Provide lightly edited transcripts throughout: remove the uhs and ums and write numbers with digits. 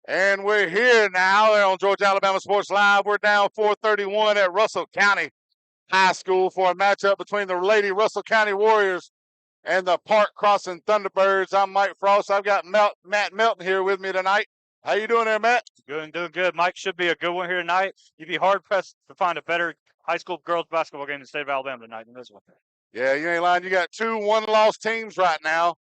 And we're here now on Georgia Alabama Sports Live. We're down 431 at Russell County High School for a matchup between the Lady Russell County Warriors and the Park Crossing Thunderbirds. I'm Mike Frost. I've got Matt Melton here with me tonight. How you doing there, Matt? Doing good. Mike, should be a good one here tonight. You'd be hard-pressed to find a better high school girls basketball game in the state of Alabama tonight than this one. Yeah, you ain't lying. You got two one-loss teams right now.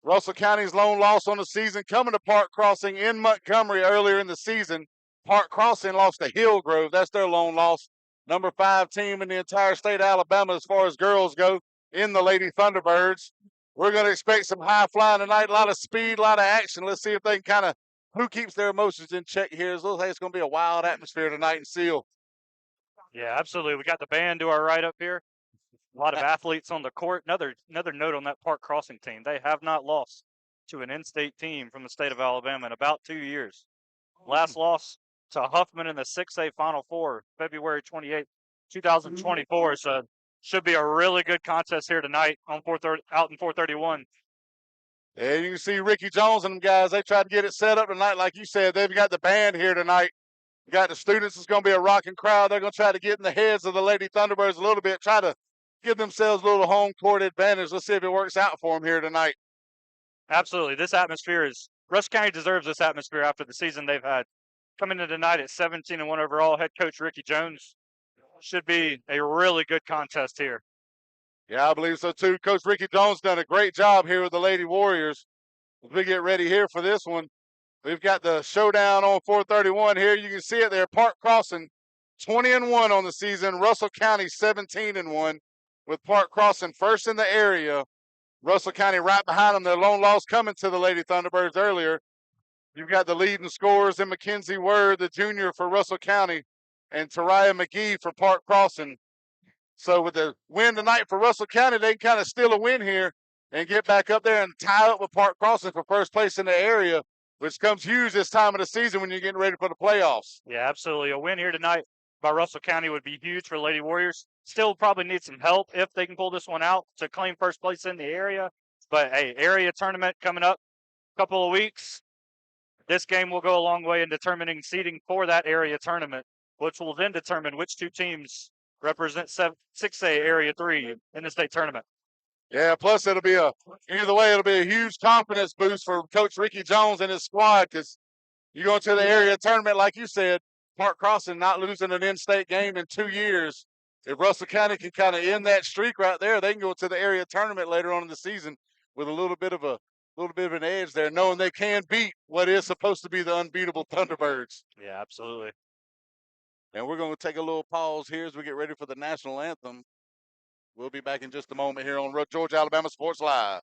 Russell County's lone loss on the season coming to Park Crossing in Montgomery earlier in the season. Park Crossing lost to Hillgrove. That's their lone loss. Number 5 team in the entire state of Alabama as far as girls go in the Lady Thunderbirds. We're going to expect some high flying tonight, a lot of speed, a lot of action. Let's see if they can kind of, who keeps their emotions in check here. It looks like it's going to be a wild atmosphere tonight in Seal. Yeah, absolutely. We got the band to our right up here. A lot of athletes on the court. Another note on that Park Crossing team. They have not lost to an in-state team from the state of Alabama in about 2 years. Last loss to Huffman in the 6A Final Four, February 28, 2024. So should be a really good contest here tonight on out in 431. And you can see Ricky Jones and them guys. They tried to get it set up tonight. Like you said, they've got the band here tonight. You got the students. It's going to be a rocking crowd. They're going to try to get in the heads of the Lady Thunderbirds a little bit, try to give themselves a little home court advantage. Let's see if it works out for them here tonight. Absolutely. This atmosphere is – Russell County deserves this atmosphere after the season they've had. Coming in tonight at 17-1 overall, head coach Ricky Jones. Should be a really good contest here. Yeah, I believe so too. Coach Ricky Jones done a great job here with the Lady Warriors. As we get ready here for this one, we've got the showdown on 431 here. You can see it there. Park Crossing 20-1 on the season. Russell County 17-1. With Park Crossing first in the area. Russell County right behind them. Their lone loss coming to the Lady Thunderbirds earlier. You've got the leading scorers in Mackenzie Word, the junior for Russell County, and Tariah McGee for Park Crossing. So with the win tonight for Russell County, they can kind of steal a win here and get back up there and tie up with Park Crossing for first place in the area, which comes huge this time of the season when you're getting ready for the playoffs. Yeah, absolutely. A win here tonight by Russell County would be huge for Lady Warriors. Still probably need some help if they can pull this one out to claim first place in the area. But, hey, area tournament coming up a couple of weeks. This game will go a long way in determining seeding for that area tournament, which will then determine which two teams represent 6A Area 3 in the state tournament. Yeah, plus either way, it'll be a huge confidence boost for Coach Ricky Jones and his squad because you go to the area tournament, like you said, Park Crossing not losing an in-state game in 2 years. If Russell County can kind of end that streak right there, they can go to the area tournament later on in the season with a little bit of an edge there, knowing they can beat what is supposed to be the unbeatable Thunderbirds. Yeah, absolutely. And we're going to take a little pause here as we get ready for the national anthem. We'll be back in just a moment here on Georgia Alabama Sports Live.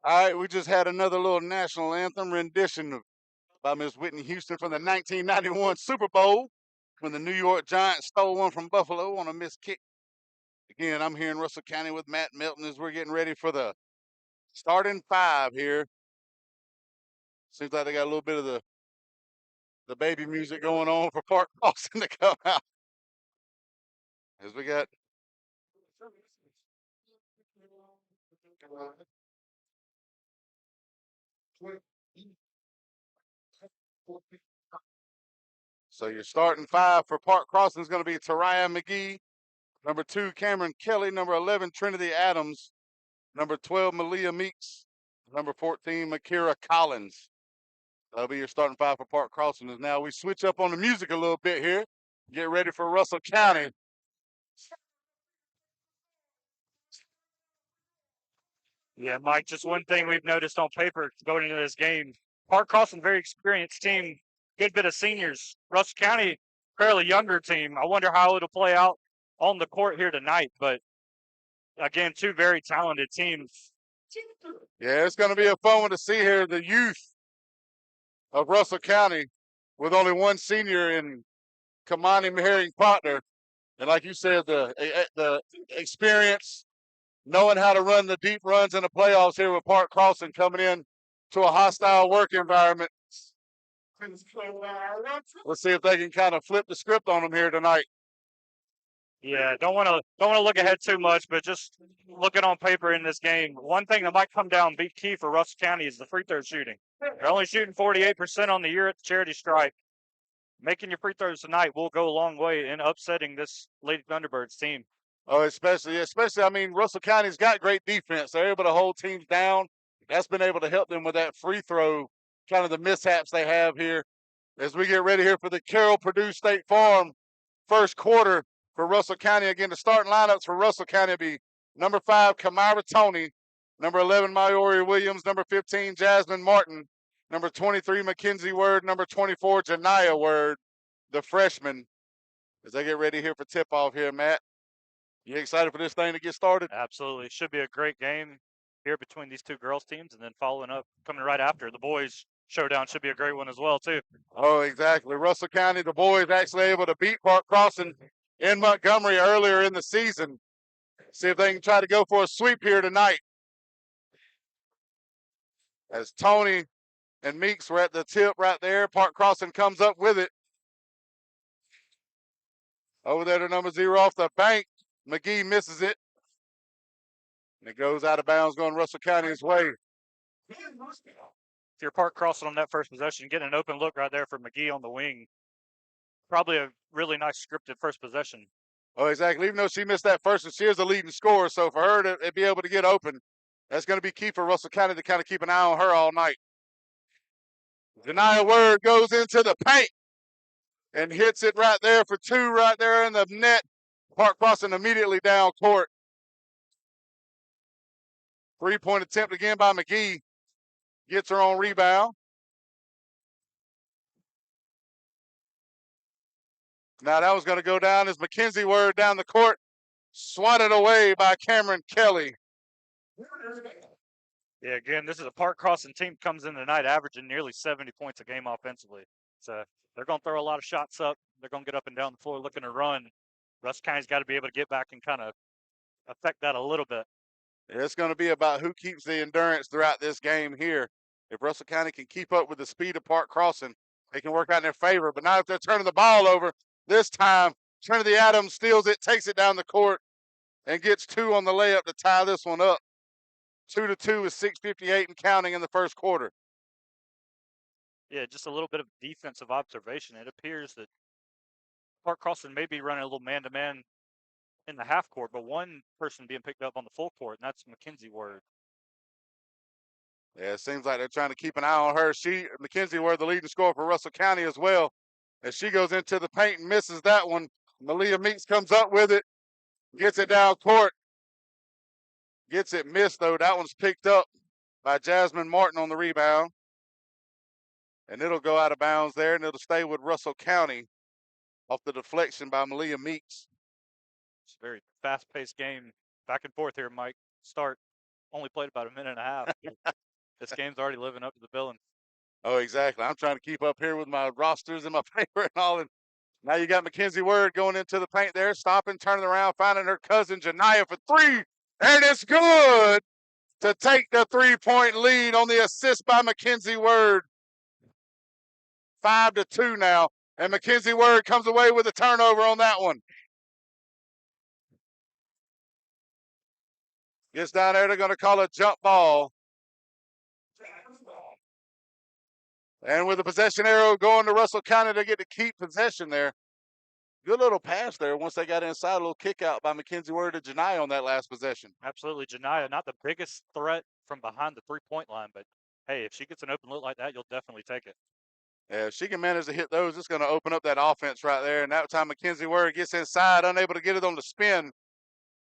All right, we just had another little national anthem rendition by Miss Whitney Houston from the 1991 Super Bowl when the New York Giants stole one from Buffalo on a missed kick. Again, I'm here in Russell County with Matt Milton as we're getting ready for the starting five here. Seems like they got a little bit of the baby music going on for Park Crossing to come out. As we got so your starting five for Park Crossing is going to be Tariah McGee, number 2 Cameron Kelly, number 11 Trinity Adams, number 12 Malia Meeks, number 14 Makira Collins. That'll be your starting five for Park Crossing. As now we switch up on the music a little bit here. Get ready for Russell County. Yeah, Mike, just one thing we've noticed on paper going into this game. Park Crossing, very experienced team, good bit of seniors. Russell County, fairly younger team. I wonder how it'll play out on the court here tonight. But again, two very talented teams. Yeah, it's going to be a fun one to see here. The youth of Russell County with only one senior in Kamani Herring Partner. And like you said, the experience, knowing how to run the deep runs in the playoffs here with Park Crossing coming in to a hostile work environment. Let's see if they can kind of flip the script on them here tonight. Yeah, don't want to look ahead too much, but just looking on paper in this game, one thing that might come down be key for Russell County is the free throw shooting. They're only shooting 48% on the year at the charity stripe. Making your free throws tonight will go a long way in upsetting this Lady Thunderbirds team. Oh, especially, I mean, Russell County's got great defense. They're able to hold teams down. That's been able to help them with that free throw, kind of the mishaps they have here. As we get ready here for the Carroll Purdue State Farm first quarter for Russell County. Again, the starting lineups for Russell County will be number 5, Kamira Tony, number 11, Mayori Williams, number 15, Jasmine Martin, number 23, Mackenzie Word, number 24, Janiyah Word, the freshman. As they get ready here for tip-off here, Matt. You excited for this thing to get started? Absolutely. Should be a great game here between these two girls teams, and then following up, coming right after, the boys showdown should be a great one as well, too. Oh, exactly. Russell County, the boys actually able to beat Park Crossing in Montgomery earlier in the season. See if they can try to go for a sweep here tonight. As Tony and Meeks were at the tip right there, Park Crossing comes up with it. Over there to number 0 off the bank. McGee misses it. And it goes out of bounds going Russell County's way. If you're Park Crossing on that first possession, getting an open look right there for McGee on the wing. Probably a really nice scripted first possession. Oh, exactly. Even though she missed that first one, she is the leading scorer. So for her to be able to get open, that's going to be key for Russell County to kind of keep an eye on her all night. Janiyah Word goes into the paint and hits it right there for 2 right there in the net. Park Crossing immediately down court. 3-point attempt again by McGee. Gets her on rebound. Now that was going to go down as Mackenzie Word down the court. Swatted away by Cameron Kelly. Yeah, again, this is a Park Crossing team comes in tonight averaging nearly 70 points a game offensively. So they're going to throw a lot of shots up. They're going to get up and down the floor looking to run. Russ County's got to be able to get back and kind of affect that a little bit. It's going to be about who keeps the endurance throughout this game here. If Russell County can keep up with the speed of Park Crossing, they can work out in their favor. But not if they're turning the ball over. This time, Trinity Adams steals it, takes it down the court, and gets 2 on the layup to tie this one up. 2-2 with 6:58 and counting in the first quarter. Yeah, just a little bit of defensive observation. It appears that Park Crossing may be running a little man-to-man in the half court, but one person being picked up on the full court, and that's Mackenzie Word. Yeah, it seems like they're trying to keep an eye on her. Mackenzie Word, the leading scorer for Russell County as well. As she goes into the paint and misses that one, Malia Meeks comes up with it, gets it down court. Gets it missed, though. That one's picked up by Jasmine Martin on the rebound. And it'll go out of bounds there, and it'll stay with Russell County off the deflection by Malia Meeks. It's a very fast-paced game. Back and forth here, Mike. Start only played about a minute and a half. This game's already living up to the billing. Oh, exactly. I'm trying to keep up here with my rosters and my paper and all. And now you got Mackenzie Word going into the paint there, stopping, turning around, finding her cousin Janiyah for three. And it's good to take the 3-point lead on the assist by Mackenzie Word. 5-2 now. And Mackenzie Word comes away with a turnover on that one. Gets down there, they're going to call a jump ball. And with the possession arrow going to Russell County, they get to keep possession there. Good little pass there once they got inside, a little kick out by Mackenzie Word to Janiyah on that last possession. Absolutely. Janiyah, not the biggest threat from behind the three-point line, but hey, if she gets an open look like that, you'll definitely take it. Yeah, if she can manage to hit those, it's going to open up that offense right there. And that time Mackenzie Word gets inside, unable to get it on the spin.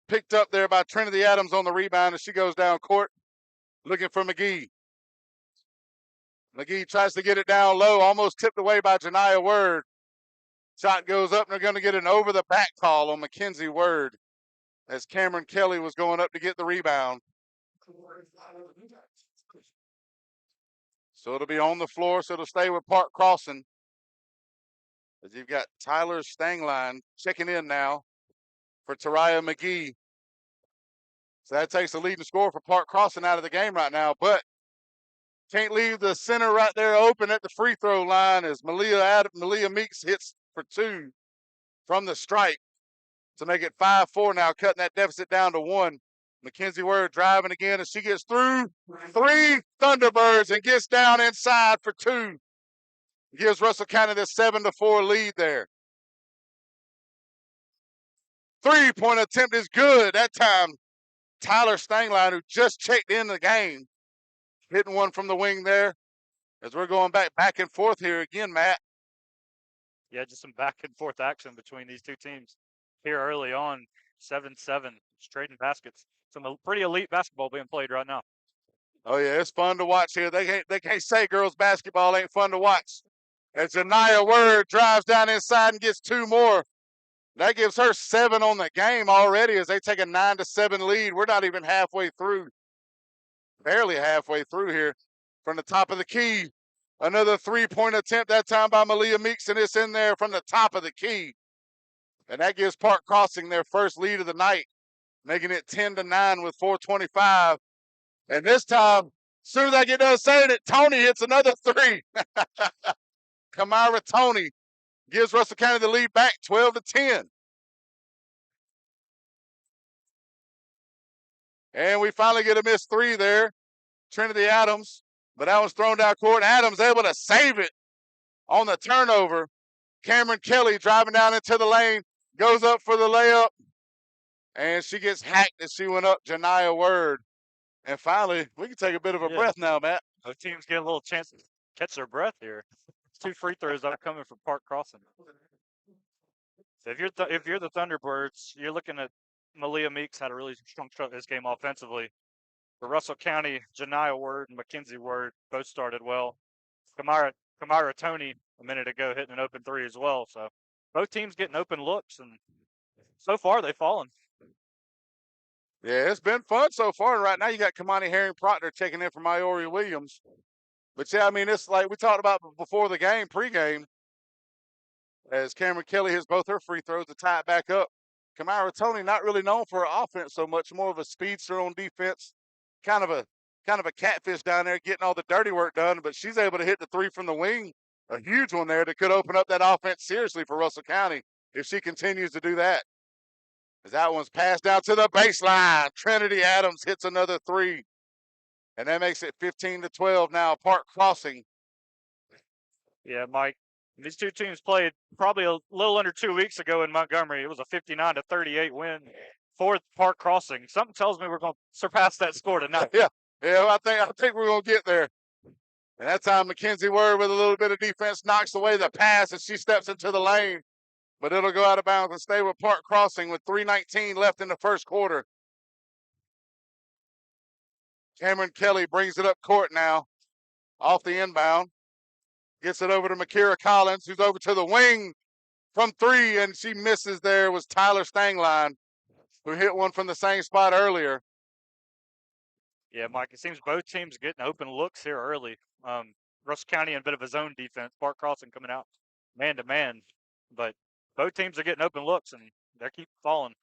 Picked up there by Trinity Adams on the rebound, and she goes down court looking for McGee. McGee tries to get it down low, almost tipped away by Janiyah Word. Shot goes up, and they're going to get an over-the-back call on Mackenzie Word as Cameron Kelly was going up to get the rebound. So it'll be on the floor, so it'll stay with Park Crossing. As you've got Tyler Stangline checking in now for Tariah McGee. So that takes the leading score for Park Crossing out of the game right now, but can't leave the center right there open at the free throw line as Malia Meeks hits for two from the stripe to make it 5-4 now, cutting that deficit down to 1. Mackenzie Word driving again as she gets through 3 Thunderbirds and gets down inside for 2. Gives Russell County the 7-4 lead there. 3-point attempt is good. That time, Tyler Stangline, who just checked in the game, hitting one from the wing there. As we're going back and forth here again, Matt. Yeah, just some back and forth action between these two teams here early on. 7-7, just trading baskets. Some pretty elite basketball being played right now. Oh yeah, it's fun to watch here. They can't say girls basketball ain't fun to watch. As Janiyah Word drives down inside and gets 2 more. That gives her 7 on the game already as they take a 9-7 lead. We're not even halfway through. Barely halfway through here. From the top of the key. Another 3-point attempt, that time by Malia Meeks, and it's in there from the top of the key. And that gives Park Crossing their first lead of the night, making it 10-9 with 4:25. And this time, as soon as I get done saying it, Tony hits another 3. Kamara Tony gives Russell County the lead back, 12-10. And we finally get a missed 3 there. Trinity Adams, but that was thrown down court. Adams able to save it on the turnover. Cameron Kelly driving down into the lane, goes up for the layup, and she gets hacked as she went up. Janiyah Word. And finally, we can take a bit of a breath now, Matt. Both teams get a little chance to catch their breath here. 2 free throws upcoming for Park Crossing. So if you're the Thunderbirds, you're looking at Malia Meeks had a really strong start this game offensively. For Russell County, Janiyah Word and Mackenzie Word both started well. Kamara Tony a minute ago hitting an open 3 as well. So both teams getting open looks, and so far they've fallen. Yeah, it's been fun so far. And right now you got Kamani Herring-Proctor checking in for Maori Williams. But yeah, I mean, it's like we talked about before the game, pregame, as Cameron Kelly hits both her free throws to tie it back up. Kamara Tony not really known for her offense so much, more of a speedster on defense, kind of a catfish down there getting all the dirty work done, but she's able to hit the 3 from the wing, a huge one there that could open up that offense seriously for Russell County if she continues to do that. As that one's passed out to the baseline, Trinity Adams hits another 3, and that makes it 15-12 now. Park Crossing. Yeah, Mike. These two teams played probably a little under 2 weeks ago in Montgomery. It was a 59-38 win for Park Crossing. Something tells me we're going to surpass that score tonight. Yeah, I think we're going to get there. And that time, Mackenzie Word with a little bit of defense knocks away the pass as she steps into the lane. But it'll go out of bounds and stay with Park Crossing with 3:19 left in the first quarter. Cameron Kelly brings it up court now, off the inbound. Gets it over to Makira Collins, who's over to the wing from 3, and she misses there. Was Tyler Stangline, who hit one from the same spot earlier. Yeah, Mike, it seems both teams getting open looks here early. Russell County in a bit of a zone defense. Park Crossing coming out man to man. But both teams are getting open looks, and they keep falling.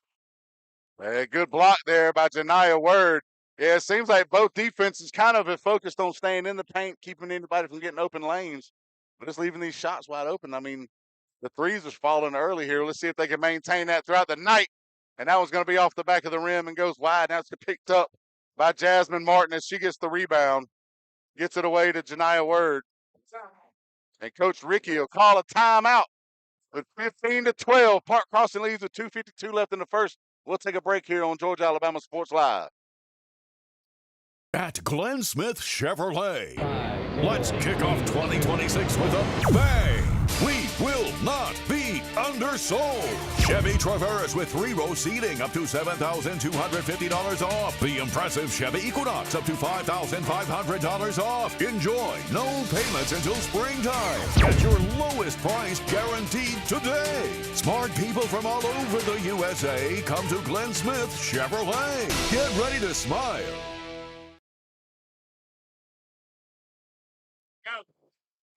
A good block there by Janiah Word. Yeah, it seems like both defenses kind of have focused on staying in the paint, keeping anybody from getting open lanes, but just leaving these shots wide open. I mean, the threes was falling early here. Let's see if they can maintain that throughout the night. And that one's going to be off the back of the rim and goes wide. Now it's picked up by Jasmine Martin as she gets the rebound, gets it away to Janiah Word. And Coach Ricky will call a timeout with 15-12. Park Crossing leads with 2:52 left in the first. We'll take a break here on Georgia Alabama Sports Live. At Glenn Smith Chevrolet, let's kick off 2026 with a bang. We will not be undersold. Chevy Traverse with 3-row seating up to $7,250 off. The impressive Chevy Equinox up to $5,500 off. Enjoy no payments until springtime. Get your lowest price guaranteed today. Smart people from all over the USA come to Glenn Smith Chevrolet. Get ready to smile.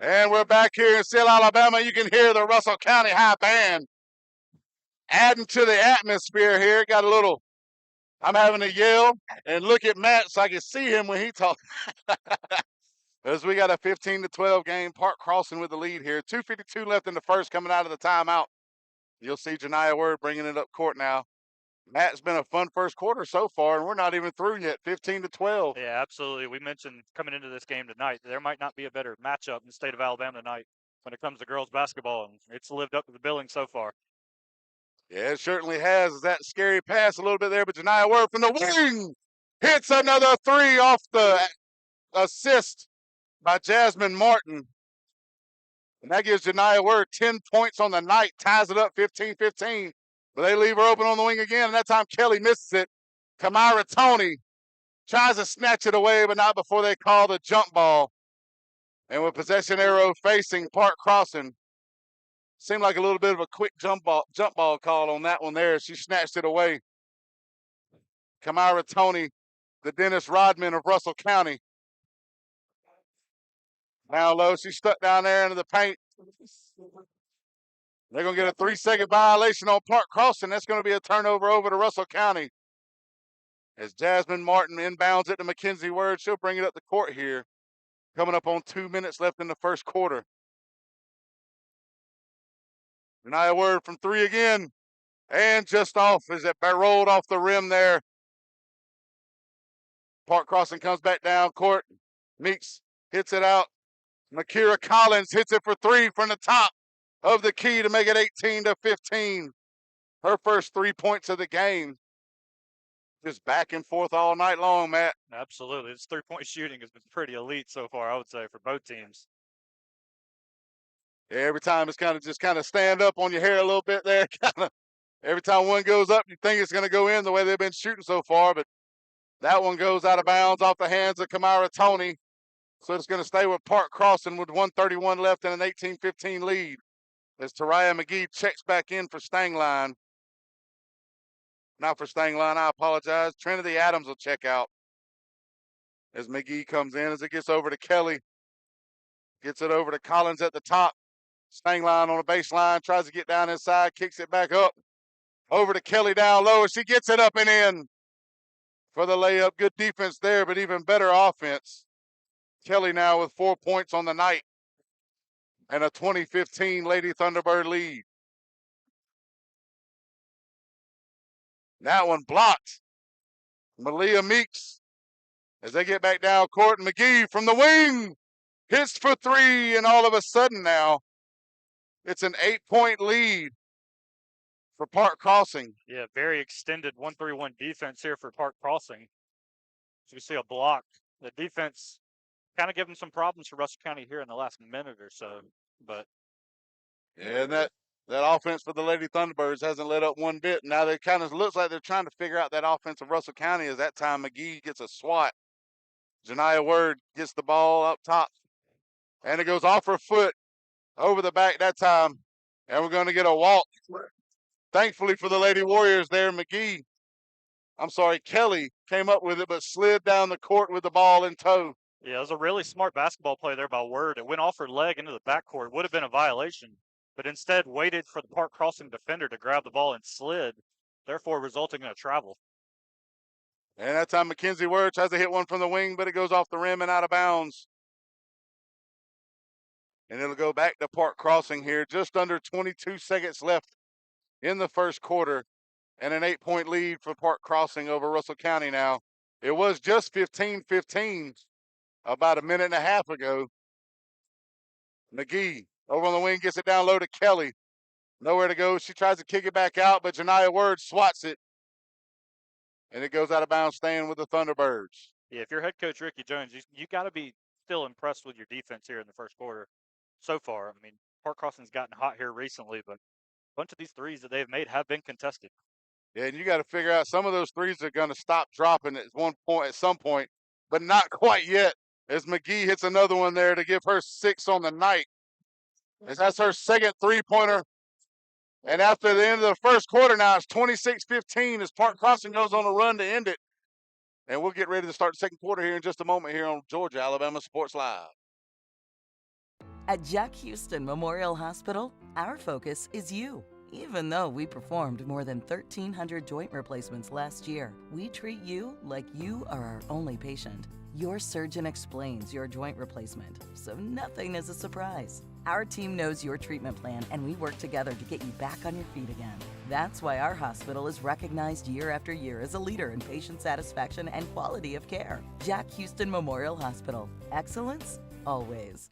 And we're back here in Seal, Alabama. You can hear the Russell County High Band adding to the atmosphere here. Got a little, I'm having to yell and look at Matt so I can see him when he talks. As we got a 15-12 game, Park Crossing with the lead here. 2:52 left in the first coming out of the timeout. You'll see Janiah Word bringing it up court now. Matt, it's been a fun first quarter so far, and we're not even through yet. 15-12. Yeah, absolutely. We mentioned coming into this game tonight, there might not be a better matchup in the state of Alabama tonight when it comes to girls basketball, and it's lived up to the billing so far. Yeah, it certainly has. That scary pass a little bit there, but Janiah Word from the wing hits another three off the assist by Jasmine Martin. And that gives Janiah Word 10 points on the night, ties it up 15-15. But they leave her open on the wing again, and that time Kelly misses it. Kamira Tony tries to snatch it away, but not before they call the jump ball. And with possession arrow facing Park Crossing, seemed like a little bit of a quick jump ball call on that one there. She snatched it away. Kamira Tony, the Dennis Rodman of Russell County. Down low, she's stuck down there into the paint. They're going to get a 3-second violation on Park Crossing. That's going to be a turnover over to Russell County. As Jasmine Martin inbounds it to Mackenzie Word, she'll bring it up the court here. Coming up on 2 minutes left in the first quarter. Janiah Word from three again. And just off as it rolled off the rim there. Park Crossing comes back down court. Meeks hits it out. Makira Collins hits it for three from the top of the key to make it 18-15. Her first 3 points of the game. Just back and forth all night long, Matt. Absolutely. This 3-point shooting has been pretty elite so far, I would say, for both teams. Yeah, every time it's kind of stand up on your hair a little bit there. Every time one goes up, you think it's going to go in the way they've been shooting so far, but that one goes out of bounds off the hands of Kamira Tony. So it's going to stay with Park Crossing with 1:31 left and an 18-15 lead. As Tariah McGee checks back in for Stangline. Not for Stangline, I apologize. Trinity Adams will check out as McGee comes in. As it gets over to Kelly. Gets it over to Collins at the top. Stangline on the baseline, tries to get down inside, kicks it back up. Over to Kelly down low, she gets it up and in for the layup. Good defense there, but even better offense. Kelly now with 4 points on the night and a 20-15 Lady Thunderbird lead. That one blocked. Malia Meeks as they get back down court. And McGee from the wing hits for three, and all of a sudden now it's an 8-point lead for Park Crossing. Yeah, very extended 1-3-1 defense here for Park Crossing. So you see a block. The defense kind of giving some problems for Russell County here in the last minute or so. But yeah, and that offense for the Lady Thunderbirds hasn't let up one bit. Now they kind of looks like they're trying to figure out that offense of Russell County. As that time McGee gets a swat. Janiah Word gets the ball up top. And it goes off her foot over the back that time. And we're going to get a walk. Thankfully for the Lady Warriors there, McGee Kelly came up with it, but slid down the court with the ball in tow. Yeah, it was a really smart basketball play there by Word. It went off her leg into the backcourt. Would have been a violation, but instead waited for the Park Crossing defender to grab the ball and slid, therefore resulting in a travel. And that time Mackenzie Word tries to hit one from the wing, but it goes off the rim and out of bounds. And it'll go back to Park Crossing here. Just under 22 seconds left in the first quarter. And an 8-point lead for Park Crossing over Russell County now. It was just 15-15 about a minute and a half ago. McGee over on the wing gets it down low to Kelly. Nowhere to go. She tries to kick it back out, but Janiyah Word swats it. And it goes out of bounds, staying with the Thunderbirds. Yeah, if you're head coach Ricky Jones, you got to be still impressed with your defense here in the first quarter so far. I mean, Park Crossing's gotten hot here recently, but a bunch of these threes that they've made have been contested. Yeah, and you got to figure out some of those threes are going to stop dropping at some point, but not quite yet. As McGee hits another one there to give her 6 on the night. As that's her second three-pointer. And after the end of the first quarter now, it's 26-15 as Park Crossing goes on a run to end it. And we'll get ready to start the second quarter here in just a moment here on Georgia Alabama Sports Live. At Jack Houston Memorial Hospital, our focus is you. Even though we performed more than 1,300 joint replacements last year, we treat you like you are our only patient. Your surgeon explains your joint replacement, so nothing is a surprise. Our team knows your treatment plan, and we work together to get you back on your feet again. That's why our hospital is recognized year after year as a leader in patient satisfaction and quality of care. Jack Houston Memorial Hospital. Excellence, always.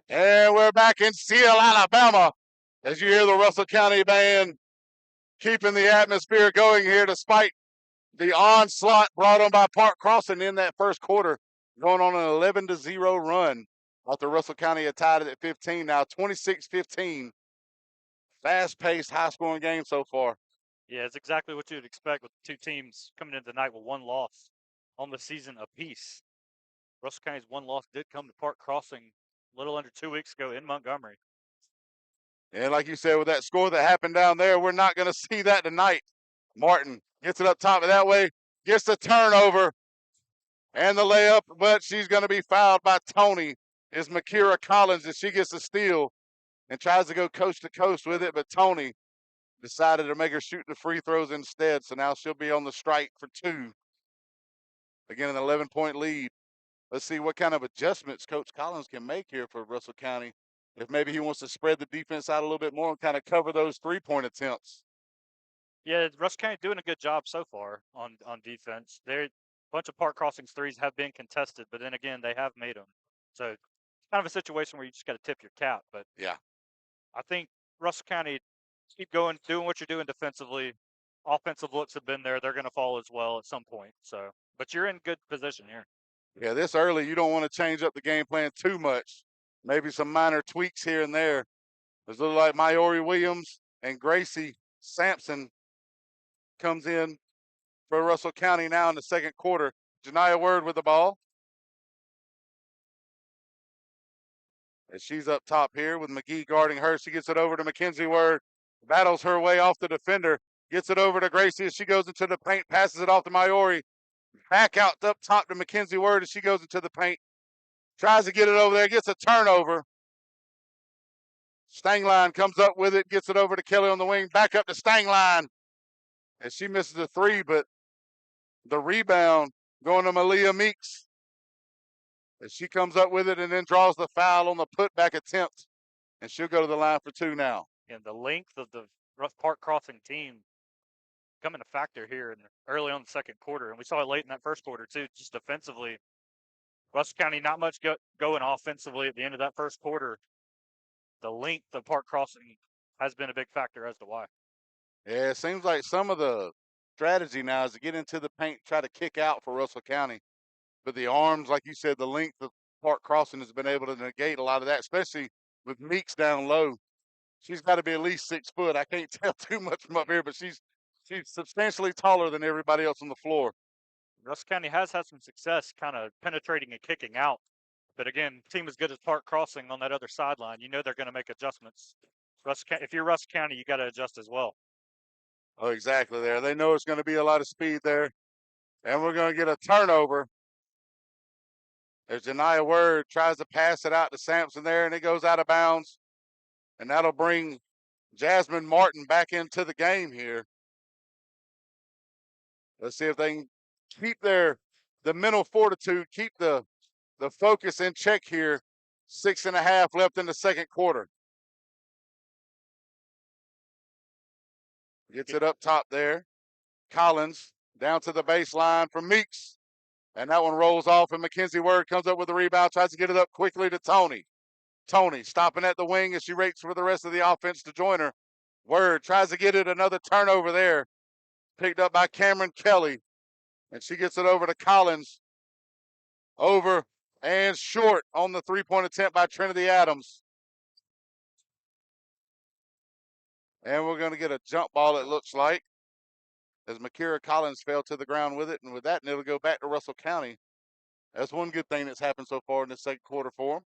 And we're back in Seal, Alabama, as you hear the Russell County band keeping the atmosphere going here despite the onslaught brought on by Park Crossing in that first quarter, going on an 11-0 run after Russell County had tied it at 15. Now 26-15. Fast-paced, high-scoring game so far. Yeah, it's exactly what you'd expect with two teams coming into tonight with one loss on the season apiece. Russell County's one loss did come to Park Crossing a little under 2 weeks ago in Montgomery. And like you said, with that score that happened down there, we're not going to see that tonight. Martin gets it up top of that way, gets the turnover and the layup, but she's going to be fouled by Tony. Is Makira Collins as she gets the steal and tries to go coast to coast with it, but Tony decided to make her shoot the free throws instead, so now she'll be on the strike for 2. Again, an 11-point lead. Let's see what kind of adjustments Coach Collins can make here for Russell County. If maybe he wants to spread the defense out a little bit more and kind of cover those three-point attempts. Yeah, Russell County doing a good job so far on defense. A bunch of Park Crossing's threes have been contested, but then again, they have made them. So it's kind of a situation where you just got to tip your cap. But yeah, I think Russell County keep going, doing what you're doing defensively. Offensive looks have been there. They're going to fall as well at some point. So, but you're in good position here. Yeah, this early, you don't want to change up the game plan too much. Maybe some minor tweaks here and there. It's a little like Myori Williams and Gracie Sampson comes in for Russell County now in the second quarter. Janiyah Word with the ball. And she's up top here with McGee guarding her. She gets it over to Mackenzie Word. Battles her way off the defender. Gets it over to Gracie as she goes into the paint. Passes it off to Myori. Back out up top to Mackenzie Word as she goes into the paint. Tries to get it over there. Gets a turnover. Stangline comes up with it. Gets it over to Kelly on the wing. Back up to Stangline. And she misses a 3, but the rebound going to Malia Meeks. As she comes up with it and then draws the foul on the putback attempt. And she'll go to the line for 2 now. And the length of the Park Crossing team coming a factor here early on the second quarter. And we saw it late in that first quarter, too, just defensively. Russell County not much going offensively at the end of that first quarter. The length of Park Crossing has been a big factor as to why. Yeah, it seems like some of the strategy now is to get into the paint, try to kick out for Russell County. But the arms, like you said, the length of Park Crossing has been able to negate a lot of that, especially with Meeks down low. She's got to be at least 6 foot. I can't tell too much from up here, but she's substantially taller than everybody else on the floor. Russell County has had some success kind of penetrating and kicking out But again, team as good as Park Crossing on that other sideline, you know they're going to make adjustments. If you're Russell County, you got to adjust as well. Oh, exactly there. They know it's going to be a lot of speed there. And we're going to get a turnover. As Janiah Word tries to pass it out to Sampson there, and it goes out of bounds. And that'll bring Jasmine Martin back into the game here. Let's see if they can keep the mental fortitude, keep the focus in check here. 6.5 left in the second quarter. Gets it up top there. Collins down to the baseline for Meeks. And that one rolls off, and Mackenzie Word comes up with the rebound, tries to get it up quickly to Tony. Tony stopping at the wing as she waits for the rest of the offense to join her. Word tries to get it, another turnover there. Picked up by Cameron Kelly. And she gets it over to Collins. Over and short on the three-point attempt by Trinity Adams. And we're going to get a jump ball, it looks like, as Makira Collins fell to the ground with it. And with that, it'll go back to Russell County. That's one good thing that's happened so far in the second quarter for them.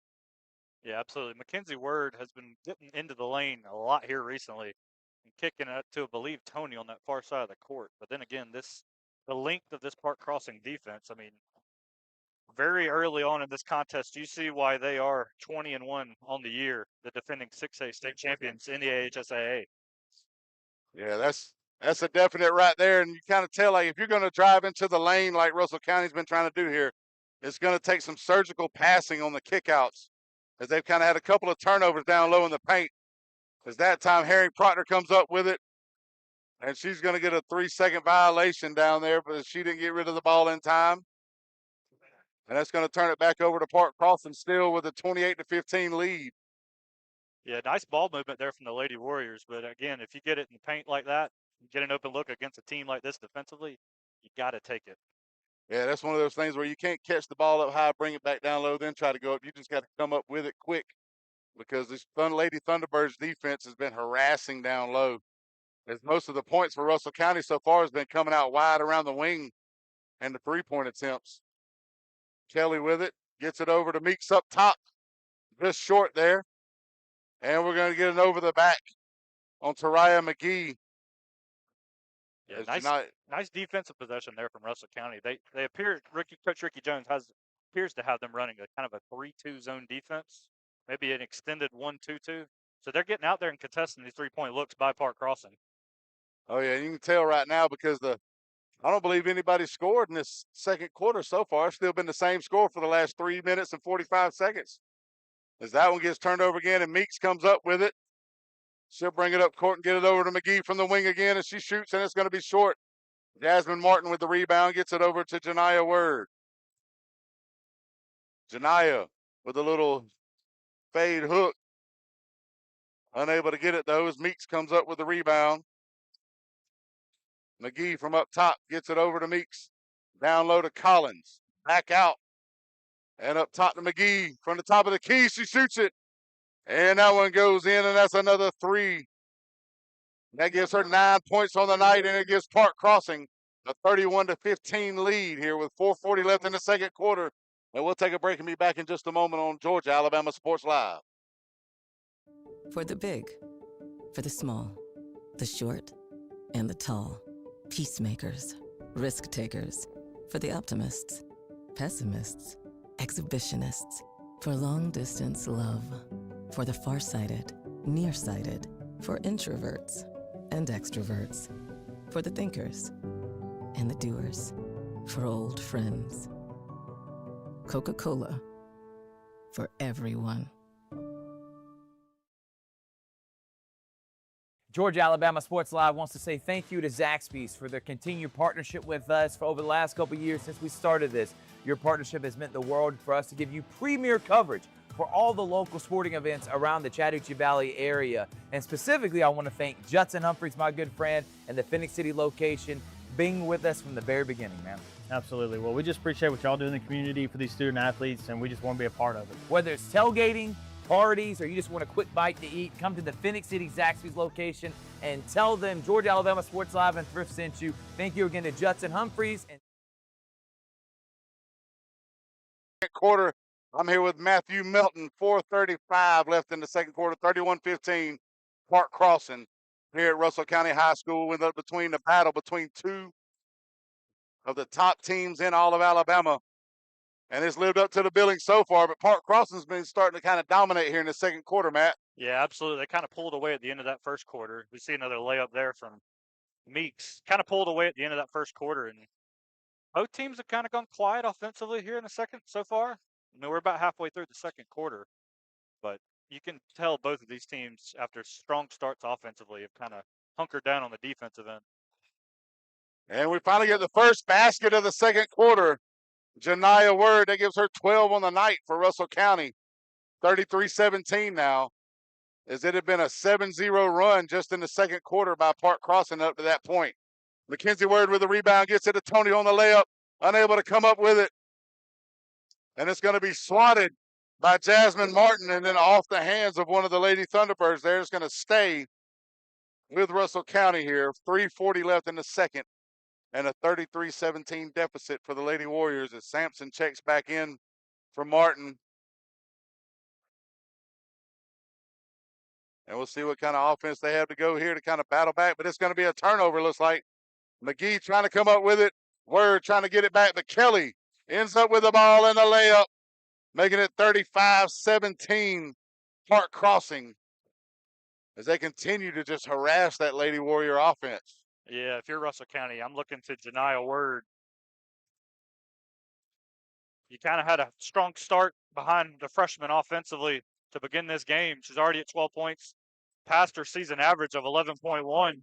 Yeah, absolutely. Mackenzie Word has been getting into the lane a lot here recently and kicking it to, I believe, Tony on that far side of the court. But then again, the length of this Park Crossing defense, I mean, very early on in this contest, you see why they are 20-1 on the year, the defending 6A state champions in the AHSAA. Yeah, that's a definite right there. And you kind of tell, like, if you're going to drive into the lane like Russell County's been trying to do here, it's going to take some surgical passing on the kickouts, as they've kind of had a couple of turnovers down low in the paint. As that time, Harry Proctor comes up with it, and she's going to get a 3-second violation down there, but she didn't get rid of the ball in time. And that's going to turn it back over to Park Crossing, still with a 28-15 lead. Yeah, nice ball movement there from the Lady Warriors. But again, if you get it in the paint like that, you get an open look against a team like this defensively, you got to take it. Yeah, that's one of those things where you can't catch the ball up high, bring it back down low, then try to go up. You just got to come up with it quick, because this Lady Thunderbirds defense has been harassing down low. As most of the points for Russell County so far has been coming out wide around the wing and the three-point attempts. Kelly with it, gets it over to Meeks up top, just short there. And we're going to get it over the back on Tariah McGee. Yeah, nice defensive possession there from Russell County. They appear, Coach Ricky Jones appears to have them running a kind of a 3-2 zone defense, maybe an extended 1-2-2. So they're getting out there and contesting these three-point looks by Park Crossing. Oh yeah, you can tell right now, because I don't believe anybody scored in this second quarter so far. It's still been the same score for the last 3 minutes and 45 seconds. As that one gets turned over again, and Meeks comes up with it. She'll bring it up court and get it over to McGee from the wing again, and she shoots, and it's going to be short. Jasmine Martin with the rebound, gets it over to Janiah Word. Janiah with a little fade hook. Unable to get it, though, as Meeks comes up with the rebound. McGee from up top gets it over to Meeks. Down low to Collins. Back out. And up top to McGee. From the top of the key, she shoots it. And that one goes in, and that's another 3. That gives her 9 points on the night, and it gives Park Crossing a 31-15 lead here with 4:40 left in the second quarter. And we'll take a break and be back in just a moment on Georgia Alabama Sports Live. For the big, for the small, the short, and the tall. Peacemakers, risk takers. For the optimists, pessimists, exhibitionists. For long distance love. For the farsighted, nearsighted. For introverts and extroverts. For the thinkers and the doers. For old friends. Coca-Cola. For everyone. Georgia Alabama Sports Live wants to say thank you to Zaxby's for their continued partnership with us for over the last couple of years since we started this. Your partnership has meant the world for us to give you premier coverage for all the local sporting events around the Chattahoochee Valley area. And specifically, I want to thank Judson Humphreys, my good friend, and the Phoenix City location, being with us from the very beginning, man. Absolutely. Well, we just appreciate what y'all do in the community for these student athletes, and we just want to be a part of it. Whether it's tailgating, parties, or you just want a quick bite to eat, come to the Phoenix City Zaxby's location and tell them Georgia Alabama Sports Live and Thrift sent you. Thank you again to Judson Humphreys. Quarter I'm here with Matthew Melton, 4:35 left in the second quarter, 31-15, Park Crossing here at Russell County High School. With between the battle between two of the top teams in all of Alabama. And it's lived up to the billing so far, but Park Crossing's been starting to kind of dominate here in the second quarter, Matt. Yeah, absolutely. They kind of pulled away at the end of that first quarter. We see another layup there from Meeks. Kind of pulled away at the end of that first quarter, and both teams have kind of gone quiet offensively here in the second so far. I mean, we're about halfway through the second quarter, but you can tell both of these teams, after strong starts offensively, have kind of hunkered down on the defensive end. And we finally get the first basket of the second quarter. Janiyah Word, that gives her 12 on the night for Russell County. 33-17 now, as it had been a 7-0 run just in the second quarter by Park Crossing up to that point. Mackenzie Word with the rebound, gets it to Tony on the layup, unable to come up with it. And it's going to be swatted by Jasmine Martin, and then off the hands of one of the Lady Thunderbirds. They're just going to stay with Russell County here. 3:40 left in the second, and a 33-17 deficit for the Lady Warriors as Sampson checks back in for Martin. And we'll see what kind of offense they have to go here to kind of battle back. But it's going to be a turnover, looks like. McGee trying to come up with it. Word trying to get it back, but Kelly ends up with the ball and the layup, making it 35-17 Park Crossing as they continue to just harass that Lady Warrior offense. Yeah, if you're Russell County, I'm looking to Janiyah Word. You kind of had a strong start behind the freshman offensively to begin this game. She's already at 12 points, past her season average of 11.1.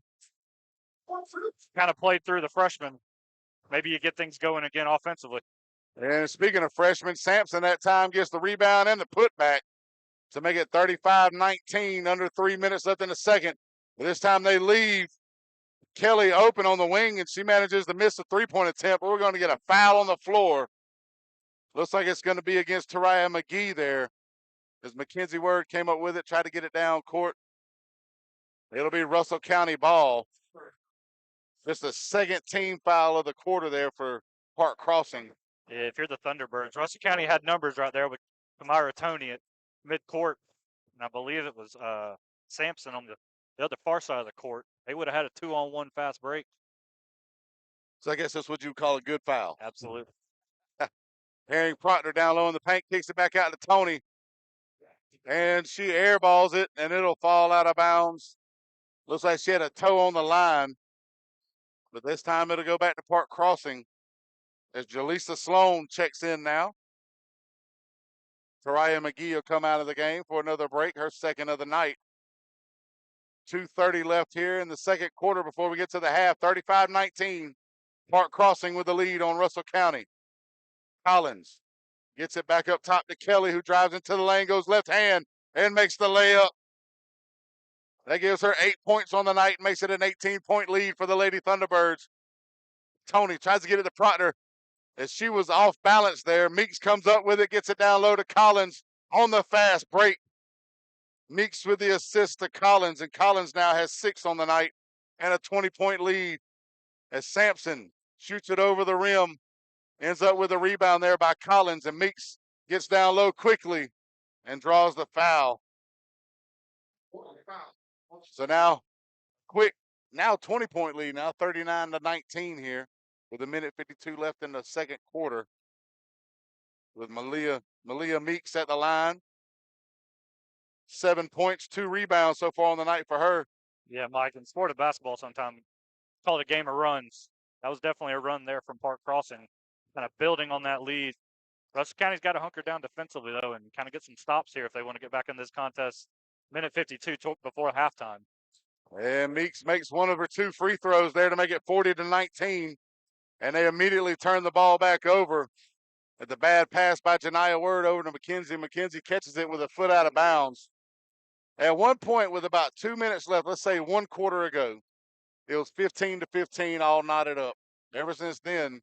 Kind of played through the freshman. Maybe you get things going again offensively. And speaking of freshmen, Sampson that time gets the rebound and the putback to make it 35-19, under 3 minutes left in the second. But this time they leave Kelly open on the wing, and she manages to miss a three-point attempt. But we're going to get a foul on the floor. Looks like it's going to be against Tariah McGee there, as Mackenzie Word came up with it, tried to get it down court. It'll be Russell County ball. Just the second team foul of the quarter there for Park Crossing. Yeah, if you're the Thunderbirds, Russell County had numbers right there with Kamara Tony at midcourt, and I believe it was Sampson on the other far side of the court. They would have had a 2-on-1 fast break. So I guess that's what you call a good foul. Absolutely. Herring Proctor down low in the paint, kicks it back out to Tony. And she airballs it, and it'll fall out of bounds. Looks like she had a toe on the line. But this time it'll go back to Park Crossing as Jaleesa Sloan checks in now. Tariah McGee will come out of the game for another break, her second of the night. 2:30 left here in the second quarter before we get to the half. 35-19. Park Crossing with the lead on Russell County. Collins gets it back up top to Kelly, who drives into the lane, goes left hand, and makes the layup. That gives her 8 points on the night, makes it an 18-point lead for the Lady Thunderbirds. Tony tries to get it to Proctor as she was off balance there. Meeks comes up with it, gets it down low to Collins on the fast break. Meeks with the assist to Collins, and Collins now has 6 on the night and a 20-point lead as Sampson shoots it over the rim, ends up with a rebound there by Collins, and Meeks gets down low quickly and draws the foul. So now, 20-point lead, now 39-19 here with 1:52 left in the second quarter with Malia Meeks at the line. 7 points, 2 rebounds so far on the night for her. Yeah, Mike, in sport of basketball sometimes call it a game of runs. That was definitely a run there from Park Crossing, kind of building on that lead. Russell County's got to hunker down defensively, though, and kind of get some stops here if they want to get back in this contest. 1:52 before halftime. And Meeks makes one of her 2 free throws there to make it 40-19. And they immediately turn the ball back over. At the bad pass by Janiyah Word over to McKenzie. McKenzie catches it with a foot out of bounds. At one point, with about 2 minutes left, let's say 1 quarter ago, it was 15-15, all knotted up. Ever since then,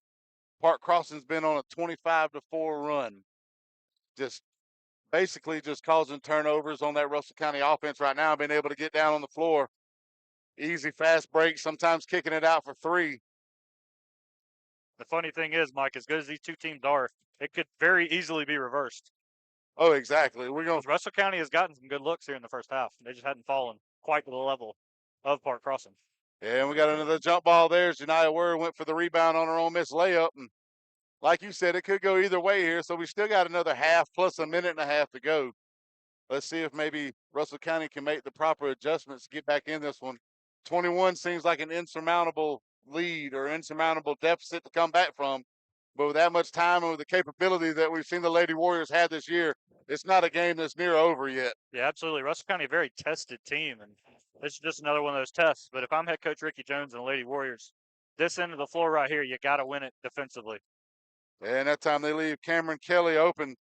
Park Crossing's been on a 25-4 run. Basically just causing turnovers on that Russell County offense right now, being able to get down on the floor. Easy fast break, sometimes kicking it out for 3. The funny thing is, Mike, as good as these two teams are, it could very easily be reversed. Oh, exactly. We're going. Russell County has gotten some good looks here in the first half. They just hadn't fallen quite to the level of Park Crossing. Yeah, and we got another jump ball there. Janiyah Word went for the rebound on her own missed layup, and like you said, it could go either way here. So we still got another half plus a minute and a half to go. Let's see if maybe Russell County can make the proper adjustments to get back in this one. 21 seems like an insurmountable lead or insurmountable deficit to come back from. But with that much time and with the capability that we've seen the Lady Warriors had this year, it's not a game that's near over yet. Yeah, absolutely. Russell County, a very tested team, and this is just another one of those tests. But if I'm head coach Ricky Jones and the Lady Warriors, this end of the floor right here, you got to win it defensively. And that time they leave Cameron Kelly open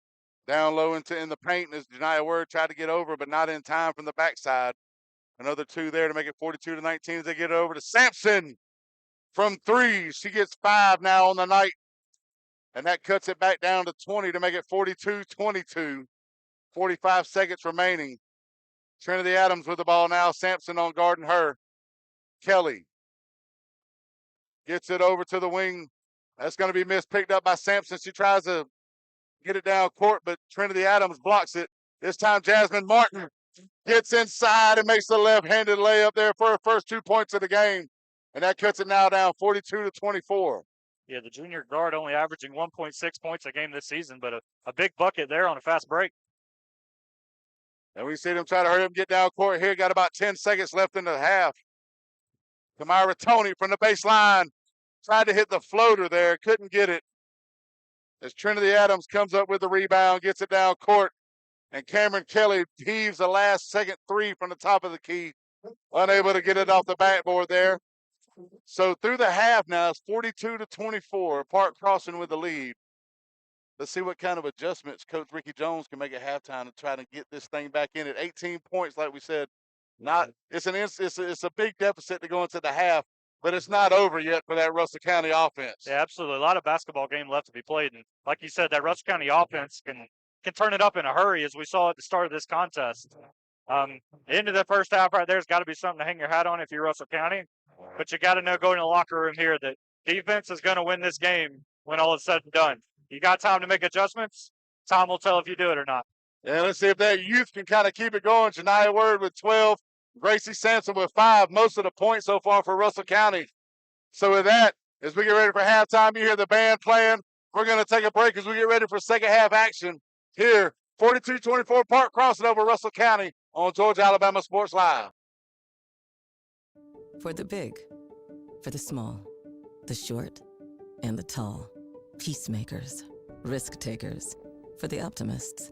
down low in the paint as Janiyah Word tried to get over, but not in time from the backside. Another two there to make it 42-19 as they get it over to Sampson from three. She gets 5 now on the night. And that cuts it back down to 20 to make it 42-22. 45 seconds remaining. Trinity Adams with the ball now. Sampson on guarding her. Kelly gets it over to the wing. That's going to be missed, picked up by Sampson. She tries to get it down court, but Trinity Adams blocks it. This time Jasmine Martin gets inside and makes the left-handed layup there for her first 2 points of the game. And that cuts it now down 42-24. Yeah, the junior guard only averaging 1.6 points a game this season, but a big bucket there on a fast break. And we see them try to hurry up and get down court here. Got about 10 seconds left in the half. Kamira Toney from the baseline tried to hit the floater there. Couldn't get it. As Trinity Adams comes up with the rebound, gets it down court. And Cameron Kelly heaves the last second three from the top of the key. Unable to get it off the backboard there. So through the half now, it's 42-24. Park Crossing with the lead. Let's see what kind of adjustments Coach Ricky Jones can make at halftime to try to get this thing back in at 18 points, like we said. It's a big deficit to go into the half, but it's not over yet for that Russell County offense. Yeah, absolutely. A lot of basketball game left to be played, and like you said, that Russell County offense can turn it up in a hurry, as we saw at the start of this contest. Into the first half right there's got to be something to hang your hat on if you're Russell County. But you got to know going to the locker room here that defense is going to win this game when all is said and done. You got time to make adjustments. Time will tell if you do it or not. Yeah, let's see if that youth can kind of keep it going. Janiyah Word with 12, Gracie Sampson with 5, most of the points so far for Russell County. So with that, as we get ready for halftime, you hear the band playing. We're going to take a break as we get ready for second half action here. 42-24 Park Crossing over Russell County on Georgia Alabama Sports Live. For the big, for the small, the short, and the tall. Peacemakers, risk takers. For the optimists,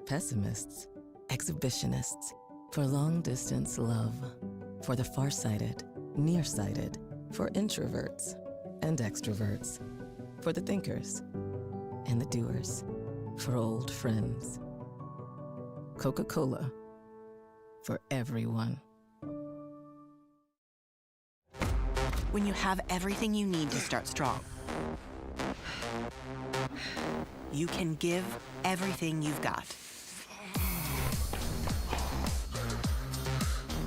pessimists, exhibitionists. For long distance love. For the farsighted, nearsighted. For introverts and extroverts. For the thinkers and the doers. For old friends. Coca-Cola. For everyone. When you have everything you need to start strong, you can give everything you've got.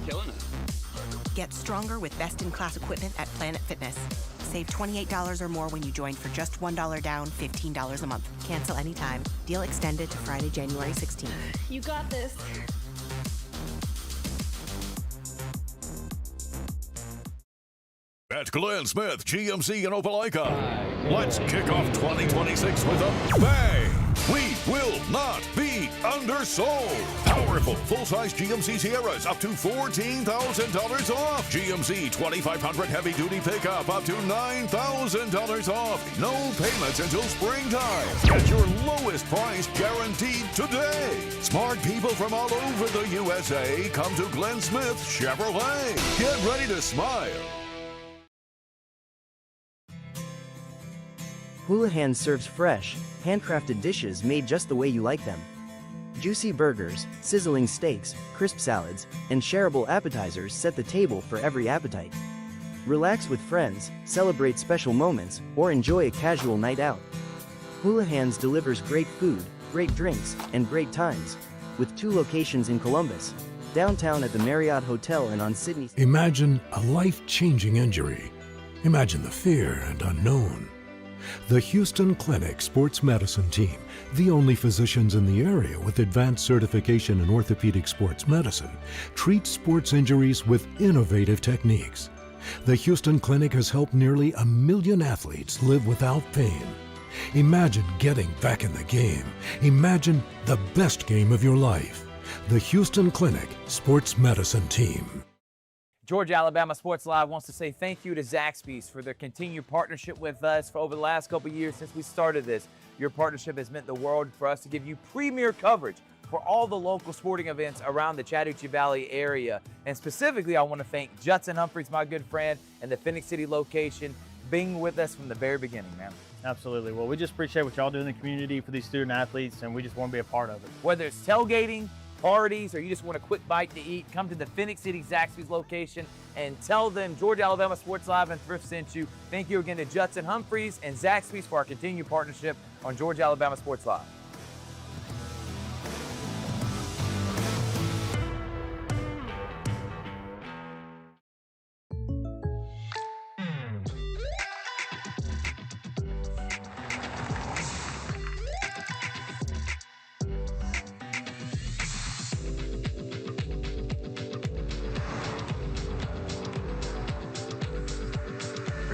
Killing it. Get stronger with best-in-class equipment at Planet Fitness. Save $28 or more when you join for just $1 down, $15 a month. Cancel anytime. Deal extended to Friday, January 16th. You got this. At Glenn Smith GMC in Opelika. Let's kick off 2026 with a bang. We will not be undersold. Powerful full-size GMC Sierras up to $14,000 off. GMC 2500 heavy-duty pickup up to $9,000 off. No payments until springtime. Get your lowest price guaranteed today. Smart people from all over the USA come to Glenn Smith Chevrolet. Get ready to smile. Houlihan serves fresh, handcrafted dishes made just the way you like them. Juicy burgers, sizzling steaks, crisp salads, and shareable appetizers set the table for every appetite. Relax with friends, celebrate special moments, or enjoy a casual night out. Houlihan's delivers great food, great drinks, and great times, with 2 locations in Columbus, downtown at the Marriott Hotel and on Sydney. Imagine a life-changing injury. Imagine the fear and unknown. The Houston Clinic Sports Medicine Team, the only physicians in the area with advanced certification in orthopedic sports medicine, treats sports injuries with innovative techniques. The Houston Clinic has helped nearly 1 million athletes live without pain. Imagine getting back in the game. Imagine the best game of your life. The Houston Clinic Sports Medicine Team. Georgia Alabama Sports Live wants to say thank you to Zaxby's for their continued partnership with us for over the last couple of years since we started this. Your partnership has meant the world for us to give you premier coverage for all the local sporting events around the Chattahoochee Valley area. And specifically, I want to thank Judson Humphreys, my good friend, and the Phoenix City location, being with us from the very beginning, man. Absolutely. Well, we just appreciate what y'all do in the community for these student athletes, and we just want to be a part of it. Whether it's tailgating, parties, or you just want a quick bite to eat, come to the Phoenix City Zaxby's location and tell them Georgia Alabama Sports Live and Thrift sent you. Thank you again to Judson Humphreys and Zaxby's for our continued partnership on Georgia Alabama Sports Live.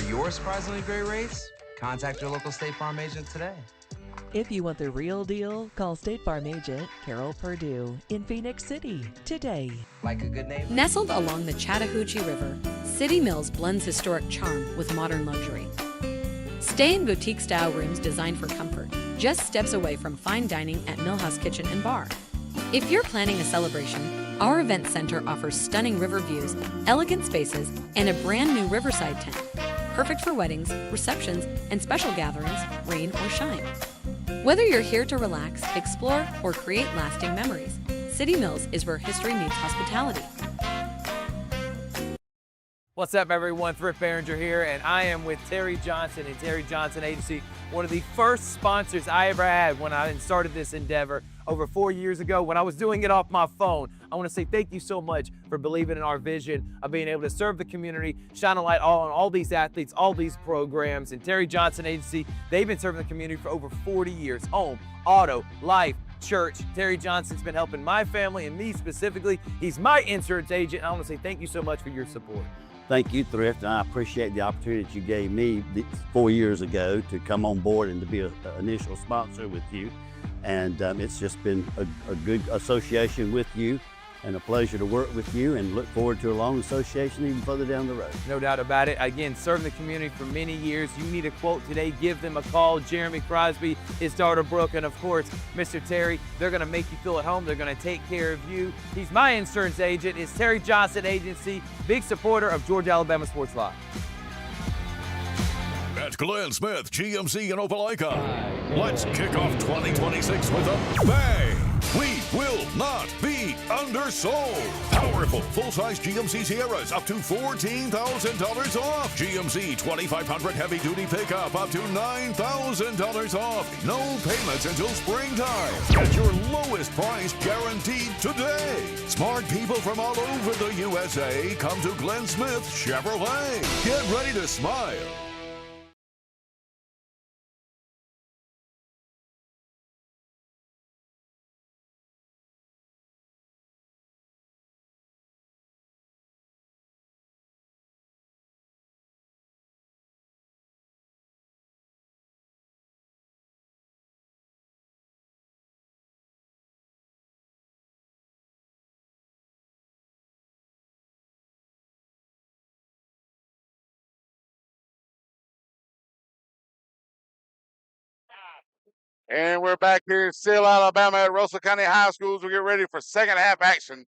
Your surprisingly great rates? Contact your local State Farm agent today. If you want the real deal, call State Farm agent Carol Perdue in Phoenix City today. Like a good neighbor. Nestled along the Chattahoochee River, City Mills blends historic charm with modern luxury. Stay in boutique-style rooms designed for comfort, just steps away from fine dining at Millhouse Kitchen and Bar. If you're planning a celebration, our event center offers stunning river views, elegant spaces, and a brand new riverside tent. Perfect for weddings, receptions, and special gatherings, rain or shine. Whether you're here to relax, explore, or create lasting memories, City Mills is where history meets hospitality. What's up, everyone? Thrift Behringer here, and I am with Terry Johnson and Terry Johnson Agency, one of the first sponsors I ever had when I started this endeavor over 4 years ago when I was doing it off my phone. I want to say thank you so much for believing in our vision of being able to serve the community, shine a light on all these athletes, all these programs. And Terry Johnson Agency, they've been serving the community for over 40 years. Home, auto, life, church. Terry Johnson's been helping my family and me specifically. He's my insurance agent. I want to say thank you so much for your support. Thank you, Thrift, and I appreciate the opportunity that you gave me 4 years ago to come on board and to be an initial sponsor with you. And it's just been a good association with you and a pleasure to work with you, and look forward to a long association even further down the road. No doubt about it. Again, serving the community for many years. You need a quote today, give them a call. Jeremy Crosby, his daughter Brooke, and of course, Mr. Terry. They're gonna make you feel at home. They're gonna take care of you. He's my insurance agent. It's Terry Johnson Agency, big supporter of Georgia Alabama Sports Live. At Glenn Smith GMC in Opelika, let's kick off 2026 with a bang. We will not be undersold. Powerful full-size GMC Sierras up to $14,000 off. GMC 2500 heavy-duty pickup up to $9,000 off. No payments until springtime. Get your lowest price guaranteed today. Smart people from all over the USA come to Glenn Smith Chevrolet. Get ready to smile. And we're back here in Seal, Alabama at Russell County High Schools. We get ready for second half action.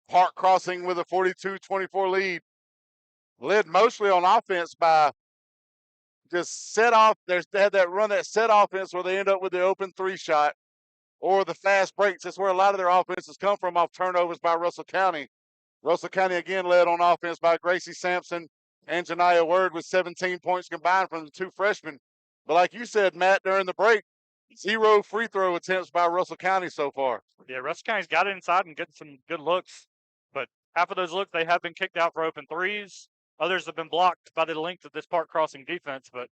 Park Crossing with a 42-24 lead. Led mostly on offense by just set off. They had that run, that set offense where they end up with the open three shot or the fast breaks. That's where a lot of their offenses come from, off turnovers by Russell County. Russell County again led on offense by Gracie Sampson and Janiyah Word with 17 points combined from the two freshmen. But like you said, Matt, during the break, 0 free throw attempts by Russell County so far. Yeah, Russell County's got it inside and getting some good looks, but half of those looks, they have been kicked out for open threes. Others have been blocked by the length of this Park Crossing defense, but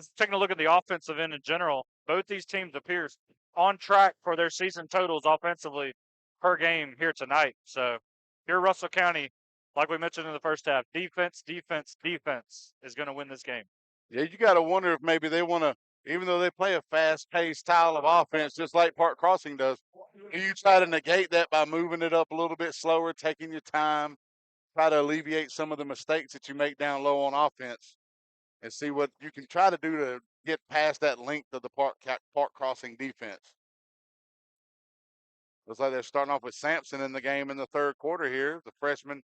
Just taking a look at the offensive end in general, both these teams appears on track for their season totals offensively per game here tonight. So here, Russell County, like we mentioned in the first half, defense is going to win this game. Yeah, you got to wonder if maybe they want to, even though they play a fast-paced style of offense, just like Park Crossing does, you try to negate that by moving it up a little bit slower, taking your time, try to alleviate some of the mistakes that you make down low on offense, and see what you can try to do to get past that length of the Park Crossing defense. Looks like they're starting off with Sampson in the game in the third quarter here, the freshman,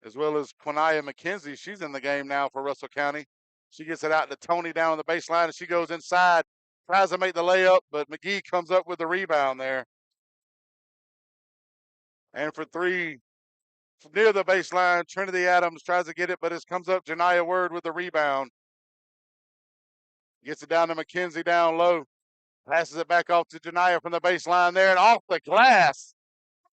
as well as Quinaya McKenzie. She's in the game now for Russell County. She gets it out to Tony down on the baseline, and she goes inside, tries to make the layup, but McGee comes up with the rebound there. And for three, near the baseline, Trinity Adams tries to get it, but it comes up Janiyah Word with the rebound. Gets it down to McKenzie down low. Passes it back off to Janiyah from the baseline there, and off the glass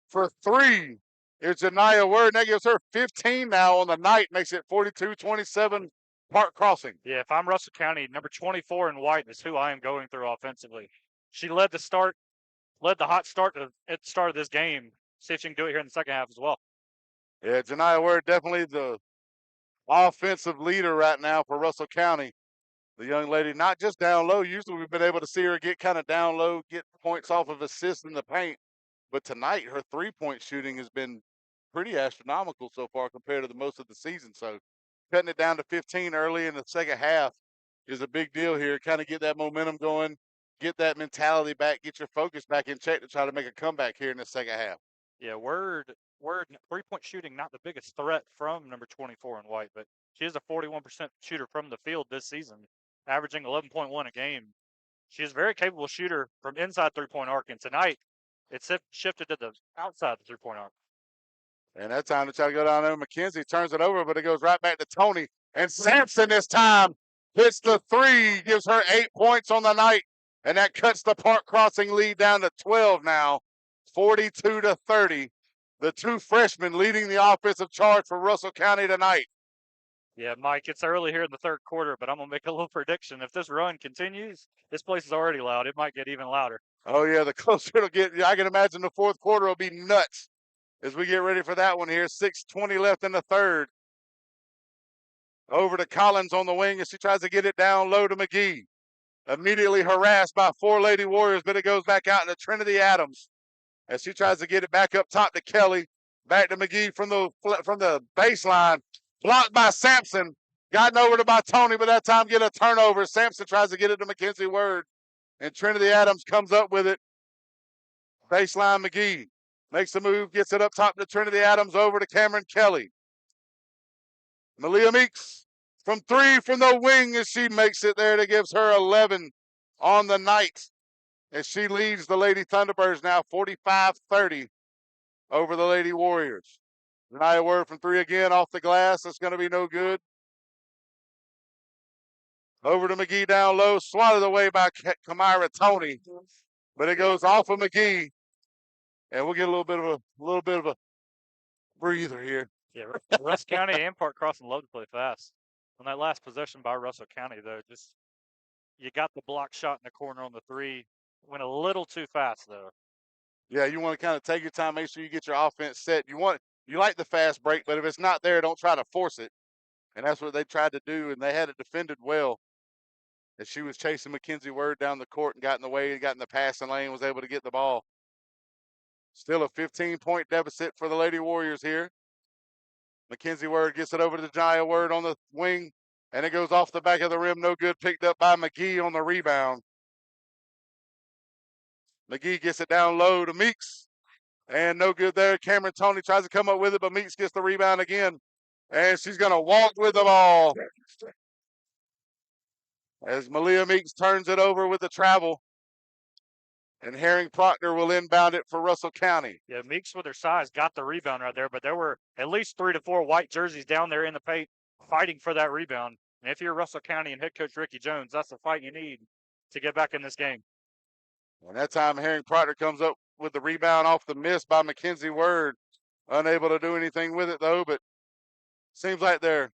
for three. It's Janiyah Word. That gives her 15 now on the night, makes it 42-27 Park Crossing. Yeah, if I'm Russell County, number 24 in white is who I am going through offensively. She led the hot start at the start of this game. See if she can do it here in the second half as well. Yeah, Janiyah Word definitely the offensive leader right now for Russell County. The young lady, not just down low. Usually we've been able to see her get kind of down low, get points off of assists in the paint. But tonight, her three-point shooting has been pretty astronomical so far compared to the most of the season. So cutting it down to 15 early in the second half is a big deal here. Kind of get that momentum going, get that mentality back, get your focus back in check to try to make a comeback here in the second half. Yeah, Word, three-point shooting, not the biggest threat from number 24 in white, but she is a 41% shooter from the field this season, averaging 11.1 a game. She is a very capable shooter from inside three-point arc, and tonight it's shifted to the outside the three-point arc. And that time to try to go down there, McKenzie turns it over, but it goes right back to Tony. And Sampson this time hits the three, gives her 8 points on the night, and that cuts the Park Crossing lead down to 12 now, 42-30. The two freshmen leading the offensive charge for Russell County tonight. Yeah, Mike, it's early here in the third quarter, but I'm going to make a little prediction. If this run continues, this place is already loud. It might get even louder. Oh, yeah, the closer it'll get, I can imagine the fourth quarter will be nuts as we get ready for that one here. 6:20 left in the third. Over to Collins on the wing as she tries to get it down low to McGee. Immediately harassed by four Lady Warriors, but it goes back out to Trinity Adams as she tries to get it back up top to Kelly. Back to McGee from the baseline. Blocked by Sampson. Gotten over to by Tony, but that time get a turnover. Sampson tries to get it to Mackenzie Word. And Trinity Adams comes up with it. Baseline McGee. Makes the move, gets it up top to Trinity Adams, over to Cameron Kelly. Malia Meeks from three from the wing as she makes it there. That gives her 11 on the night as she leads the Lady Thunderbirds now 45-30 over the Lady Warriors. Janiyah Word from three again off the glass. That's going to be no good. Over to McGee down low, swatted away by Kamira Tony, but it goes off of McGee, and we'll get a little bit of a breather here. Yeah, Russell County and Park Crossing love to play fast. On that last possession by Russell County, though, just you got the block shot in the corner on the three. Went a little too fast, though. Yeah, you want to kind of take your time, make sure you get your offense set. You like the fast break, but if it's not there, don't try to force it. And that's what they tried to do, and they had it defended well. As she was chasing Mackenzie Word down the court and got in the way, got in the passing lane, was able to get the ball. Still a 15-point deficit for the Lady Warriors here. Mackenzie Word gets it over to Janiyah Word on the wing, and it goes off the back of the rim. No good. Picked up by McGee on the rebound. McGee gets it down low to Meeks, and no good there. Cameron Tony tries to come up with it, but Meeks gets the rebound again, and she's going to walk with the ball as Malia Meeks turns it over with the travel. And Herring Proctor will inbound it for Russell County. Yeah, Meeks with her size got the rebound right there, but there were at least 3 to 4 white jerseys down there in the paint fighting for that rebound. And if you're Russell County and head coach Ricky Jones, that's the fight you need to get back in this game. And that time Herring Proctor comes up with the rebound off the miss by Mackenzie Word. Unable to do anything with it, though, but seems like they're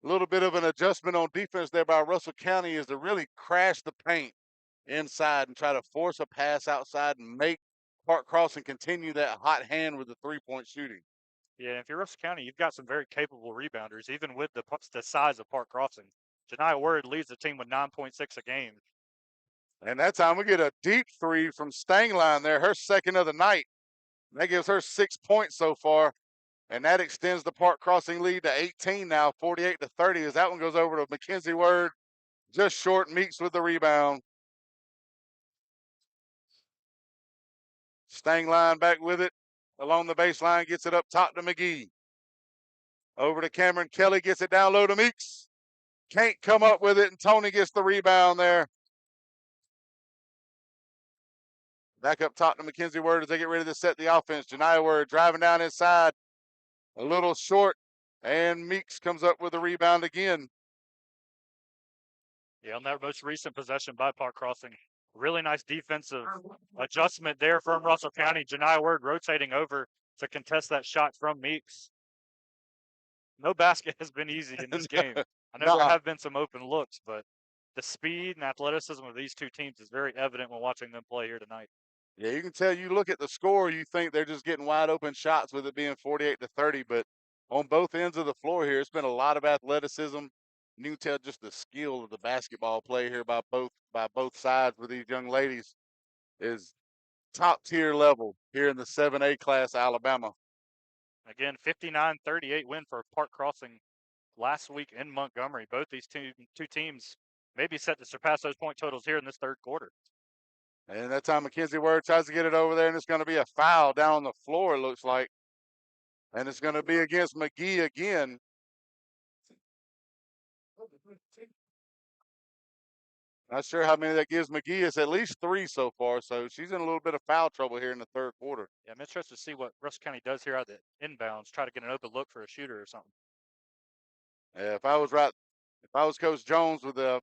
A little bit of an adjustment on defense there by Russell County is to really crash the paint inside and try to force a pass outside and make Park Crossing continue that hot hand with the three-point shooting. Yeah, if you're Russell County, you've got some very capable rebounders, even with the size of Park Crossing. Janiah Word leads the team with 9.6 a game. And that time we get a deep three from Stangline there, her second of the night. That gives her 6 points so far. And that extends the Park Crossing lead to 18 now, 48-30, as that one goes over to Mackenzie Word. Just short, Meeks with the rebound. Stangline back with it along the baseline, gets it up top to McGee. Over to Cameron Kelly, gets it down low to Meeks. Can't come up with it, and Tony gets the rebound there. Back up top to Mackenzie Word as they get ready to set the offense. Janiah Word driving down inside. A little short, and Meeks comes up with a rebound again. Yeah, on that most recent possession by Park Crossing, really nice defensive adjustment there from Russell County. Janiah Word rotating over to contest that shot from Meeks. No basket has been easy in this game. I know there have been some open looks, but the speed and athleticism of these two teams is very evident when watching them play here tonight. Yeah, you can tell. You look at the score, you think they're just getting wide open shots with it being 48-30, but on both ends of the floor here, it's been a lot of athleticism. You can tell just the skill of the basketball play here by both sides with these young ladies is top tier level here in the 7A class, Alabama. Again, 59-38 win for Park Crossing last week in Montgomery. Both these two teams maybe set to surpass those point totals here in this third quarter. And that time Mackenzie Word tries to get it over there, and it's going to be a foul down on the floor, it looks like. And it's going to be against McGee again. Not sure how many that gives McGee. It's at least 3 so far, so she's in a little bit of foul trouble here in the third quarter. Yeah, I'm interested to see what Russell County does here out of the inbounds, try to get an open look for a shooter or something. Yeah, if I was Coach Jones with the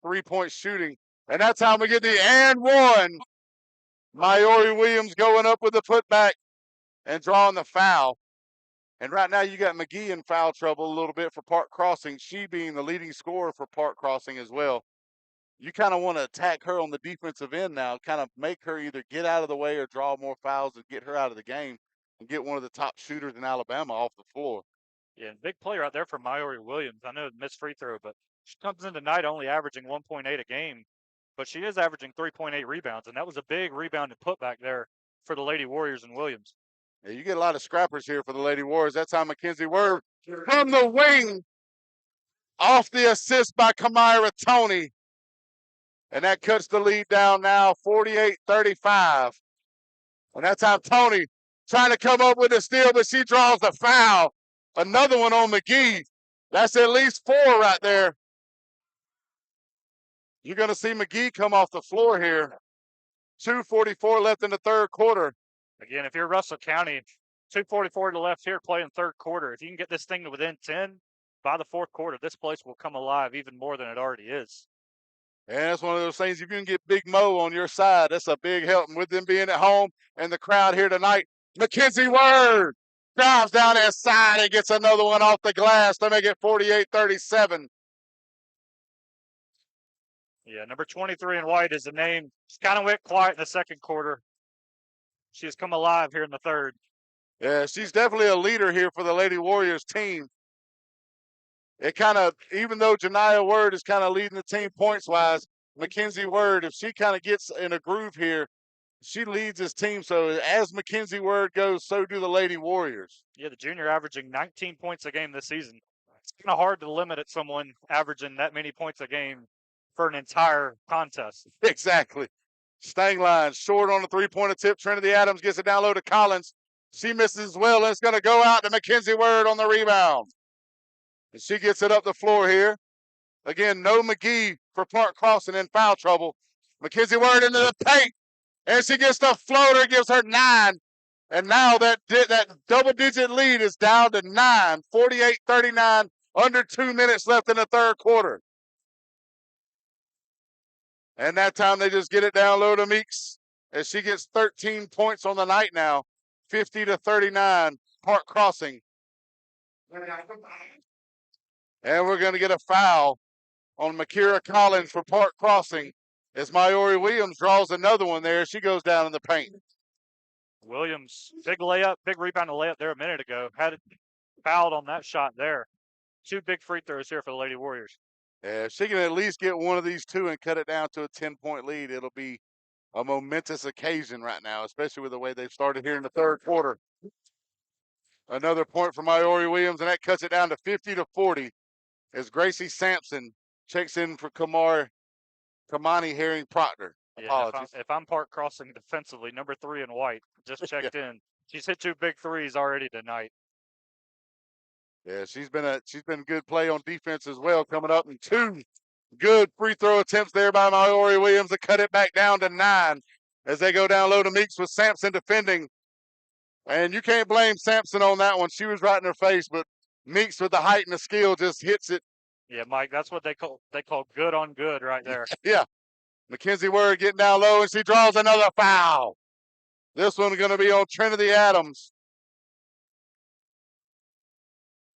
3-point shooting, and that's how we get the and one. Maori Williams going up with the putback and drawing the foul. And right now you got McGee in foul trouble a little bit for Park Crossing, she being the leading scorer for Park Crossing as well. You kind of want to attack her on the defensive end now, kind of make her either get out of the way or draw more fouls and get her out of the game and get one of the top shooters in Alabama off the floor. Yeah, and big player out there for Maori Williams. I know missed free throw, but she comes in tonight only averaging 1.8 a game, but she is averaging 3.8 rebounds, and that was a big rebound and putback there for the Lady Warriors and Williams. Yeah, you get a lot of scrappers here for the Lady Warriors. That's how Mackenzie Word from the wing off the assist by Kamira Tony. And that cuts the lead down now, 48-35. And that's how Tony trying to come up with a steal, but she draws the foul. Another one on McGee. That's at least 4 right there. You're going to see McGee come off the floor here. 2:44 left in the third quarter. Again, if you're Russell County, 2:44 to left here playing third quarter. If you can get this thing to within 10 by the fourth quarter, this place will come alive even more than it already is. And that's one of those things, if you can get Big Mo on your side, that's a big help. And with them being at home and the crowd here tonight, Mackenzie Word drives down inside and gets another one off the glass to make it 48-37. Yeah, number 23 in white is the name. She kind of went quiet in the second quarter. She has come alive here in the third. Yeah, she's definitely a leader here for the Lady Warriors team. It kind of, even though Janiah Word is kind of leading the team points-wise, Mackenzie Word, if she kind of gets in a groove here, she leads his team. So as Mackenzie Word goes, so do the Lady Warriors. Yeah, the junior averaging 19 points a game this season. It's kind of hard to limit at someone averaging that many points a game for an entire contest. Exactly. Stangline short on the three-pointer tip. Trinity Adams gets it down low to Collins. She misses as well, and it's going to go out to Mackenzie Word on the rebound. And she gets it up the floor here. Again, no McGee for Park Crossing in foul trouble. Mackenzie Word into the paint, and she gets the floater, gives her 9. And now that double-digit lead is down to 9, 48-39, under 2 minutes left in the third quarter. And that time they just get it down low to Meeks as she gets 13 points on the night now, 50-39, Park Crossing. And we're going to get a foul on Makira Collins for Park Crossing as Maori Williams draws another one there. She goes down in the paint. Williams, big layup, big rebound and layup there a minute ago. Had it fouled on that shot there. 2 big free throws here for the Lady Warriors. Yeah, if she can at least get one of these 2 and cut it down to a 10-point lead, it'll be a momentous occasion right now, especially with the way they've started here in the third quarter. Another point for Maori Williams, and that cuts it down to 50-40 as Gracie Sampson checks in for Kamani Herring Proctor. Yeah, Apologies. if I'm Park Crossing defensively, number 3 in white, just checked in. She's hit 2 big threes already tonight. Yeah, she's been good play on defense as well, coming up, and 2 good free throw attempts there by Maori Williams to cut it back down to 9 as they go down low to Meeks with Sampson defending. And you can't blame Sampson on that one. She was right in her face, but Meeks with the height and the skill just hits it. Yeah, Mike, that's what they call good on good right there. Yeah. Mackenzie Word getting down low, and she draws another foul. This one's going to be on Trinity Adams.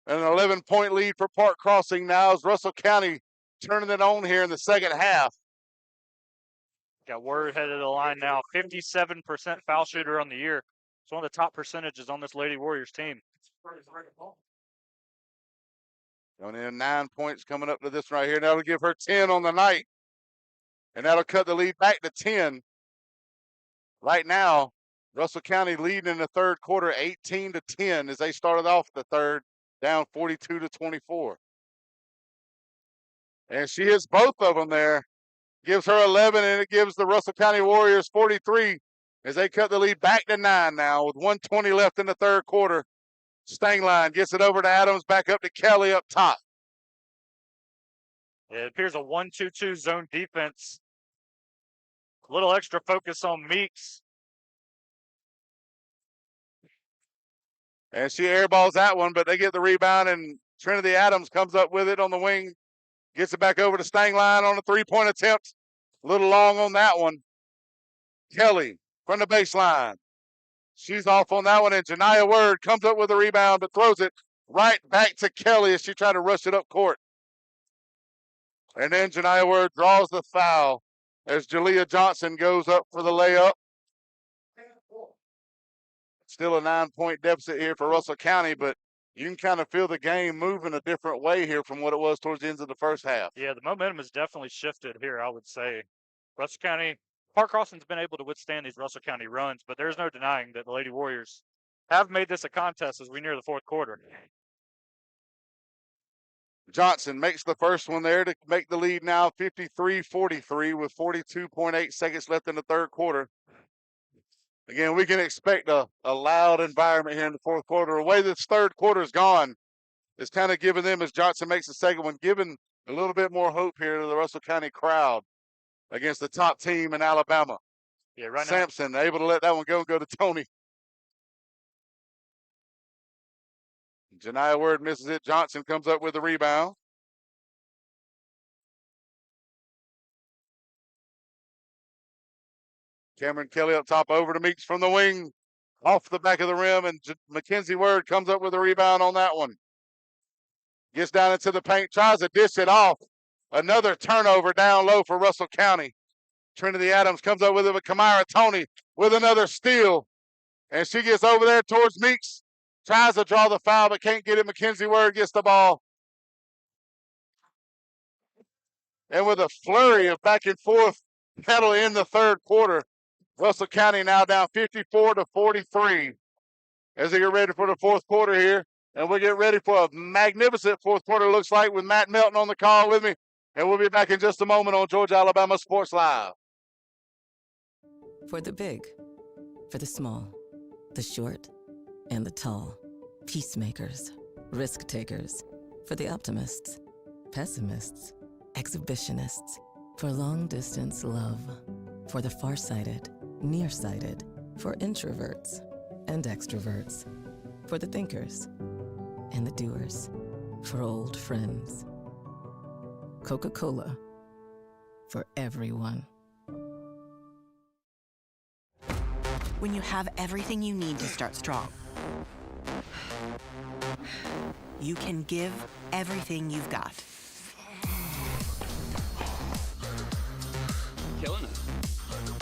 And an 11-point lead for Park Crossing now as Russell County turning it on here in the second half. Got Word headed to the line now. 57% foul shooter on the year. It's one of the top percentages on this Lady Warriors team. Going in 9 points coming up to this right here. That'll give her 10 on the night. And that'll cut the lead back to 10. Right now, Russell County leading in the third quarter 18-10 as they started off the third, down 42-24. And she hits both of them there. Gives her 11, and it gives the Russell County Warriors 43 as they cut the lead back to 9 now with 1:20 left in the third quarter. Stangline gets it over to Adams, back up to Kelly up top. It appears a 1-2-2 zone defense. A little extra focus on Meeks. And she airballs that one, but they get the rebound, and Trinity Adams comes up with it on the wing. Gets it back over to Stangline on a 3-point attempt. A little long on that one. Kelly from the baseline. She's off on that one, and Janiyah Word comes up with a rebound, but throws it right back to Kelly as she tried to rush it up court. And then Janiyah Word draws the foul as Jalea Johnson goes up for the layup. Still a 9-point deficit here for Russell County, but you can kind of feel the game moving a different way here from what it was towards the end of the first half. Yeah, the momentum has definitely shifted here, I would say. Russell County, Park Crossing's been able to withstand these Russell County runs, but there's no denying that the Lady Warriors have made this a contest as we near the fourth quarter. Johnson makes the first one there to make the lead now 53-43 with 42.8 seconds left in the third quarter. Again, we can expect a loud environment here in the fourth quarter. The way this third quarter is gone is kind of giving them, as Johnson makes the second one, giving a little bit more hope here to the Russell County crowd against the top team in Alabama. Yeah, right now. Sampson able to let that one go and go to Tony. Janiyah Word misses it. Johnson comes up with the rebound. Cameron Kelly up top over to Meeks from the wing. Off the back of the rim, and Mackenzie Word comes up with a rebound on that one. Gets down into the paint, tries to dish it off. Another turnover down low for Russell County. Trinity Adams comes up with it with Kamara Tony with another steal. And she gets over there towards Meeks. Tries to draw the foul, but can't get it. Mackenzie Word gets the ball. And with a flurry of back and forth battle in the third quarter, Russell County now down 54-43 as they get ready for the fourth quarter here. And we'll get ready for a magnificent fourth quarter, looks like, with Matt Melton on the call with me. And we'll be back in just a moment on Georgia Alabama Sports Live. For the big, for the small, the short, and the tall. Peacemakers, risk takers. For the optimists, pessimists, exhibitionists. For long distance love. For the farsighted, nearsighted. For introverts and extroverts. For the thinkers and the doers. For old friends. Coca-Cola. For everyone. When you have everything you need to start strong. you can give everything you've got. Killing it.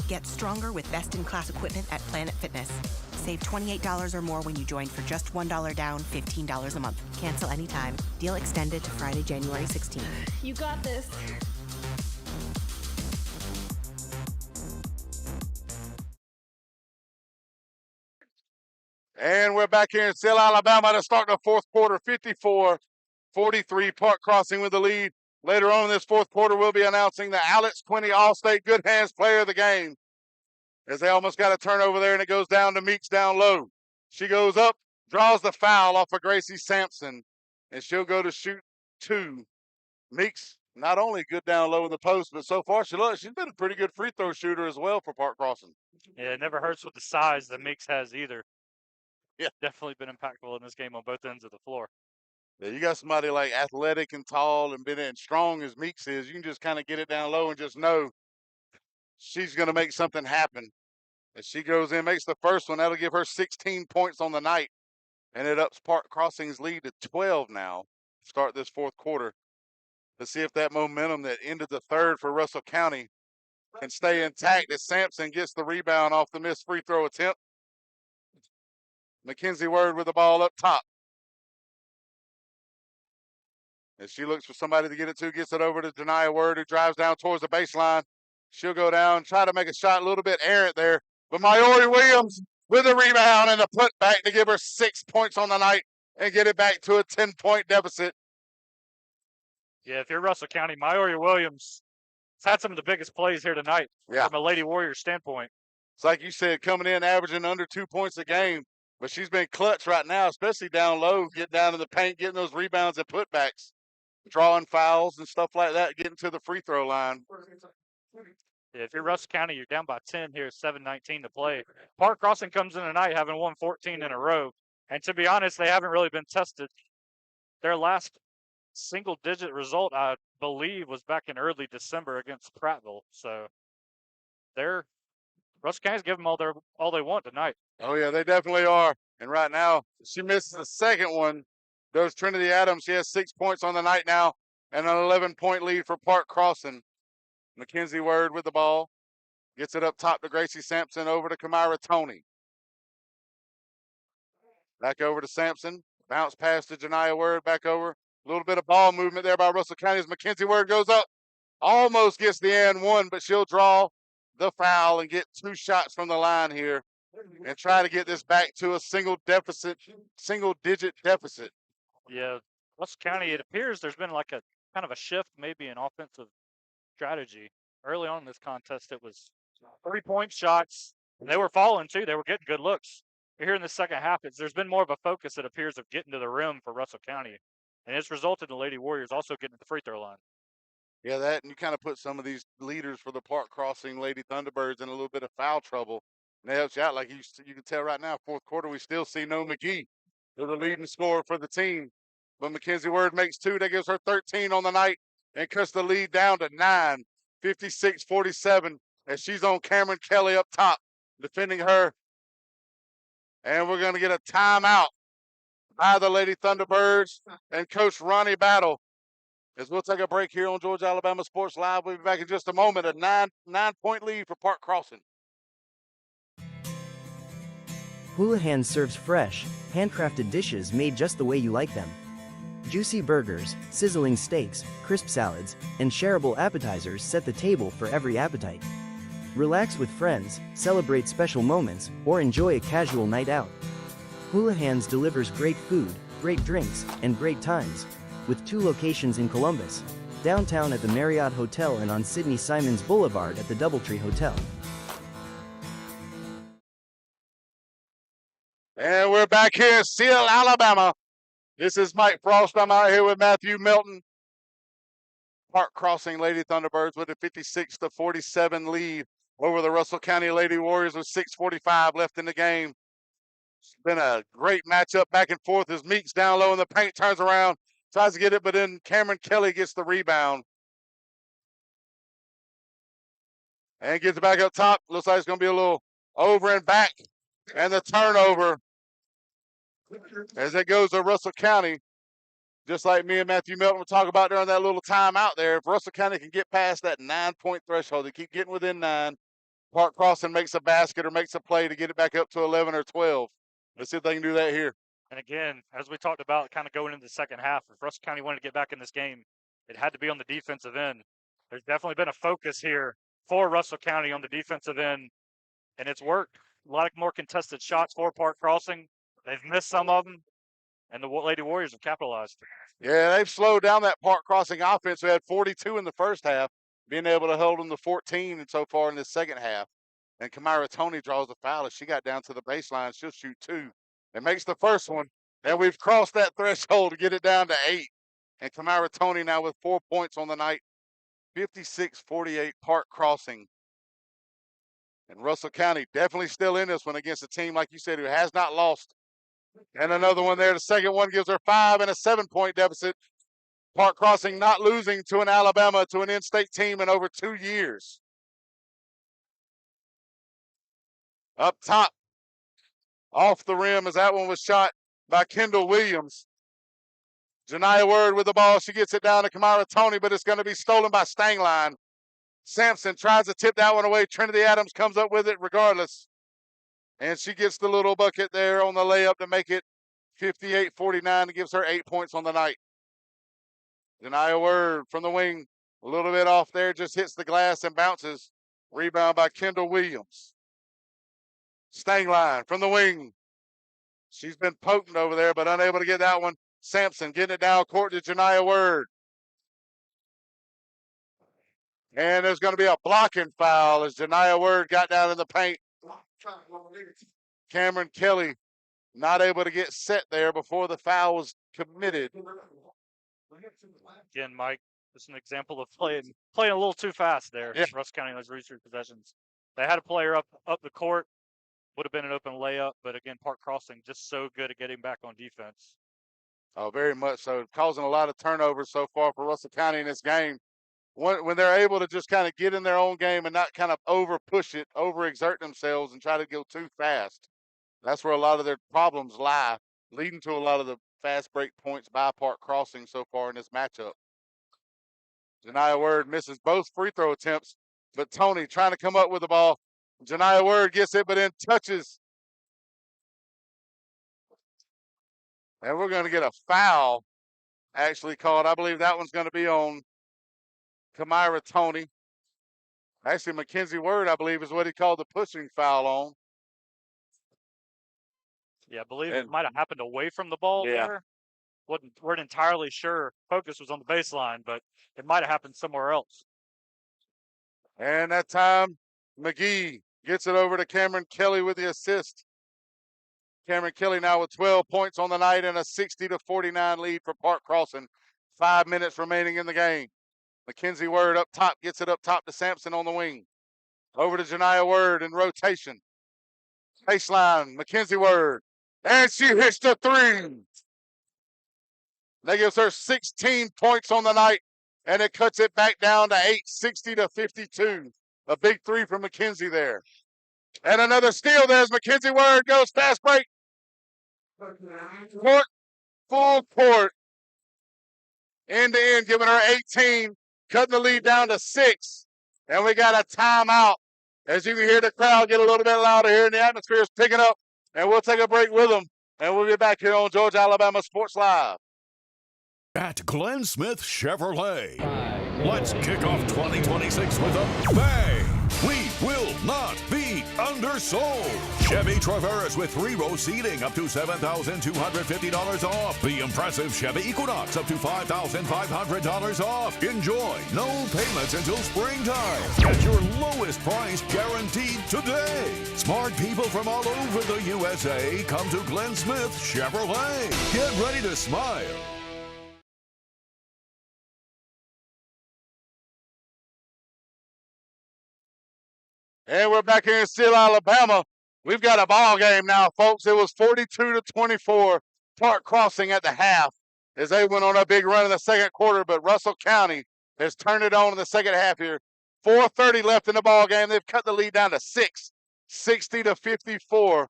Get stronger with best-in-class equipment at Planet Fitness. Save $28 or more when you join for just $1 down, $15 a month. Cancel anytime. Deal extended to Friday, January 16th. You got this. And we're back here in Selma, Alabama to start the fourth quarter, 54-43. Park Crossing with the lead. Later on in this fourth quarter, we'll be announcing the Alex Quinney All-State Good Hands Player of the Game. As they almost got a turnover there, and it goes down to Meeks down low. She goes up, draws the foul off of Gracie Sampson, and she'll go to shoot two. Meeks, not only good down low in the post, but so far she's been a pretty good free throw shooter as well for Park Crossing. Yeah, it never hurts with the size that Meeks has either. Yeah. Definitely been impactful in this game on both ends of the floor. Yeah, you got somebody like athletic and tall and strong as Meeks is. You can just kind of get it down low and just know she's going to make something happen. As she goes in, makes the first one, that'll give her 16 points on the night. And it ups Park Crossing's lead to 12 now. Start this fourth quarter. Let's see if that momentum that ended the third for Russell County can stay intact as Sampson gets the rebound off the missed free throw attempt. Mackenzie Word with the ball up top. As she looks for somebody to get it to, gets it over to Janiah Word, who drives down towards the baseline. She'll go down, try to make a shot a little bit errant there. But Maori Williams with the rebound and the putback to give her 6 points on the night and get it back to a 10-point deficit. Yeah, if you're Russell County, Maori Williams has had some of the biggest plays here tonight from a Lady Warriors standpoint. It's like you said, coming in averaging under 2 points a game. But she's been clutch right now, especially down low, getting down in the paint, getting those rebounds and putbacks, drawing fouls and stuff like that, getting to the free throw line. Yeah, if you're Russell County, you're down by 10 here, 7:19 to play. Park Crossing comes in tonight having won 14 in a row. And to be honest, they haven't really been tested. Their last single-digit result, I believe, was back in early December against Prattville. So Russell County's giving them all they want tonight. Oh, yeah, they definitely are. And right now, she misses the second one. Does Trinity Adams. She has 6 points on the night now and an 11-point lead for Park Crossing. Mackenzie Word with the ball. Gets it up top to Gracie Sampson, over to Kamira Toney. Back over to Sampson. Bounce pass to Janiah Word, back over. A little bit of ball movement there by Russell County as Mackenzie Word goes up. Almost gets the and one, but she'll draw the foul and get 2 shots from the line here and try to get this back to a single-digit deficit. Yeah, Russell County, it appears there's been like a kind of a shift maybe in offensive strategy. Early on in this contest, it was 3-point shots. And they were falling, too. They were getting good looks. Here in the second half, there's been more of a focus, it appears, of getting to the rim for Russell County. And it's resulted in the Lady Warriors also getting to the free throw line. Yeah, that, and you kind of put some of these leaders for the Park Crossing Lady Thunderbirds in a little bit of foul trouble. And that helps you out. Like you can tell right now, fourth quarter, we still see No McGee, who's the leading scorer for the team. But Mackenzie Word makes 2. That gives her 13 on the night and cuts the lead down to 9, 56-47, as she's on Cameron Kelly up top, defending her. And we're going to get a timeout by the Lady Thunderbirds and Coach Ronnie Battle. As we'll take a break here on Georgia Alabama Sports Live. We'll be back in just a moment. A 9-point lead for Park Crossing. Houlihan serves fresh, handcrafted dishes made just the way you like them. Juicy burgers, sizzling steaks, crisp salads, and shareable appetizers set the table for every appetite. Relax with friends, celebrate special moments, or enjoy a casual night out. Houlihan's delivers great food, great drinks, and great times, with 2 locations in Columbus, downtown at the Marriott Hotel and on Sidney Simons Boulevard at the Doubletree Hotel. And we're back here in Selma, Alabama. This is Mike Frost. I'm out here with Matthew Milton. Park Crossing Lady Thunderbirds with a 56-47 lead over the Russell County Lady Warriors with 6:45 left in the game. It's been a great matchup back and forth as Meeks down low in the paint, turns around, tries to get it, but then Cameron Kelly gets the rebound. And gets it back up top. Looks like it's going to be a little over and back. And the turnover as it goes to Russell County. just like me and Matthew Melton were talking about during that little timeout there, if Russell County can get past that 9-point threshold, they keep getting within 9, Park Crossing makes a basket or makes a play to get it back up to 11 or 12. Let's see if they can do that here. And again, as we talked about kind of going into the second half, if Russell County wanted to get back in this game, it had to be on the defensive end. There's definitely been a focus here for Russell County on the defensive end, and it's worked. A lot more contested shots for Park Crossing. They've missed some of them, and the Lady Warriors have capitalized. Yeah, they've slowed down that Park Crossing offense. We had 42 in the first half, being able to hold them to 14 and so far in the second half. And Kamira Tony draws the foul as she got down to the baseline. She'll shoot 2. It makes the first one, and we've crossed that threshold to get it down to 8. And Kamira Tony now with 4 points on the night, 56-48 Park Crossing. And Russell County definitely still in this one against a team, like you said, who has not lost. And another one there. The second one gives her 5 and a 7-point deficit. Park Crossing not losing to an Alabama, to an in-state team in over 2 years. Up top, off the rim as that one was shot by Kendall Williams. Janiah Word with the ball. She gets it down to Kamira Tony, but it's going to be stolen by Stangline. Sampson tries to tip that one away. Trinity Adams comes up with it regardless. And she gets the little bucket there on the layup to make it 58-49 and gives her 8 points on the night. Janiah Word from the wing. A little bit off there, just hits the glass and bounces. Rebound by Kendall Williams. Stangline from the wing. She's been potent over there, but unable to get that one. Sampson getting it down court to Janiah Word. And there's going to be a blocking foul as Janiah Word got down in the paint. Cameron Kelly not able to get set there before the foul was committed. Again, Mike, just an example of playing a little too fast there. Yeah. Russell County in those research possessions. They had a player up the court. Would have been an open layup, but again, Park Crossing just so good at getting back on defense. Oh, very much so. Causing a lot of turnovers so far for Russell County in this game. When they're able to just kind of get in their own game and not kind of over push it, over exert themselves and try to go too fast. That's where a lot of their problems lie, leading to a lot of the fast break points by Park Crossing so far in this matchup. Janiah Word misses both free throw attempts, but Tony trying to come up with the ball. Janiah Word gets it, but then touches. And we're going to get a foul actually called. I believe that one's going to be on Kamira Tony. Actually, Mackenzie Word, I believe, is what he called the pushing foul on. Yeah, I believe it might have happened away from the ball there. Weren't entirely sure. Focus was on the baseline, but it might have happened somewhere else. And that time, McGee gets it over to Cameron Kelly with the assist. Cameron Kelly now with 12 points on the night and a 60-49 lead for Park Crossing. 5 minutes remaining in the game. Mackenzie Word up top, gets it up top to Sampson on the wing. Over to Janiah Word in rotation. Baseline, Mackenzie Word. And she hits the 3. That gives her 16 points on the night, and it cuts it back down to 8, 60-52. A big 3 from Mackenzie there. And another steal there as Mackenzie Word goes fast break. Court, full court. End to end, giving her 18, cutting the lead down to 6. And we got a timeout. As you can hear the crowd get a little bit louder here, and the atmosphere is picking up. And we'll take a break with them. And we'll be back here on Georgia Alabama Sports Live. At Glenn Smith Chevrolet. Let's kick off 2026 with a bang. We will not be undersold. Chevy Traverse with 3-row seating up to $7,250 off. The impressive Chevy Equinox up to $5,500 off. Enjoy no payments until springtime. Get your lowest price guaranteed today. Smart people from all over the USA come to Glenn Smith Chevrolet. Get ready to smile. And we're back here in Steele, Alabama. We've got a ball game now, folks. It was 42-24, Park Crossing at the half as they went on a big run in the second quarter, but Russell County has turned it on in the second half here. 4:30 left in the ball game. They've cut the lead down to 6, 60-54.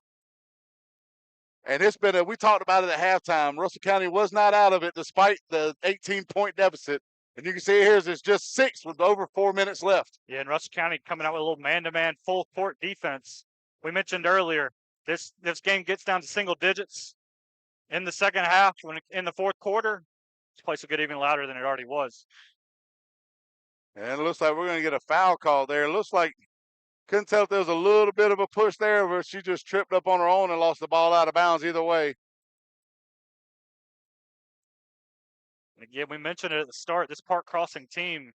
And it's been we talked about it at halftime. Russell County was not out of it despite the 18-point deficit. And you can see here it's just 6 with over 4 minutes left. Yeah, and Russell County coming out with a little man-to-man full court defense. We mentioned earlier, this game gets down to single digits in the second half. In the fourth quarter, this place will get even louder than it already was. And it looks like we're going to get a foul call there. It looks like, couldn't tell if there was a little bit of a push there or she just tripped up on her own and lost the ball out of bounds. Either way. And again, we mentioned it at the start, this Park Crossing team,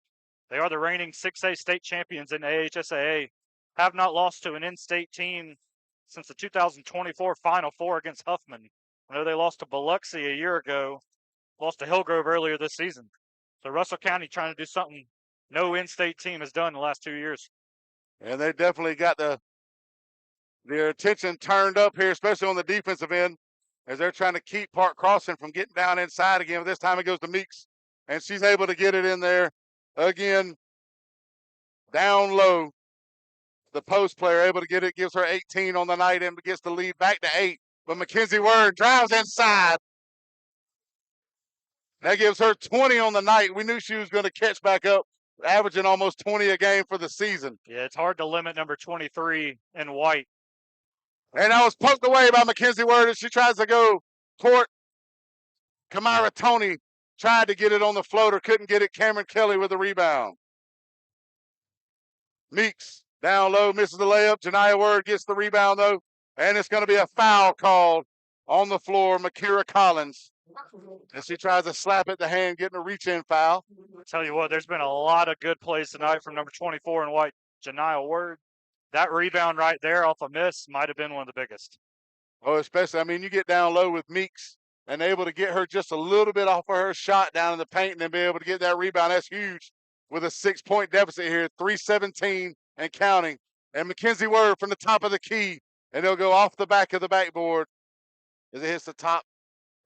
they are the reigning 6A state champions in AHSAA, have not lost to an in-state team since the 2024 Final Four against Huffman. I know they lost to Biloxi a year ago, lost to Hillgrove earlier this season. So Russell County trying to do something no in-state team has done in the last 2 years. And they definitely got their attention turned up here, especially on the defensive end, as they're trying to keep Park Crossing from getting down inside again. This time it goes to Meeks, and she's able to get it in there again, down low. The post player able to get it, gives her 18 on the night and gets the lead back to 8. But Mackenzie Word drives inside. That gives her 20 on the night. We knew she was going to catch back up, averaging almost 20 a game for the season. Yeah, it's hard to limit number 23 in white. And that was poked away by Mackenzie Word as she tries to go court. Kamara Tony tried to get it on the floater, couldn't get it. Cameron Kelly with the rebound. Meeks down low, misses the layup. Janiyah Word gets the rebound, though. And it's going to be a foul called on the floor. Makira Collins, as she tries to slap at the hand, getting a reach-in foul. I'll tell you what, there's been a lot of good plays tonight from number 24 in white, Janiyah Word. That rebound right there off a miss might have been one of the biggest. Oh, especially, I mean, you get down low with Meeks and able to get her just a little bit off of her shot down in the paint and then be able to get that rebound. That's huge with a 6-point deficit here, 3:17 and counting. And Mackenzie Word from the top of the key, and they'll go off the back of the backboard as it hits the top,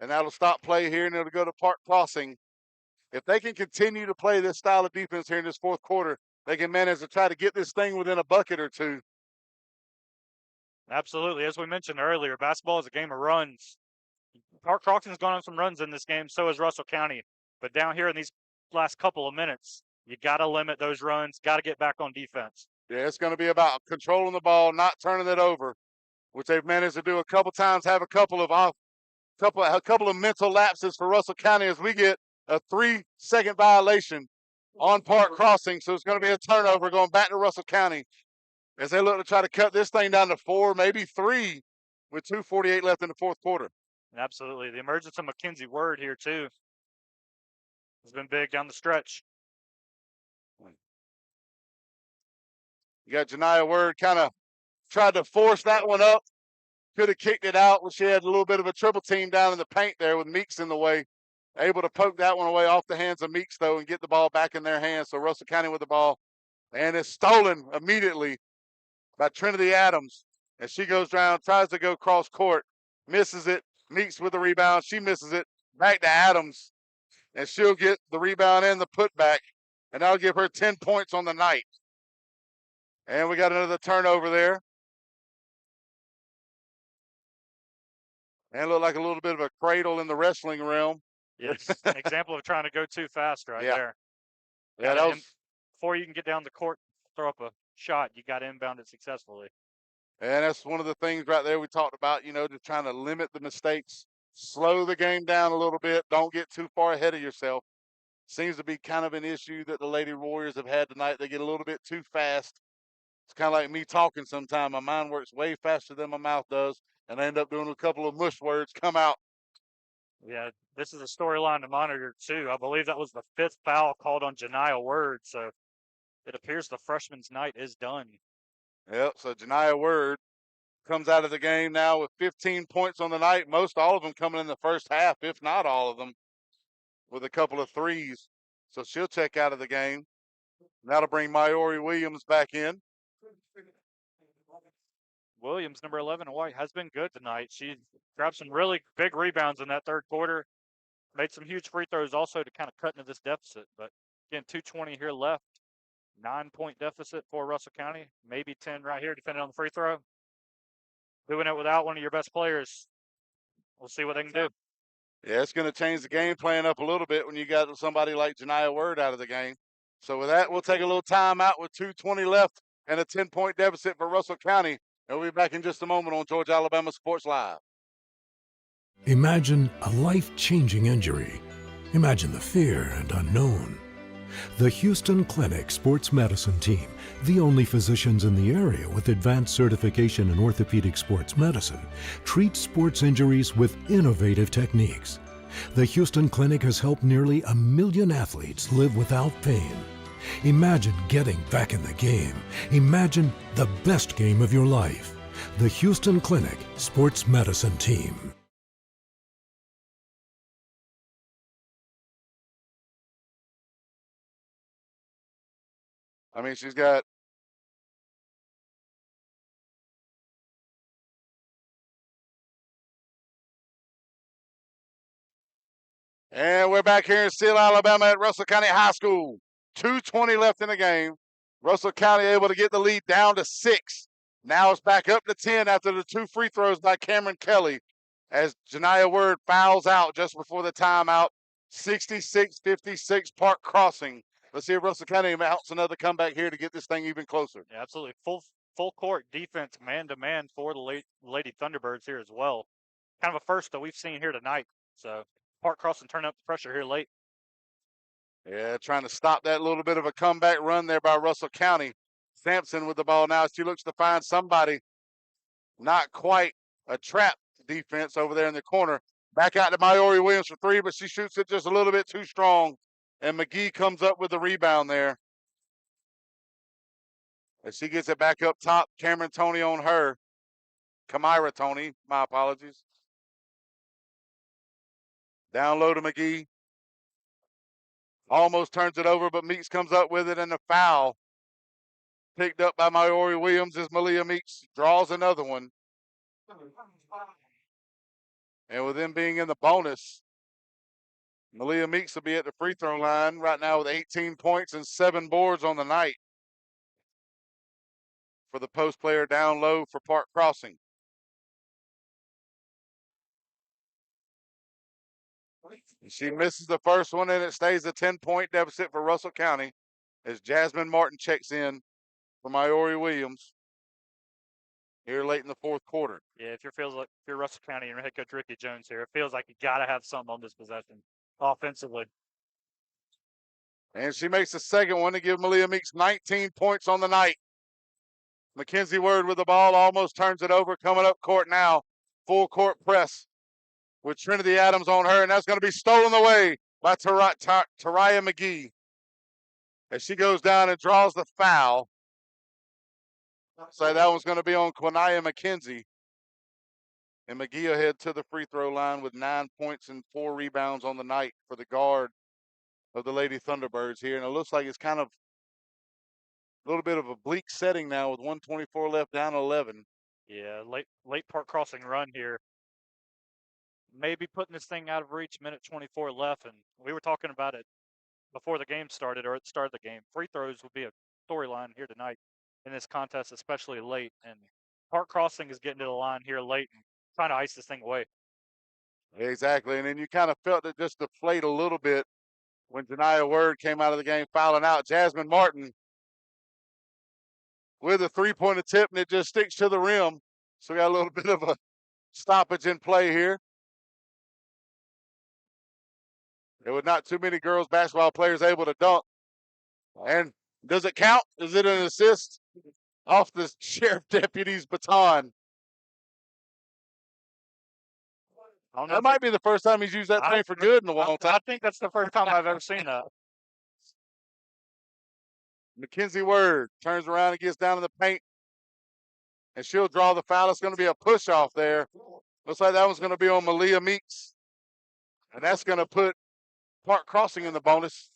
and that'll stop play here, and it'll go to Park Crossing. If they can continue to play this style of defense here in this fourth quarter, they can manage to try to get this thing within a bucket or two. Absolutely. As we mentioned earlier, basketball is a game of runs. Park Crossing's gone on some runs in this game, so has Russell County. But down here in these last couple of minutes, you got to limit those runs, got to get back on defense. Yeah, it's going to be about controlling the ball, not turning it over, which they've managed to do a couple times, have a couple of mental lapses for Russell County as we get a 3-second violation on Park Crossing. So it's going to be a turnover going back to Russell County as they look to try to cut this thing down to 4, maybe 3, with 2:48 left in the fourth quarter. Absolutely. The emergence of Mackenzie Word here, too, has been big down the stretch. You got Janiyah Word kind of tried to force that one up. Could have kicked it out when she had a little bit of a triple team down in the paint there with Meeks in the way. Able to poke that one away off the hands of Meeks, though, and get the ball back in their hands. So Russell County with the ball. And it's stolen immediately by Trinity Adams. And she goes down, tries to go cross court, misses it. Meeks with the rebound. She misses it. Back to Adams. And she'll get the rebound and the putback. And that'll give her 10 points on the night. And we got another turnover there. And looked like a little bit of a cradle in the wrestling realm. Yes, an example of trying to go too fast right there. Yeah, that was. Before you can get down the court, throw up a shot, you got to inbound it successfully. And that's one of the things right there we talked about, just trying to limit the mistakes, slow the game down a little bit, don't get too far ahead of yourself. Seems to be kind of an issue that the Lady Warriors have had tonight. They get a little bit too fast. It's kind of like me talking sometimes. My mind works way faster than my mouth does, and I end up doing a couple of mush words come out. Yeah, this is a storyline to monitor, too. I believe that was the 5th foul called on Janiyah Word, so it appears the freshman's night is done. Yep, so Janiyah Word comes out of the game now with 15 points on the night, most all of them coming in the first half, if not all of them, with a couple of threes. So she'll check out of the game. That'll bring Myori Williams back in. Williams, number 11 in white, has been good tonight. She grabbed some really big rebounds in that third quarter. Made some huge free throws also to kind of cut into this deficit. But again, 2:20 here left. 9-point deficit for Russell County. Maybe 10 right here, depending on the free throw. Doing it without one of your best players. we'll see what they can do. Yeah, it's going to change the game plan up a little bit when you got somebody like Janiah Word out of the game. So with that, we'll take a little time out with 2:20 left and a 10-point deficit for Russell County. And we'll be back in just a moment on Georgia Alabama Sports Live. Imagine a life-changing injury. Imagine the fear and unknown. The Houston Clinic Sports Medicine Team, the only physicians in the area with advanced certification in orthopedic sports medicine, treats sports injuries with innovative techniques. The Houston Clinic has helped nearly 1 million athletes live without pain. Imagine getting back in the game. Imagine the best game of your life. The Houston Clinic Sports Medicine Team. I mean, she's got and we're back here in Steele, Alabama at Russell County High School. 2:20 left in the game. Russell County able to get the lead down to 6. Now it's back up to 10 after the 2 free throws by Cameron Kelly as Janiah Word fouls out just before the timeout. 66-56 Park Crossing. Let's see if Russell County mounts another comeback here to get this thing even closer. Yeah, absolutely. Full court defense, man-to-man for the Lady Thunderbirds here as well. Kind of a first that we've seen here tonight. So Park Crossing turning up the pressure here late. Yeah, trying to stop that little bit of a comeback run there by Russell County. Sampson with the ball now. She looks to find somebody. Not quite a trap defense over there in the corner. Back out to Maori Williams for 3, but she shoots it just a little bit too strong. And McGee comes up with the rebound there. As she gets it back up top, Cameron Tony on her. Kamira Tony, my apologies. Down low to McGee. Almost turns it over, but Meeks comes up with it, and the foul picked up by Maori Williams as Malia Meeks draws another one. And with them being in the bonus, Malia Meeks will be at the free throw line right now with 18 points and 7 boards on the night for the post player down low for Park Crossing. She misses the first one, and it stays a 10-point deficit for Russell County as Jasmine Martin checks in for Maori Williams here late in the fourth quarter. Yeah, if you're Russell County and head coach Ricky Jones here, it feels like you got to have something on this possession offensively. And she makes the second one to give Malia Meeks 19 points on the night. Mackenzie Word with the ball, almost turns it over, coming up court now. Full court press with Trinity Adams on her, and that's going to be stolen away by Tariah McGee as she goes down and draws the foul. So that one's going to be on Quinaya McKenzie. And McGee will head to the free throw line with 9 points and 4 rebounds on the night for the guard of the Lady Thunderbirds here. And it looks like it's kind of a little bit of a bleak setting now with 1:24 left, down 11. Yeah, late Park Crossing run here. Maybe putting this thing out of reach, minute 24 left. And we were talking about it before the game started or at the start of the game. Free throws will be a storyline here tonight in this contest, especially late. And Park Crossing is getting to the line here late and trying to ice this thing away. Exactly. And then you kind of felt it just deflate a little bit when Janiah Word came out of the game fouling out. Jasmine Martin with a three-point attempt, and it just sticks to the rim. So we got a little bit of a stoppage in play here. There were not too many girls basketball players able to dunk. And does it count? Is it an assist off the sheriff deputy's baton? That might be the first time he's used that thing for good in a long time. I think that's the first time I've ever seen that. Mackenzie Word turns around and gets down in the paint. And she'll draw the foul. It's going to be a push off there. Looks like that one's going to be on Malia Meeks. And that's going to put Park Crossing in the bonus.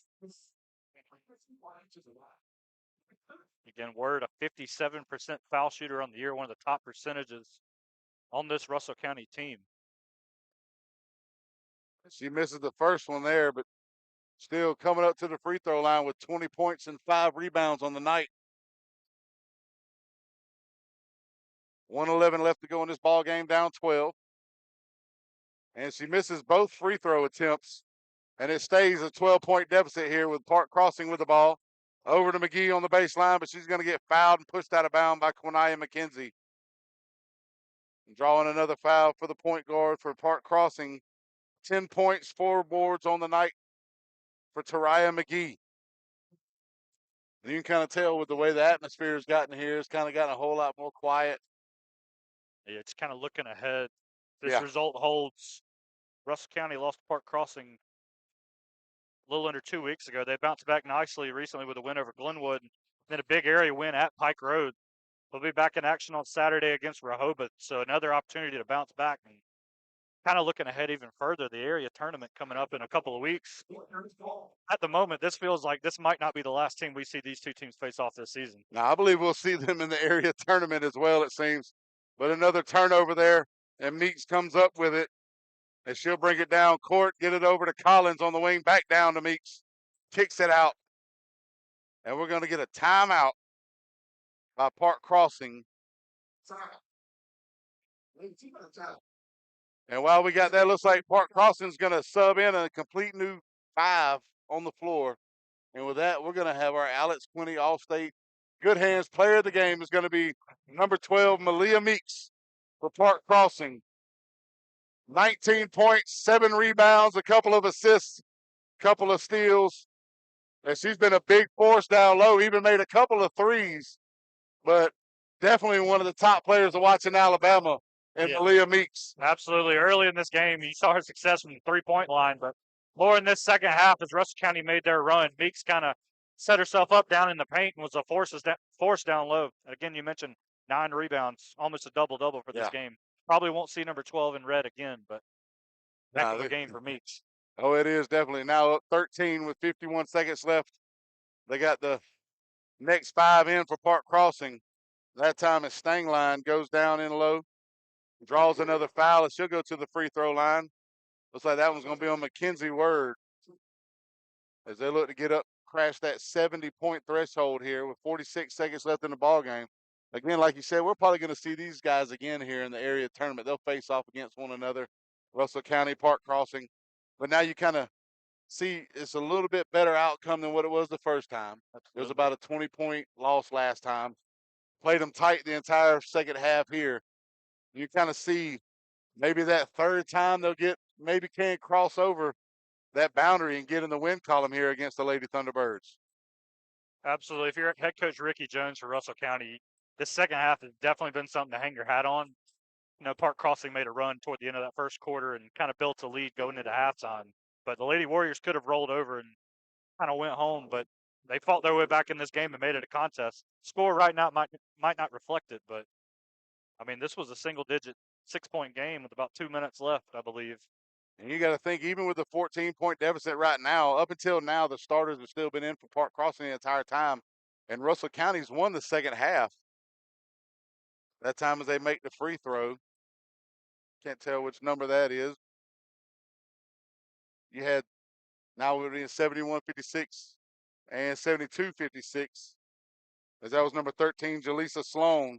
Again, Word, a 57% foul shooter on the year, one of the top percentages on this Russell County team. She misses the first one there, but still coming up to the free throw line with 20 points and 5 rebounds on the night. 1:11 left to go in this ball game, down 12. And she misses both free throw attempts. And it stays a 12-point deficit here with Park Crossing with the ball. Over to McGee on the baseline, but she's going to get fouled and pushed out of bounds by Quinaya McKenzie. Drawing another foul for the point guard for Park Crossing. 10 points, 4 boards on the night for Tariah McGee. And you can kind of tell with the way the atmosphere has gotten here, it's kind of gotten a whole lot more quiet. Yeah, it's kind of looking ahead. This Yeah. result holds. Russell County lost to Park Crossing a little under 2 weeks ago. They bounced back nicely recently with a win over Glenwood, and then a big area win at Pike Road. They'll be back in action on Saturday against Rehoboth, so another opportunity to bounce back. And kind of looking ahead even further, the area tournament coming up in a couple of weeks. At the moment, this feels like this might not be the last team we see these two teams face off this season. Now, I believe we'll see them in the area tournament as well, it seems. But another turnover there, and Meeks comes up with it. And she'll bring it down court, get it over to Collins on the wing, back down to Meeks. Kicks it out. And we're going to get a timeout by Park Crossing. And while we got that, looks like Park Crossing's going to sub in a complete new 5 on the floor. And with that, we're going to have our Alex Quinney All-State Good Hands Player of the Game is going to be number 12, Malia Meeks for Park Crossing. 19 points, 7 rebounds, a couple of assists, couple of steals. And she's been a big force down low, even made a couple of threes. But definitely one of the top players to watch in Alabama, and Malia Meeks. Absolutely. Early in this game, you saw her success from the three-point line, but more in this second half as Russell County made their run. Meeks kind of set herself up down in the paint and was a force down low. Again, you mentioned 9 rebounds, almost a double-double for this game. Probably won't see number 12 in red again, but heck of a game for Meeks. Oh, it is definitely. Now up 13 with 51 seconds left. They got the next 5 in for Park Crossing. That time it's Stangline goes down in low, draws another foul, and she'll go to the free throw line. Looks like that one's going to be on Mackenzie Word as they look to get up, crash that 70-point threshold here with 46 seconds left in the ball game. Again, like you said, we're probably going to see these guys again here in the area tournament. They'll face off against one another, Russell County, Park Crossing. But now you kind of see it's a little bit better outcome than what it was the first time. It was about a 20-point loss last time. Played them tight the entire second half here. You kind of see maybe that third time they'll maybe can cross over that boundary and get in the win column here against the Lady Thunderbirds. Absolutely. If you're head coach Ricky Jones for Russell County, this second half has definitely been something to hang your hat on. You know, Park Crossing made a run toward the end of that first quarter and kind of built a lead going into halftime. But the Lady Warriors could have rolled over and kind of went home, but they fought their way back in this game and made it a contest. Score right now might not reflect it, but I mean, this was a single-digit 6-point game with about 2 minutes left, I believe. And you got to think, even with the 14-point deficit right now, up until now, the starters have still been in for Park Crossing the entire time. And Russell County's won the second half. That time as they make the free throw. Can't tell which number that is. You had, now we're in 71-56 and 72-56. As that was number 13, Jaleesa Sloan.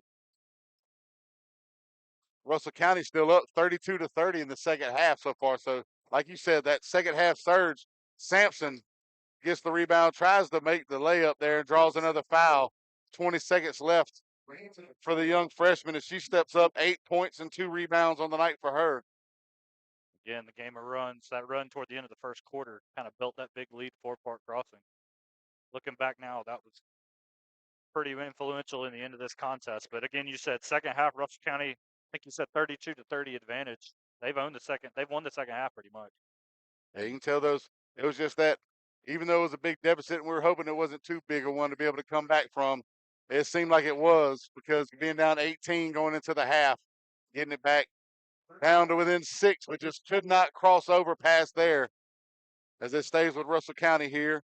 Russell County still up 32-30 in the second half so far. So, like you said, that second half surge, Sampson gets the rebound, tries to make the layup there, and draws another foul. 20 seconds left for the young freshman as she steps up, 8 points and 2 rebounds on the night for her. Again, the game of runs, that run toward the end of the first quarter kind of built that big lead for Park Crossing. Looking back now, that was pretty influential in the end of this contest. But again, you said second half, Russell County, I think you said 32-30 advantage. They've won the second half pretty much. Yeah, you can tell it was just that, even though it was a big deficit and we were hoping it wasn't too big a one to be able to come back from, it seemed like it was, because being down 18 going into the half, getting it back down to within 6, but just could not cross over past there as it stays with Russell County here.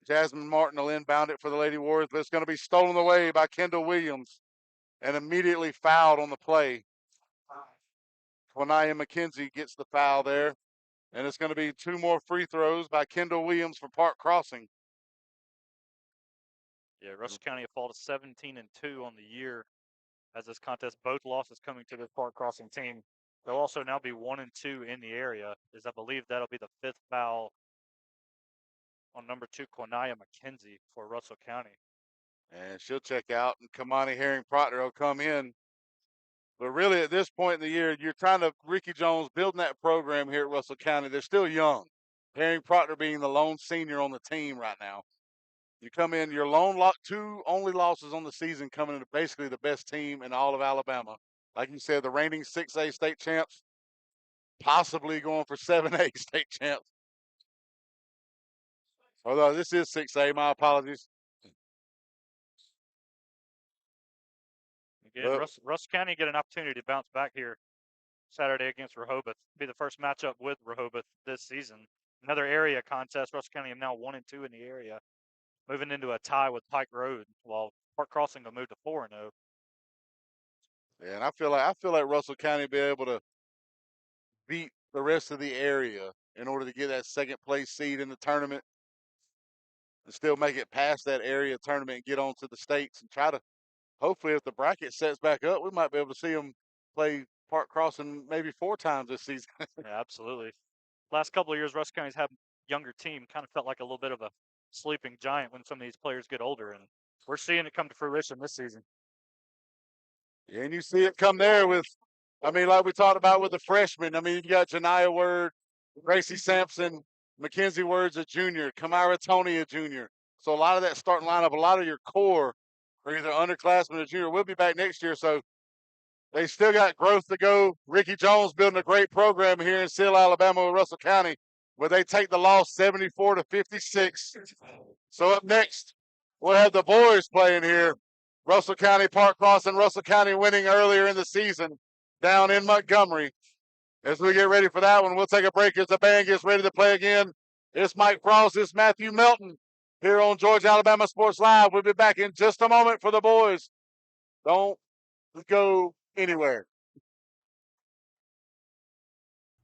Jasmine Martin will inbound it for the Lady Warriors, but it's going to be stolen away by Kendall Williams and immediately fouled on the play. Quinaya McKenzie gets the foul there, and it's going to be 2 more free throws by Kendall Williams for Park Crossing. Yeah, Russell County have fallen to 17-2 on the year as this contest. Both losses coming to this Park Crossing team. They'll also now be 1 and 2 in the area, as I believe that'll be the 5th foul on number 2, Quanaya McKenzie for Russell County. And she'll check out, and Kamani Herring-Proctor will come in. But really, at this point in the year, you're trying to Ricky Jones building that program here at Russell County. They're still young. Herring-Proctor being the lone senior on the team right now. You come in, your two only losses on the season coming into basically the best team in all of Alabama. Like you said, the reigning 6A state champs, possibly going for 7A state champs. Although this is 6A, my apologies. Again, Russ County get an opportunity to bounce back here Saturday against Rehoboth. Be the first matchup with Rehoboth this season. Another area contest. Russ County are now 1 and 2 in the area, moving into a tie with Pike Road, while Park Crossing will move to 4 and 0. Yeah, and I feel like Russell County will be able to beat the rest of the area in order to get that second place seed in the tournament and still make it past that area tournament and get on to the states and try to, hopefully, if the bracket sets back up, we might be able to see them play Park Crossing maybe 4 times this season. Yeah, absolutely. Last couple of years, Russ County's had a younger team. Kind of felt like a little bit of a sleeping giant when some of these players get older, and we're seeing it come to fruition this season. Yeah, and you see it come there with, like we talked about with the freshmen. You got Janiyah Word, Gracie Sampson, Mackenzie Word's a junior, Kamira Tony a junior. So a lot of that starting lineup, a lot of your core are either underclassmen or junior. We'll be back next year, so they still got growth to go. Ricky Jones building a great program here in Seal, Alabama with Russell County, where they take the loss 74-56. So up next, we'll have the boys playing here. Russell County, Park Crossing, Russell County winning earlier in the season down in Montgomery. As we get ready for that one, we'll take a break as the band gets ready to play again. It's Mike Frost, it's Matthew Melton here on Georgia Alabama Sports Live. We'll be back in just a moment for the boys. Don't go anywhere.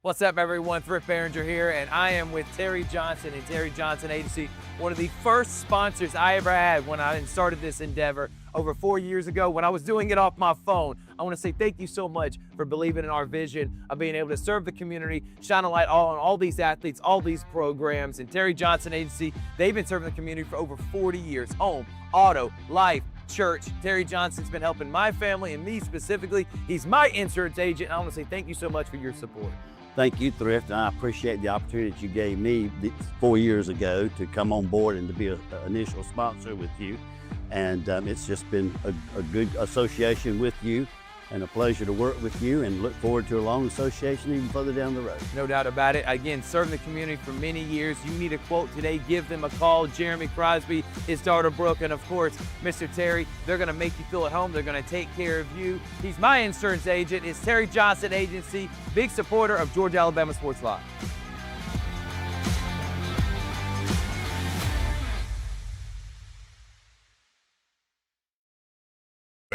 What's up, everyone? Thrift Behringer here, and I am with Terry Johnson and Terry Johnson Agency, one of the first sponsors I ever had when I started this endeavor over 4 years ago when I was doing it off my phone. I want to say thank you so much for believing in our vision of being able to serve the community, shine a light on all these athletes, all these programs. And Terry Johnson Agency, they've been serving the community for over 40 years. Home, auto, life, church. Terry Johnson's been helping my family and me specifically. He's my insurance agent. I want to say thank you so much for your support. Thank you, Thrift, and I appreciate the opportunity that you gave me 4 years ago to come on board and to be an initial sponsor with you. And it's just been a good association with you and a pleasure to work with you, and look forward to a long association even further down the road. No doubt about it. Again, serving the community for many years. You need a quote today, give them a call. Jeremy Crosby, his daughter Brooke, and of course, Mr. Terry. They're going to make you feel at home. They're going to take care of you. He's my insurance agent. It's Terry Johnson Agency, big supporter of Georgia Alabama Sports Live.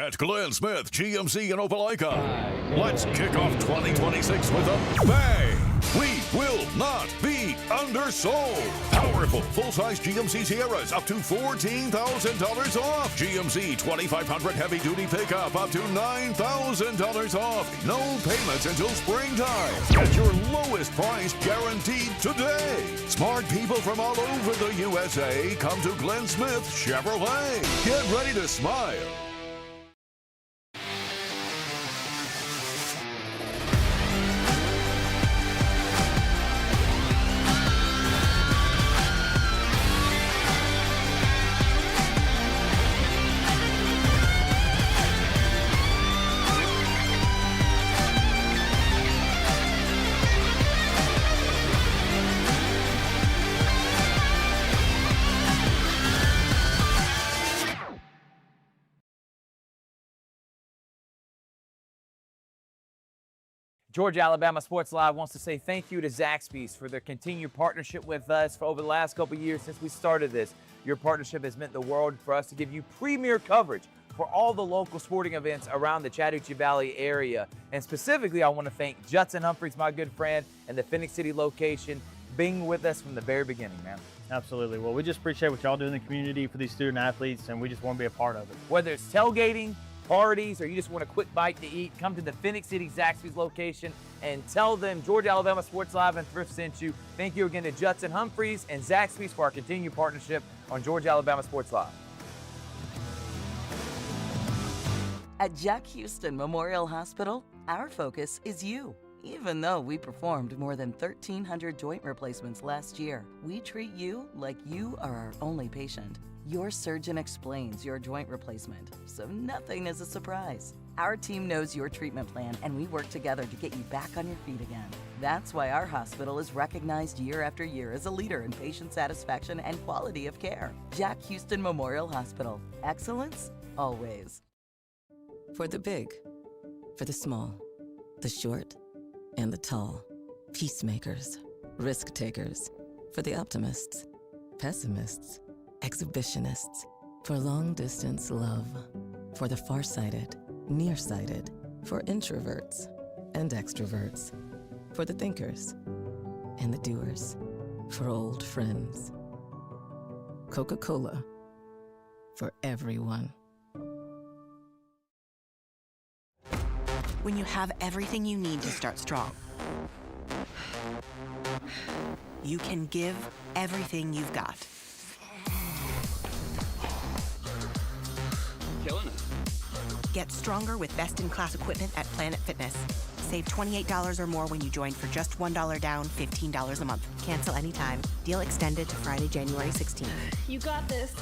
At Glenn Smith GMC in Opelika, let's kick off 2026 with a bang. We will not be undersold. Powerful full-size GMC Sierras up to $14,000 off. GMC 2500 heavy-duty pickup up to $9,000 off. No payments until springtime. Get your lowest price guaranteed today. Smart people from all over the USA come to Glenn Smith Chevrolet. Get ready to smile. Georgia Alabama Sports Live wants to say thank you to Zaxby's for their continued partnership with us for over the last couple of years since we started this. Your partnership has meant the world for us to give you premier coverage for all the local sporting events around the Chattahoochee Valley area. And specifically, I want to thank Judson Humphreys, my good friend, and the Phoenix City location, being with us from the very beginning, man. Absolutely. Well, we just appreciate what y'all do in the community for these student athletes, and we just want to be a part of it. Whether it's tailgating, parties, or you just want a quick bite to eat, come to the Phoenix City Zaxby's location and tell them Georgia Alabama Sports Live and Thrift sent you. Thank you again to Judson Humphreys and Zaxby's for our continued partnership on Georgia Alabama Sports Live. At Jack Houston Memorial Hospital, our focus is you. Even though we performed more than 1,300 joint replacements last year, we treat you like you are our only patient. Your surgeon explains your joint replacement, so nothing is a surprise. Our team knows your treatment plan, and we work together to get you back on your feet again. That's why our hospital is recognized year after year as a leader in patient satisfaction and quality of care. Jack Houston Memorial Hospital. Excellence, always. For the big, for the small, the short, and the tall. Peacemakers, risk takers. For the optimists, pessimists, exhibitionists. For long distance love. For the farsighted, nearsighted. For introverts and extroverts. For the thinkers and the doers. For old friends. Coca-Cola. For everyone. When you have everything you need to start strong, you can give everything you've got. Killing it. Get stronger with best-in-class equipment at Planet Fitness. Save $28 or more when you join for just $1 down, $15 a month. Cancel anytime. Deal extended to Friday, January 16th. You got this.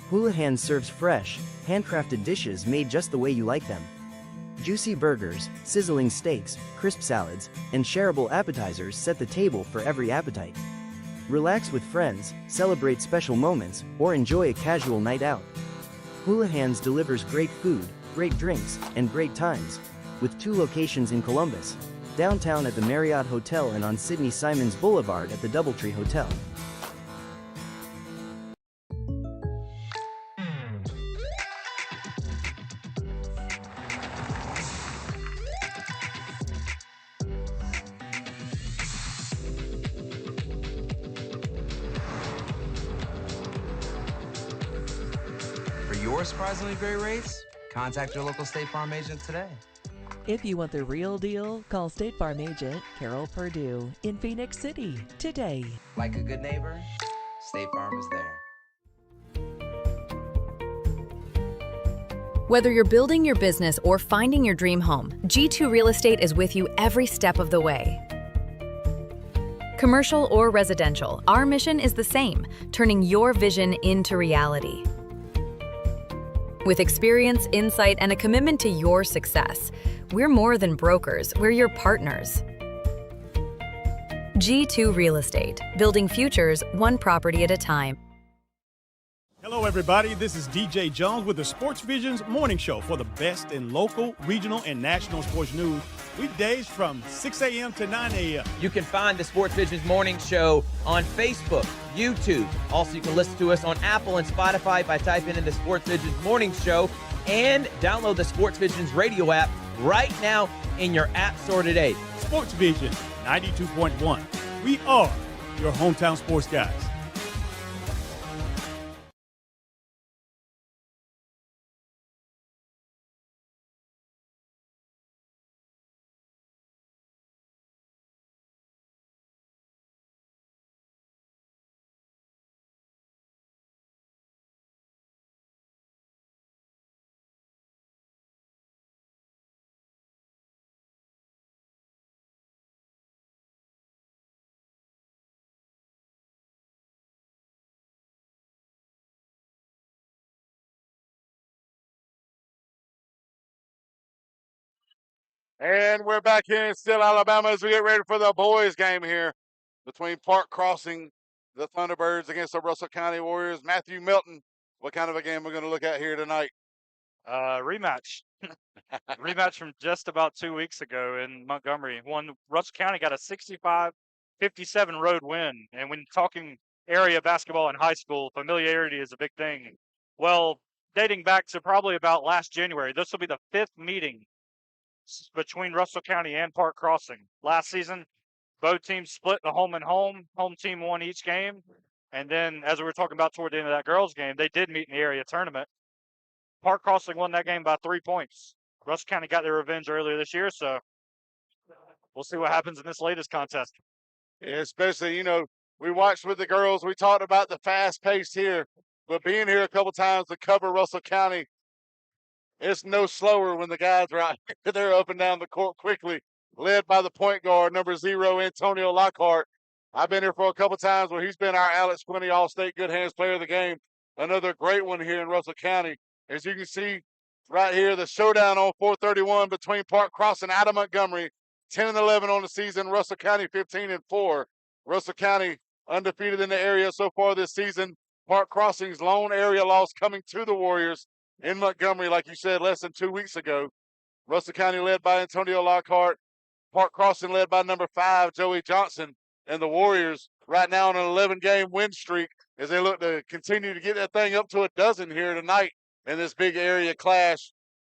Houlihan serves fresh, handcrafted dishes made just the way you like them. Juicy burgers, sizzling steaks, crisp salads, and shareable appetizers set the table for every appetite. Relax with friends, celebrate special moments, or enjoy a casual night out. Houlihan's delivers great food, great drinks, and great times, with 2 locations in Columbus, downtown at the Marriott Hotel and on Sidney Simons Boulevard at the Doubletree Hotel. For your surprisingly great rates, contact your local State Farm agent today. If you want the real deal, call State Farm agent Carol Purdue in Phoenix City today. Like a good neighbor, State Farm is there. Whether you're building your business or finding your dream home, G2 Real Estate is with you every step of the way. Commercial or residential, our mission is the same, turning your vision into reality. With experience, insight, and a commitment to your success, we're more than brokers, we're your partners. G2 Real Estate, building futures one property at a time. Hello, everybody. This is DJ Jones with the Sports Vision's morning show for the best in local, regional, and national sports news. Weekdays from 6 a.m. to 9 a.m. You can find the Sports Vision's morning show on Facebook, YouTube. Also, you can listen to us on Apple and Spotify by typing in the Sports Vision's morning show, and download the Sports Vision's radio app right now in your app store today. Sports Vision 92.1. We are your hometown sports guys. And we're back here in Still, Alabama as we get ready for the boys game here between Park Crossing, the Thunderbirds against the Russell County Warriors. Matthew Milton, what kind of a game we're going to look at here tonight? Rematch. Rematch from just about 2 weeks ago in Montgomery. Russell County got a 65-57 road win. And when talking area basketball in high school, familiarity is a big thing. Well, dating back to probably about last January, this will be the 5th meeting between Russell County and Park Crossing. Last season, Both teams split the home and home. Home team won each game. And then, as we were talking about toward the end of that girls' game, they did meet in the area tournament. Park Crossing won that game by 3 points. Russell County got their revenge earlier this year, so we'll see what happens in this latest contest. Yeah, especially, we watched with the girls. We talked about the fast pace here, but being here a couple times to cover Russell County, it's no slower when the guys are out here. They're up and down the court quickly, led by the point guard, number 0, Antonio Lockhart. I've been here for a couple times where he's been our Alex Quinney All-State Good Hands Player of the Game. Another great one here in Russell County. As you can see right here, the showdown on 431 between Park Crossing out of Montgomery, 10-11 on the season. Russell County 15-4. Russell County undefeated in the area so far this season. Park Crossing's lone area loss coming to the Warriors in Montgomery, like you said, less than 2 weeks ago. Russell County led by Antonio Lockhart. Park Crossing led by number 5, Joey Johnson. And the Warriors right now on an 11-game win streak as they look to continue to get that thing up to a dozen here tonight in this big area clash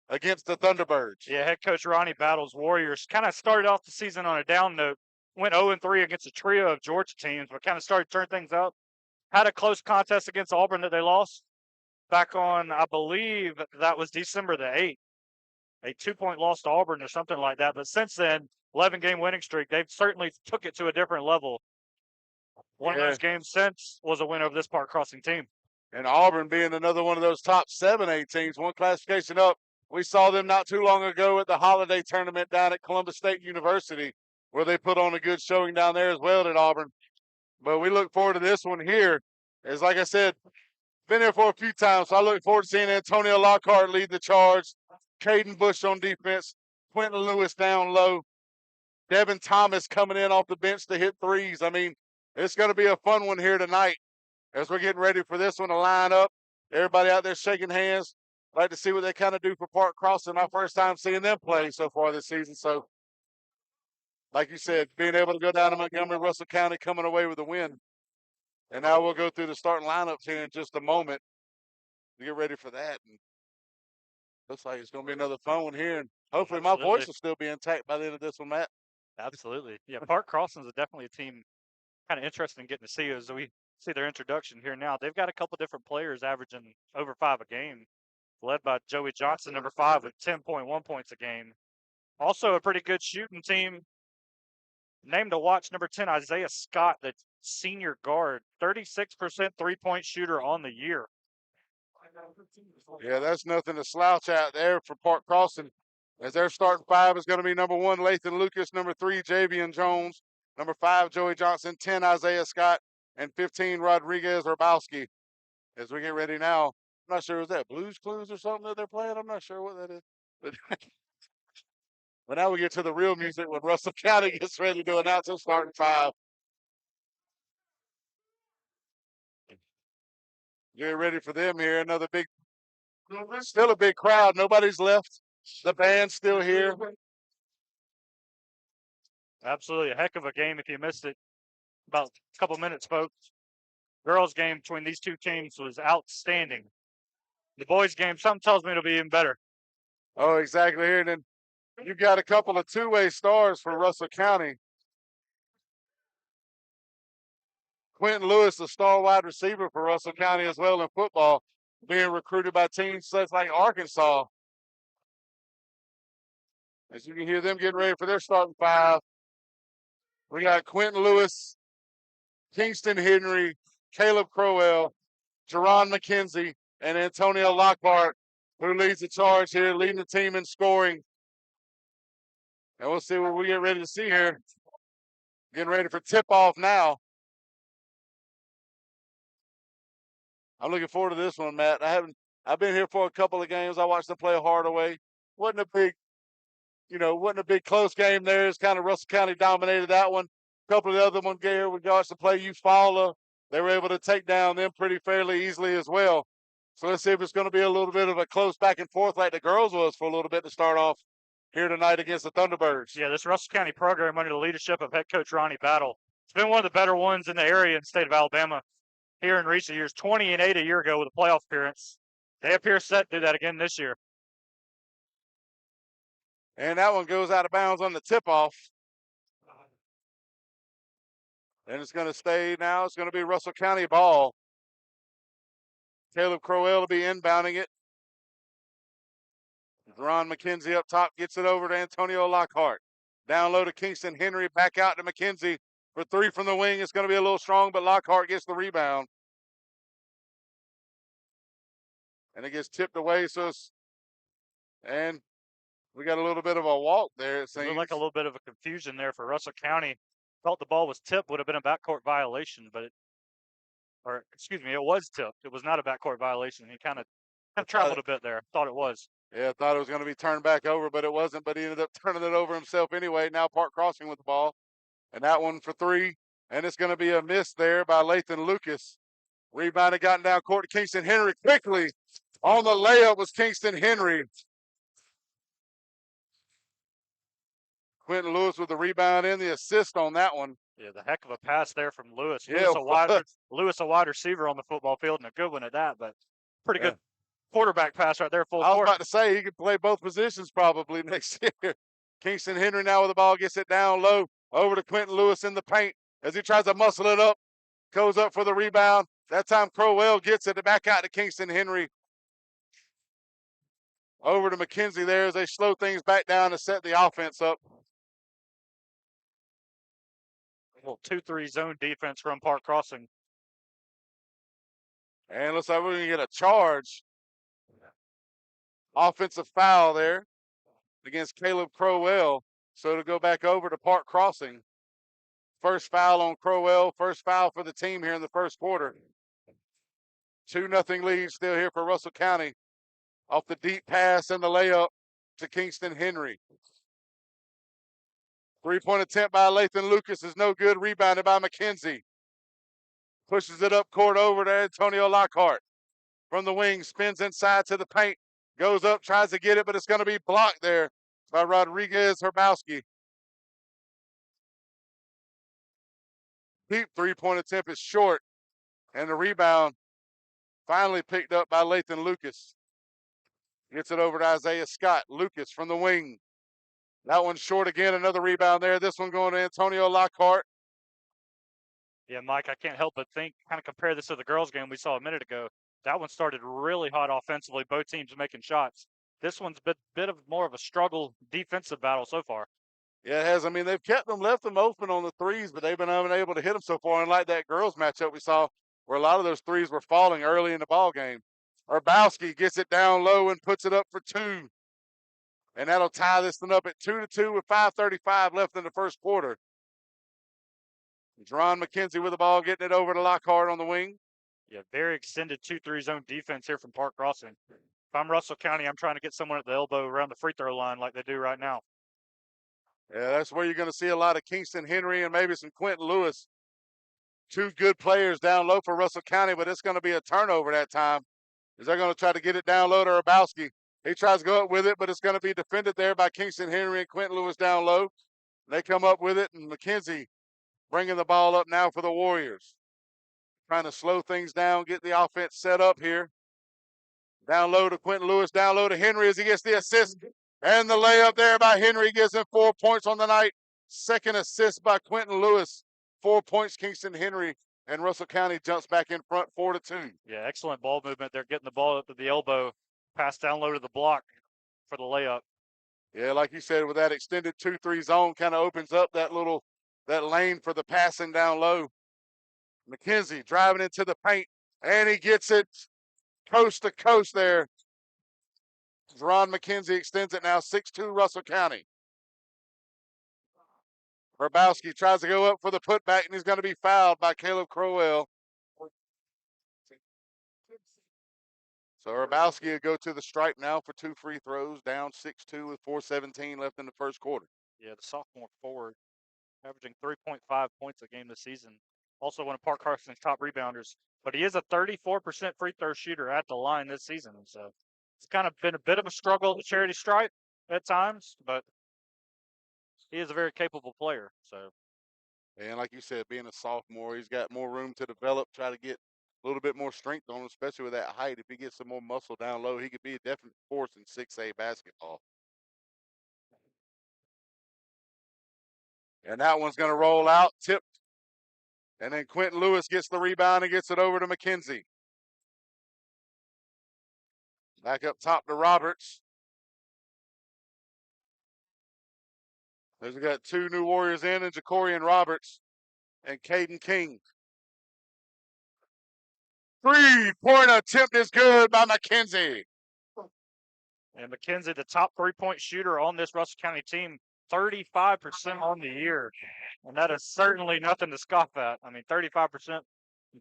against the Thunderbirds. Yeah, head coach Ronnie Battle's Warriors kind of started off the season on a down note. Went 0-3 against a trio of Georgia teams, but kind of started to turn things up. Had a close contest against Auburn that they lost back on, I believe that was December the 8th. A 2-point loss to Auburn or something like that. But since then, 11-game winning streak, they've certainly took it to a different level. One of those games since was a win over this Park Crossing team. And Auburn being another one of those top 7A teams, one classification up. We saw them not too long ago at the holiday tournament down at Columbus State University, where they put on a good showing down there as well at Auburn. But we look forward to this one here. As like I said, been here for a few times, so I look forward to seeing Antonio Lockhart lead the charge. Caden Bush on defense. Quentin Lewis down low. Devin Thomas coming in off the bench to hit threes. I mean, it's going to be a fun one here tonight as we're getting ready for this one to line up. Everybody out there shaking hands. Like to see what they kind of do for Park Crossing. Our first time seeing them play so far this season. So, like you said, being able to go down to Montgomery, Russell County coming away with a win. And now we'll go through the starting lineups here in just a moment to get ready for that. And looks like it's going to be another fun one here. And hopefully my voice will still be intact by the end of this one, Matt. Absolutely. Yeah, Park Crossing is definitely a team kind of interested in getting to see as we see their introduction here now. They've got a couple different players averaging over 5 a game, led by Joey Johnson, number 5, with 10.1 points a game. Also a pretty good shooting team. Named to watch, number 10, Isaiah Scott, the senior guard, 36% three-point shooter on the year. Yeah, that's nothing to slouch out there for Park Crossing. As their starting 5 is going to be number 1, Lathan Lucas, number 3, Javian Jones, number 5, Joey Johnson, 10, Isaiah Scott, and 15, Rodriguez Rabowski. As we get ready now, I'm not sure, is that Blues Clues or something that they're playing? I'm not sure what that is. But now we get to the real music when Russell County gets ready to announce their starting 5. Get ready for them here. Another big, still a big crowd. Nobody's left. The band's still here. Absolutely. A heck of a game if you missed it. About a couple minutes, folks. Girls' game between these two teams was outstanding. The boys' game, something tells me it'll be even better. Oh, exactly here. And then you've got a couple of two-way stars for Russell County. Quentin Lewis, a star wide receiver for Russell County as well in football, being recruited by teams such like Arkansas. As you can hear them getting ready for their starting 5. We got Quentin Lewis, Kingston Henry, Caleb Crowell, Jerron McKenzie, and Antonio Lockhart, who leads the charge here, leading the team in scoring. And we'll see what we get ready to see here. Getting ready for tip-off now. I'm looking forward to this one, Matt. I've been here for a couple of games. I watched them play Hardaway. Wasn't a big close game there. It's kind of Russell County dominated that one. A couple of the other ones here, we watched them play Eufaula. They were able to take down them pretty fairly easily as well. So let's see if it's going to be a little bit of a close back and forth like the girls was for a little bit to start off here tonight against the Thunderbirds. Yeah, this Russell County program under the leadership of head coach Ronnie Battle, it's been one of the better ones in the area in the state of Alabama here in recent years. 20-8 a year ago with a playoff appearance. They appear set to do that again this year. And that one goes out of bounds on the tip-off. And it's going to stay now. It's going to be Russell County ball. Caleb Crowell will be inbounding it. Ron McKenzie up top gets it over to Antonio Lockhart. Down low to Kingston Henry. Back out to McKenzie for three from the wing. It's going to be a little strong, but Lockhart gets the rebound. And it gets tipped away. And we got a little bit of a walk there, it seems. Looked like a little bit of a confusion there for Russell County. Thought the ball was tipped, would have been a backcourt violation, but it was tipped. It was not a backcourt violation. He kind of traveled a bit there. Thought it was. Yeah, thought it was going to be turned back over, but it wasn't. But he ended up turning it over himself anyway. Now Park Crossing with the ball. And that one for three. And it's going to be a miss there by Lathan Lucas. Rebound had gotten down court to Kingston Henry quickly. On the layup was Kingston Henry. Quentin Lewis with the rebound and the assist on that one. Yeah, the heck of a pass there from Lewis. Yeah, Lewis, a wide receiver on the football field, and a good one at that, but pretty good quarterback pass right there, full I was court. about to say he could play both positions probably next year. Kingston Henry now with the ball, gets it down low, over to Quentin Lewis in the paint as he tries to muscle it up, goes up for the rebound. That time Crowell gets it back out to Kingston Henry. Over to McKenzie there as they slow things back down to set the offense up. A little 2-3 zone defense from Park Crossing. And looks like we're going to get a charge. Offensive foul there against Caleb Crowell. So to go back over to Park Crossing. First foul on Crowell. First foul for the team here in the first quarter. 2-0 lead still here for Russell County. Off the deep pass and the layup to Kingston Henry. Three-point attempt by Lathan Lucas is no good. Rebounded by McKenzie. Pushes it up court over to Antonio Lockhart. From the wing, spins inside to the paint. Goes up, tries to get it, but it's going to be blocked there by Rodriguez Herbowski. Deep three-point attempt is short. And the rebound finally picked up by Lathan Lucas. Gets it over to Isaiah Scott. Lucas from the wing. That one's short again. Another rebound there. This one going to Antonio Lockhart. Yeah, Mike, I can't help but compare this to the girls' game we saw a minute ago. That one started really hot offensively, both teams making shots. This one's a bit of more of a struggle defensive battle so far. Yeah, it has. I mean, they've left them open on the threes, but they've been unable to hit them so far. And like that girls' matchup we saw, where a lot of those threes were falling early in the ball game. Herbowski gets it down low and puts it up for two. And that'll tie this one up at 2-2 with 5:35 left in the first quarter. Jerron McKenzie with the ball, getting it over to Lockhart on the wing. Yeah, very extended 2-3 zone defense here from Park Crossing. If I'm Russell County, I'm trying to get someone at the elbow around the free throw line like they do right now. Yeah, that's where you're going to see a lot of Kingston Henry and maybe some Quentin Lewis. Two good players down low for Russell County, but it's going to be a turnover that time. Is they're going to try to get it down low to Herbowski. He tries to go up with it, but it's going to be defended there by Kingston Henry and Quentin Lewis down low. They come up with it, and McKenzie bringing the ball up now for the Warriors. Trying to slow things down, get the offense set up here. Down low to Quentin Lewis, down low to Henry as he gets the assist. And the layup there by Henry gives him 4 points on the night. Second assist by Quentin Lewis. 4 points, Kingston Henry. And Russell County jumps back in front 4-2. Yeah, excellent ball movement. They're getting the ball up to the elbow. Pass down low to the block for the layup. Yeah, like you said, with that extended 2-3 zone, kind of opens up that lane for the passing down low. McKenzie driving into the paint, and he gets it coast to coast there. Ron McKenzie extends it now, 6-2 Russell County. Herbowski tries to go up for the putback, and he's going to be fouled by Caleb Crowell. So Herbowski will go to the stripe now for 2 free throws, down 6-2 with 4:17 left in the first quarter. Yeah, the sophomore forward, averaging 3.5 points a game this season. Also one of Park Carson's top rebounders. But he is a 34% free throw shooter at the line this season. So it's kind of been a bit of a struggle at the charity stripe at times, but he is a very capable player. So, and like you said, being a sophomore, he's got more room to develop, try to get a little bit more strength on him, especially with that height. If he gets some more muscle down low, he could be a definite force in 6A basketball. And that one's going to roll out, tipped And then Quentin Lewis gets the rebound and gets it over to McKenzie. Back up top to Roberts. There's we got two new Warriors in, and Jacorian Roberts and Caden King. Three-point attempt is good by McKenzie. And McKenzie, the top three-point shooter on this Russell County team, 35% on the year. And that is certainly nothing to scoff at. I mean, 35%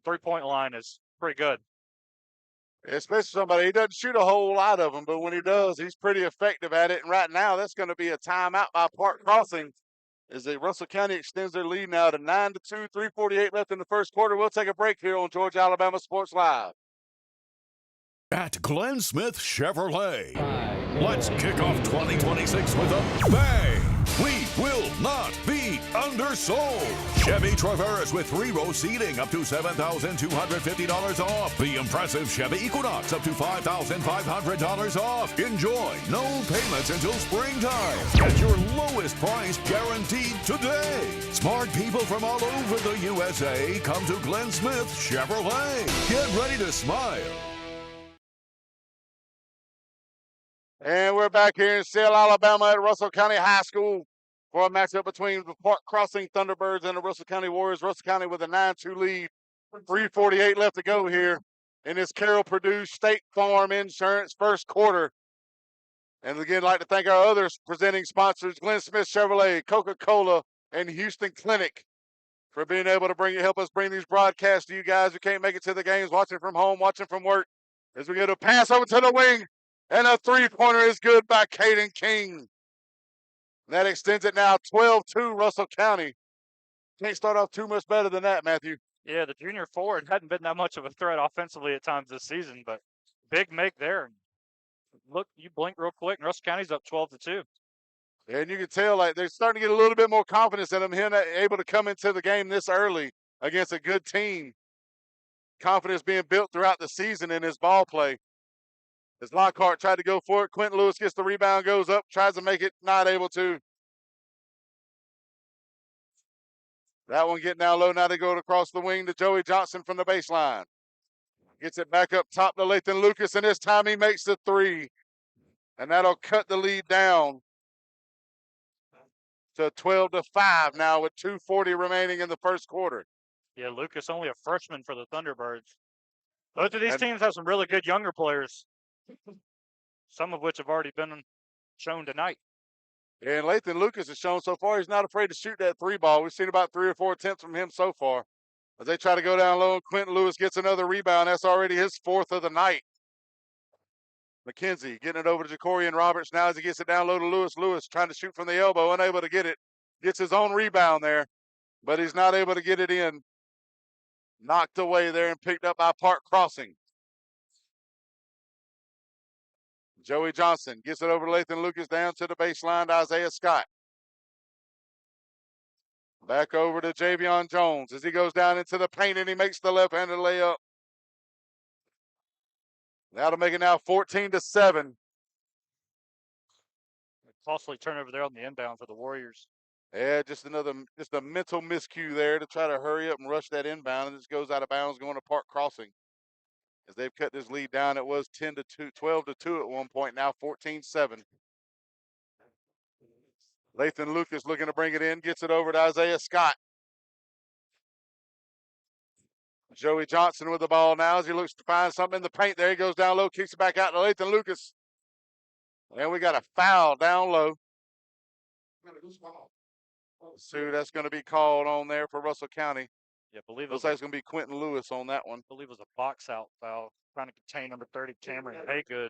three-point line is pretty good. Especially somebody, he doesn't shoot a whole lot of them, but when he does, he's pretty effective at it. And right now, that's going to be a timeout by Park Crossing as the Russell County extends their lead now to 9-2, 3:48 left in the first quarter. We'll take a break here on Georgia Alabama Sports Live. At Glenn Smith Chevrolet, let's kick off 2026 with a bang. We will not be undersold. Chevy Traverse with 3-row seating up to $7,250 off. The impressive Chevy Equinox up to $5,500 off. Enjoy no payments until springtime. Get your lowest price guaranteed today. Smart people from all over the USA come to Glenn Smith Chevrolet. Get ready to smile. And we're back here in Selma, Alabama at Russell County High School for a matchup between the Park Crossing Thunderbirds and the Russell County Warriors. Russell County with a 9-2 lead. 3:48 left to go here in this Carroll Purdue State Farm Insurance first quarter. And again, I'd like to thank our other presenting sponsors, Glenn Smith Chevrolet, Coca-Cola, and Houston Clinic, for being able to help us bring these broadcasts to you guys who can't make it to the games, watching from home, watching from work. As we get a pass over to the wing, and a three-pointer is good by Caden King. That extends it now 12-2 Russell County. Can't start off too much better than that, Matthew. Yeah, the junior forward hadn't been that much of a threat offensively at times this season, but big make there. Look, you blink real quick, and Russell County's up 12-2. And you can tell like they're starting to get a little bit more confidence in them, him able to come into the game this early against a good team. Confidence being built throughout the season in his ball play. As Lockhart tried to go for it, Quentin Lewis gets the rebound, goes up, tries to make it, not able to. That one getting down low. Now they go across the wing to Joey Johnson from the baseline. Gets it back up top to Lathan Lucas, and this time he makes the three. And that'll cut the lead down to 12-5 now with 2:40 remaining in the first quarter. Yeah, Lucas only a freshman for the Thunderbirds. Both of these teams have some really good younger players, some of which have already been shown tonight. And Lathan Lucas has shown so far he's not afraid to shoot that three ball. We've seen about 3 or 4 attempts from him so far. As they try to go down low, and Quentin Lewis gets another rebound. That's already his 4th of the night. McKenzie getting it over to Jacorian Roberts now as he gets it down low to Lewis. Lewis trying to shoot from the elbow, unable to get it. Gets his own rebound there, but he's not able to get it in. Knocked away there and picked up by Park Crossing. Joey Johnson gets it over to Lathan Lucas, down to the baseline to Isaiah Scott. Back over to Javion Jones as he goes down into the paint and he makes the left-handed layup. That'll make it now 14-7. Costly turnover there on the inbound for the Warriors. Yeah, just a mental miscue there to try to hurry up and rush that inbound, and this goes out of bounds going to Park Crossing. As they've cut this lead down, it was 12-2 at one point, now 14-7. Lathan Lucas looking to bring it in, gets it over to Isaiah Scott. Joey Johnson with the ball now as he looks to find something in the paint there. He goes down low, kicks it back out to Lathan Lucas. And we got a foul down low. So that's going to be called on there for Russell County. Yeah, believe it looks like it's going to be Quentin Lewis on that one. I believe it was a box out foul trying to contain number 30 Cameron Haygood,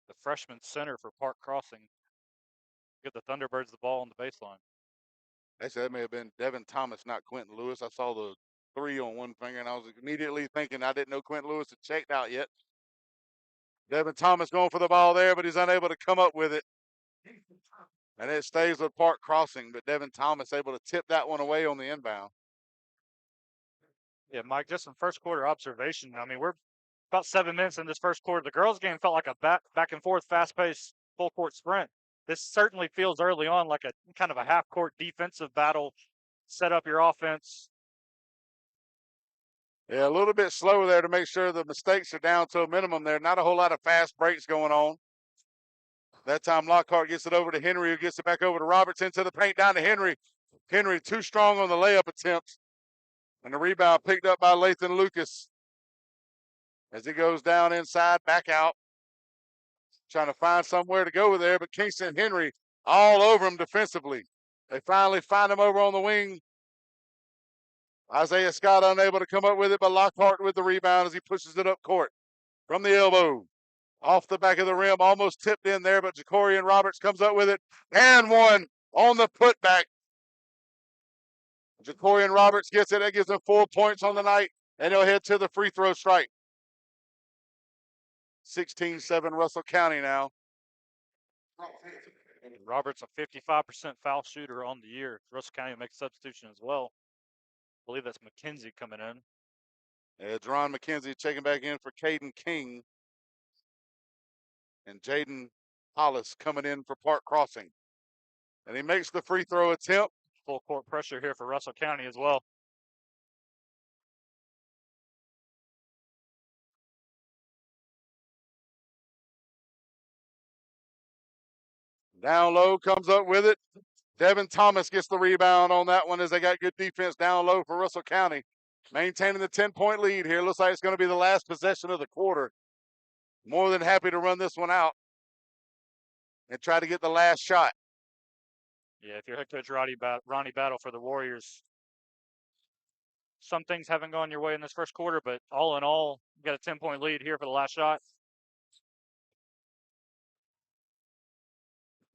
the freshman center for Park Crossing. Give the Thunderbirds the ball on the baseline. Actually, that may have been Devin Thomas, not Quentin Lewis. I saw the 3 on one finger, and I was immediately thinking I didn't know Quentin Lewis had checked out yet. Devin Thomas going for the ball there, but he's unable to come up with it. And it stays with Park Crossing, but Devin Thomas able to tip that one away on the inbound. Yeah, Mike, just some first quarter observation. I mean, we're about 7 minutes in this first quarter. The girls' game felt like a back and forth, fast-paced, full-court sprint. This certainly feels early on like a kind of a half-court defensive battle. Set up your offense, Yeah, a little bit slower there to make sure the mistakes are down to a minimum there. Not a whole lot of fast breaks going on. That time Lockhart gets it over to Henry, who gets it back over to Roberts into the paint, down to Henry. Henry too strong on the layup attempt. And the rebound picked up by Lathan Lucas. As he goes down inside, back out. Trying to find somewhere to go with there, but Kingston Henry all over him defensively. They finally find him over on the wing. Isaiah Scott unable to come up with it, but Lockhart with the rebound as he pushes it up court from the elbow. Off the back of the rim, almost tipped in there, but Jacorian Roberts comes up with it. And one on the putback. Jacorian Roberts gets it. That gives him 4 points on the night, and he'll head to the free throw strike. 16-7 Russell County now. Roberts, a 55% foul shooter on the year. Russell County will make a substitution as well. I believe that's McKenzie coming in. Yeah, Jerron McKenzie checking back in for Caden King. And Jaden Hollis coming in for Park Crossing. And he makes the free throw attempt. Full court pressure here for Russell County as well. Down low, comes up with it. Devin Thomas gets the rebound on that one as they got good defense down low for Russell County. Maintaining the 10-point lead here. Looks like it's going to be the last possession of the quarter. More than happy to run this one out and try to get the last shot. Yeah, if you're head coach Ronnie Battle for the Warriors, some things haven't gone your way in this first quarter, but all in all, you got a 10-point lead here for the last shot.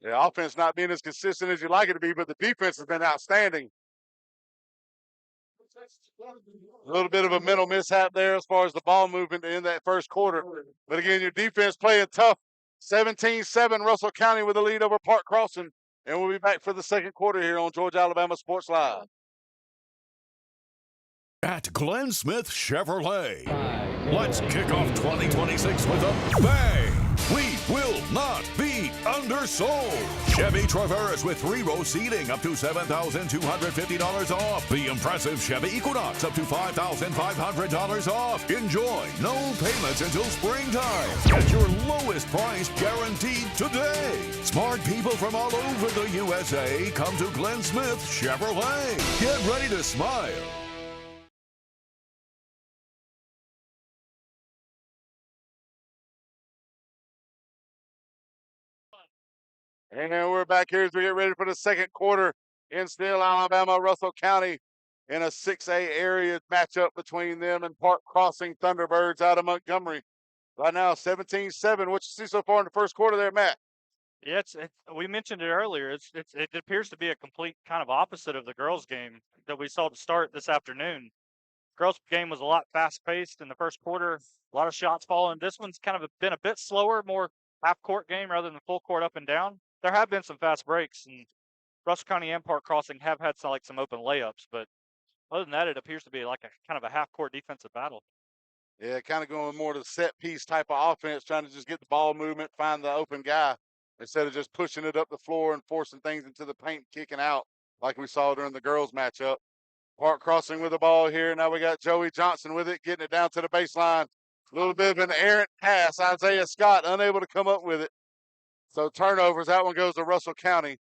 The offense not being as consistent as you'd like it to be, but the defense has been outstanding. A little bit of a mental mishap there as far as the ball movement in that first quarter. But again, your defense playing tough. 17-7 Russell County with the lead over Park Crossing. And we'll be back for the second quarter here on Georgia Alabama Sports Live. At Glenn Smith Chevrolet. Let's kick off 2026 with a bang. We will not be undersold. Chevy Traverse with 3-row seating up to $7,250 off. The impressive Chevy Equinox up to $5,500 off. Enjoy no payments until springtime. Get your lowest price guaranteed today. Smart people from all over the USA come to Glenn Smith Chevrolet. Get ready to smile. And we're back here as we get ready for the second quarter in Still, Alabama, Russell County in a 6A area matchup between them and Park Crossing Thunderbirds out of Montgomery. Right now, 17-7. What you see so far in the first quarter there, Matt? Yeah, we mentioned it earlier. It appears to be a complete kind of opposite of the girls' game that we saw to start this afternoon. Girls' game was a lot fast-paced in the first quarter. A lot of shots falling. This one's kind of been a bit slower, more half-court game rather than full court up and down. There have been some fast breaks, and Russell County and Park Crossing have had some open layups, but other than that, it appears to be like a kind of a half-court defensive battle. Yeah, kind of going more to the set-piece type of offense, trying to just get the ball movement, find the open guy, instead of just pushing it up the floor and forcing things into the paint, kicking out like we saw during the girls' matchup. Park Crossing with the ball here. Now we got Joey Johnson with it, getting it down to the baseline. A little bit of an errant pass. Isaiah Scott unable to come up with it. So turnovers, that one goes to Russell County.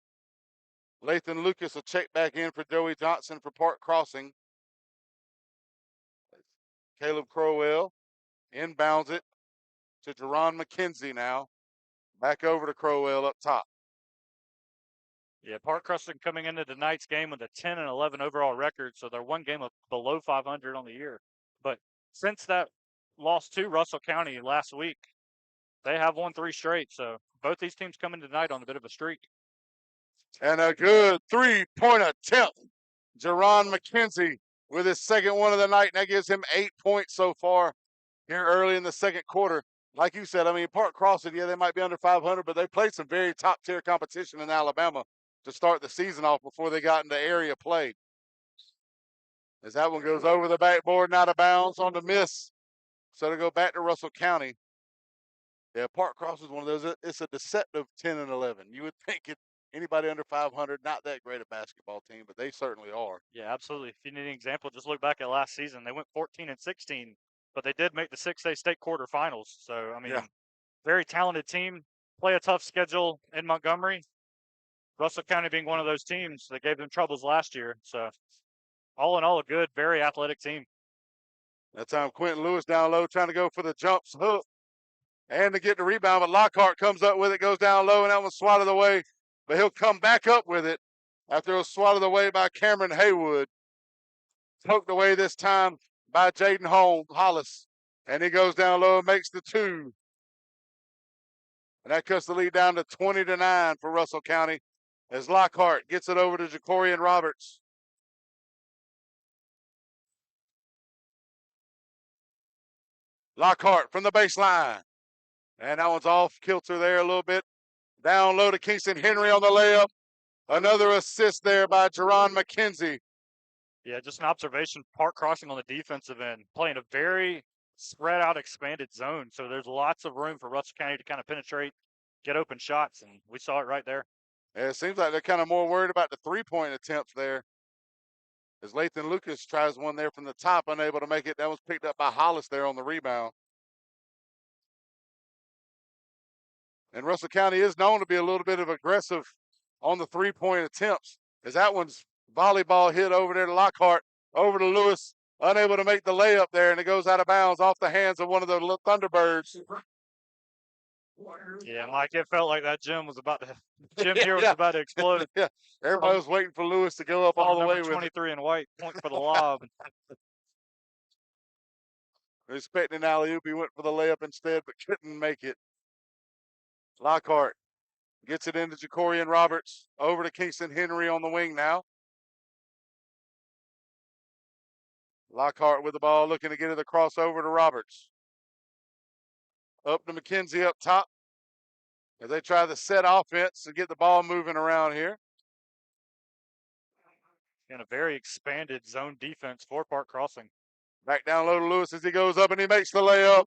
Lathan Lucas will check back in for Joey Johnson for Park Crossing. Caleb Crowell inbounds it to Jerron McKenzie now. Back over to Crowell up top. Yeah, Park Crossing coming into tonight's game with a 10-11 overall record, so they're one game below 500 on the year. But since that loss to Russell County last week, they have won 3 straight, so both these teams coming tonight on a bit of a streak. And a good three-point attempt. Jerron McKenzie with his second one of the night, and that gives him 8 points so far here early in the second quarter. Like you said, I mean, Park Crossing, yeah, they might be under 500, but they played some very top-tier competition in Alabama to start the season off before they got into area play. As that one goes over the backboard and out of bounds on the miss. So to go back to Russell County. Yeah, Park Crossing is one of those. It's a deceptive 10 and 11. You would think anybody under 500, not that great a basketball team, but they certainly are. Yeah, absolutely. If you need an example, just look back at last season. They went 14-16, but they did make the 6A state quarterfinals. So, I mean, very talented team, play a tough schedule in Montgomery. Russell County being one of those teams that gave them troubles last year. So, all in all, a good, very athletic team. That time, Quentin Lewis down low trying to go for the jumps hook and to get the rebound, but Lockhart comes up with it, goes down low, and that one's swatted away. But he'll come back up with it after it was swatted away by Cameron Haywood. Poked away this time by Jaden Hollis. And he goes down low and makes the 2. And that cuts the lead down to 20-9 for Russell County as Lockhart gets it over to Jacorian Roberts. Lockhart from the baseline. And that one's off kilter there a little bit. Down low to Kingston Henry on the layup. Another assist there by Jerron McKenzie. Yeah, just an observation. Park Crossing on the defensive end, playing a very spread out, expanded zone. So there's lots of room for Russell County to kind of penetrate, get open shots, and we saw it right there. Yeah, it seems like they're kind of more worried about the three-point attempts there. As Lathan Lucas tries one there from the top, unable to make it. That was picked up by Hollis there on the rebound. And Russell County is known to be a little bit of aggressive on the three-point attempts, as that one's volleyball hit over there to Lockhart, over to Lewis, unable to make the layup there, and it goes out of bounds off the hands of one of the Thunderbirds. Yeah, Mike, it felt like that gym here was about to explode. Yeah, everybody was waiting for Lewis to go up all the way with 23 in white, point for the lob. Expecting an alley-oop, he went for the layup instead, but couldn't make it. Lockhart gets it into Jacorian Roberts, over to Kingston Henry on the wing now. Lockhart with the ball, looking to get it across over to Roberts. Up to McKenzie up top as they try the set offense and get the ball moving around here. And a very expanded zone defense for Park Crossing. Back down low to Lewis as he goes up and he makes the layup.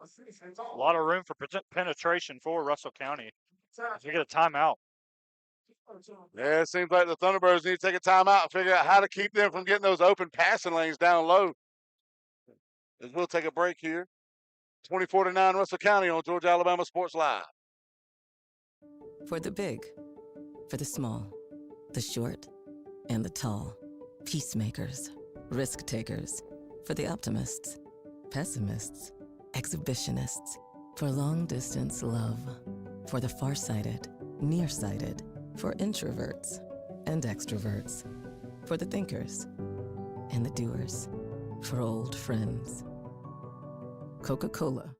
A lot of room for penetration for Russell County. We get a timeout. Yeah, it seems like the Thunderbirds need to take a timeout and figure out how to keep them from getting those open passing lanes down low. As we'll take a break here. 24-9 Russell County on Georgia Alabama Sports Live. For the big, for the small, the short, and the tall. Peacemakers, risk takers. For the optimists, pessimists, exhibitionists. For long distance love. For the farsighted, nearsighted. For introverts and extroverts. For the thinkers and the doers. For old friends. Coca-Cola.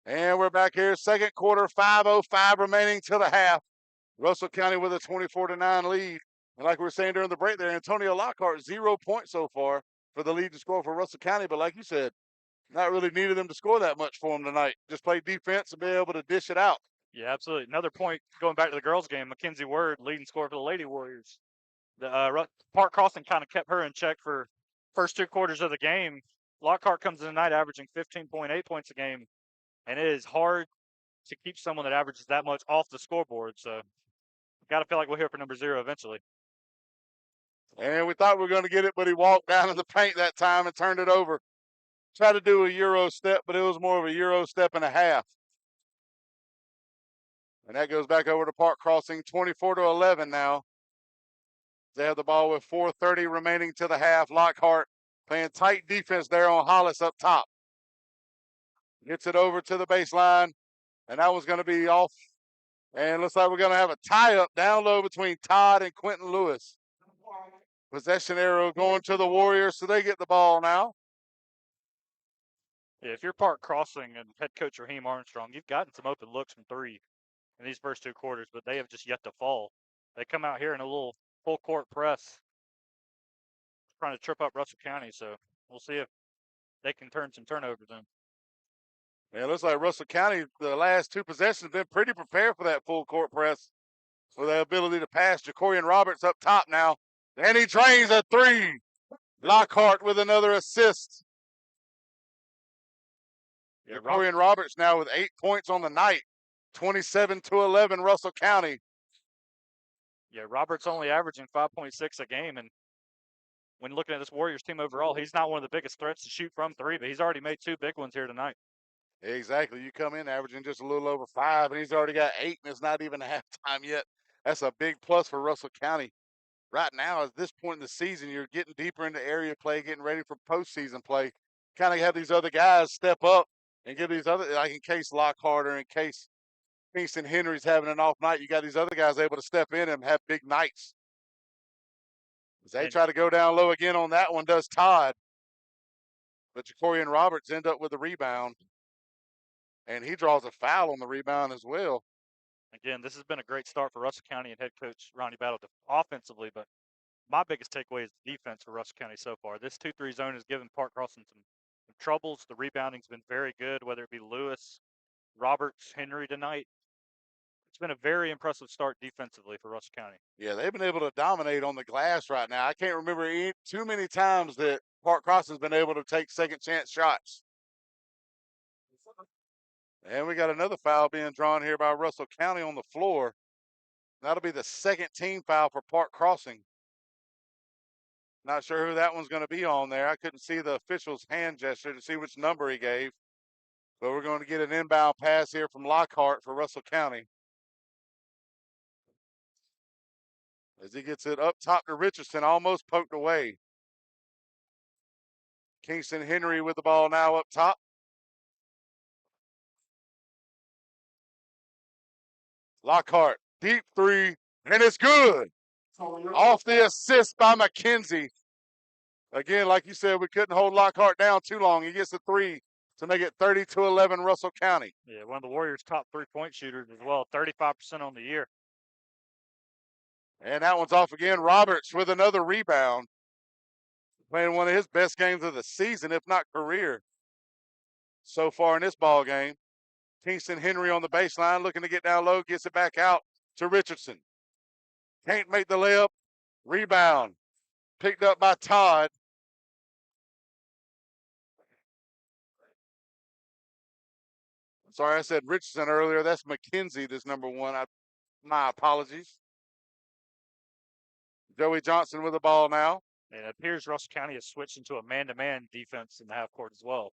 And we're back here, second quarter, 5:05 remaining till the half. Russell County with a 24-9 lead. And like we were saying during the break there, Antonio Lockhart, 0 points so far for the lead to score for Russell County. But like you said, not really needed them to score that much for them tonight. Just play defense and be able to dish it out. Yeah, absolutely. Another point going back to the girls' game. Mackenzie Word, leading scorer for the Lady Warriors. The Park Crossing kind of kept her in check for first 2 quarters of the game. Lockhart comes in tonight averaging 15.8 points a game, and it is hard to keep someone that averages that much off the scoreboard. So, got to feel like we'll hear for number 0 eventually. And we thought we were going to get it, but he walked down in the paint that time and turned it over. Tried to do a Euro step, but it was more of a Euro step and a half. And that goes back over to Park Crossing, 24-11 now. They have the ball with 4:30 remaining to the half. Lockhart playing tight defense there on Hollis up top. Gets it over to the baseline, and that one's going to be off. And looks like we're going to have a tie-up down low between Todd and Quentin Lewis. Possession arrow going to the Warriors, so they get the ball now. Yeah, if you're Park Crossing and head coach Raheem Armstrong, you've gotten some open looks from 3 in these first 2 quarters, but they have just yet to fall. They come out here in a little full court press, trying to trip up Russell County. So we'll see if they can turn some turnovers in. Yeah, it looks like Russell County, the last 2 possessions, have been pretty prepared for that full court press with the ability to pass. Jacorian Roberts up top now, and he drains a 3. Lockhart with another assist. Yeah, Corian Roberts now with 8 points on the night. 27-11 Russell County. Yeah, Roberts only averaging 5.6 a game, and when looking at this Warriors team overall, he's not one of the biggest threats to shoot from three, but he's already made 2 big ones here tonight. Exactly. You come in averaging just a little over 5, and he's already got 8, and it's not even halftime yet. That's a big plus for Russell County. Right now, at this point in the season, you're getting deeper into area play, getting ready for postseason play. Kind of have these other guys step up and give these other, like in case Lockhart or in case Kingston Henry's having an off night, you got these other guys able to step in and have big nights. As they try to go down low again on that one, does Todd. But Jacorian Roberts end up with a rebound. And he draws a foul on the rebound as well. Again, this has been a great start for Russell County and head coach Ronnie Battle offensively, but my biggest takeaway is defense for Russell County so far. This 2-3 zone has given Park Crossing some troubles. The rebounding's been very good, whether it be Lewis, Roberts, Henry tonight. It's been a very impressive start defensively for Russell County. Yeah, they've been able to dominate on the glass right now. I can't remember too many times that Park Crossing's been able to take second chance shots. And we got another foul being drawn here by Russell County on the floor. That'll be the second team foul for Park Crossing. Not sure who that one's going to be on there. I couldn't see the official's hand gesture to see which number he gave. But we're going to get an inbound pass here from Lockhart for Russell County. As he gets it up top to Richardson, almost poked away. Kingston Henry with the ball now up top. Lockhart, deep three, and it's good. Off the assist by McKenzie. Again, like you said, we couldn't hold Lockhart down too long. He gets a 3 to make it 30-11 Russell County. Yeah, one of the Warriors' top 3-point shooters as well, 35% on the year. And that one's off again. Roberts with another rebound. Playing one of his best games of the season, if not career, so far in this ball game. Kingston Henry on the baseline, looking to get down low, gets it back out to Richardson. Can't make the layup. Rebound. Picked up by Todd. Sorry, I said Richardson earlier. That's McKenzie, this number 1. My apologies. Joey Johnson with the ball now. And it appears Russell County has switched into a man-to-man defense in the half court as well.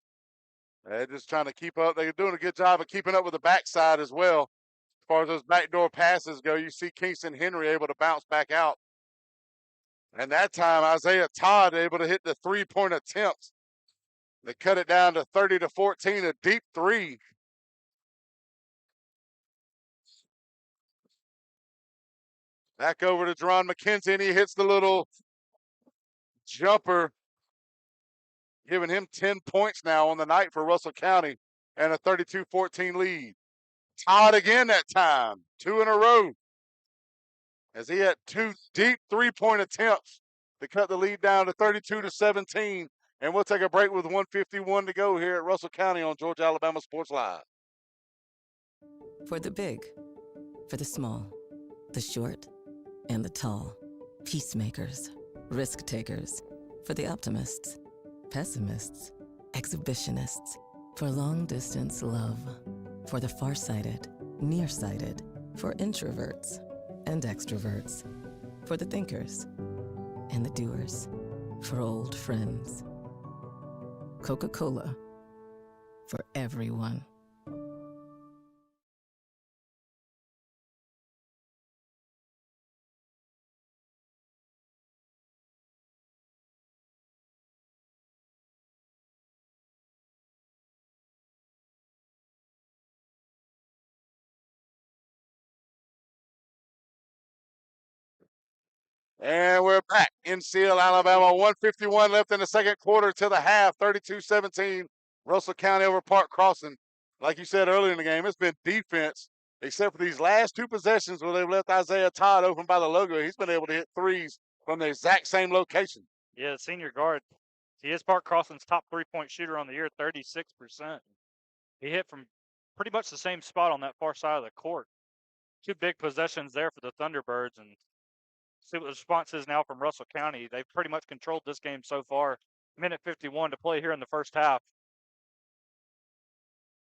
They're just trying to keep up. They're doing a good job of keeping up with the backside as well. As far as those backdoor passes go, you see Kingston Henry able to bounce back out. And that time, Isaiah Todd able to hit the 3-point attempt. They cut it down to 30-14, a deep 3. Back over to Jerron McKenzie, and he hits the little jumper, giving him 10 points now on the night for Russell County and a 32-14 lead. Todd again that time, 2 in a row, as he had 2 deep 3-point attempts to cut the lead down to 32-17. And we'll take a break with 1:51 to go here at Russell County on Georgia Alabama Sports Live. For the big, for the small, the short, and the tall. Peacemakers, risk takers. For the optimists, pessimists, exhibitionists. For long distance love. For the farsighted, nearsighted. For introverts and extroverts. For the thinkers and the doers. For old friends. Coca-Cola. For everyone. And we're back in Seal, Alabama. 1:51 left in the second quarter to the half. 32-17. Russell County over Park Crossing. Like you said earlier in the game, it's been defense, except for these last 2 possessions where they've left Isaiah Todd open by the logo. He's been able to hit threes from the exact same location. Yeah, the senior guard. He is Park Crossing's top 3-point shooter on the year, 36%. He hit from pretty much the same spot on that far side of the court. 2 big possessions there for the Thunderbirds, and See what the response is now from Russell County. They've pretty much controlled this game so far. Minute 51 to play here in the first half.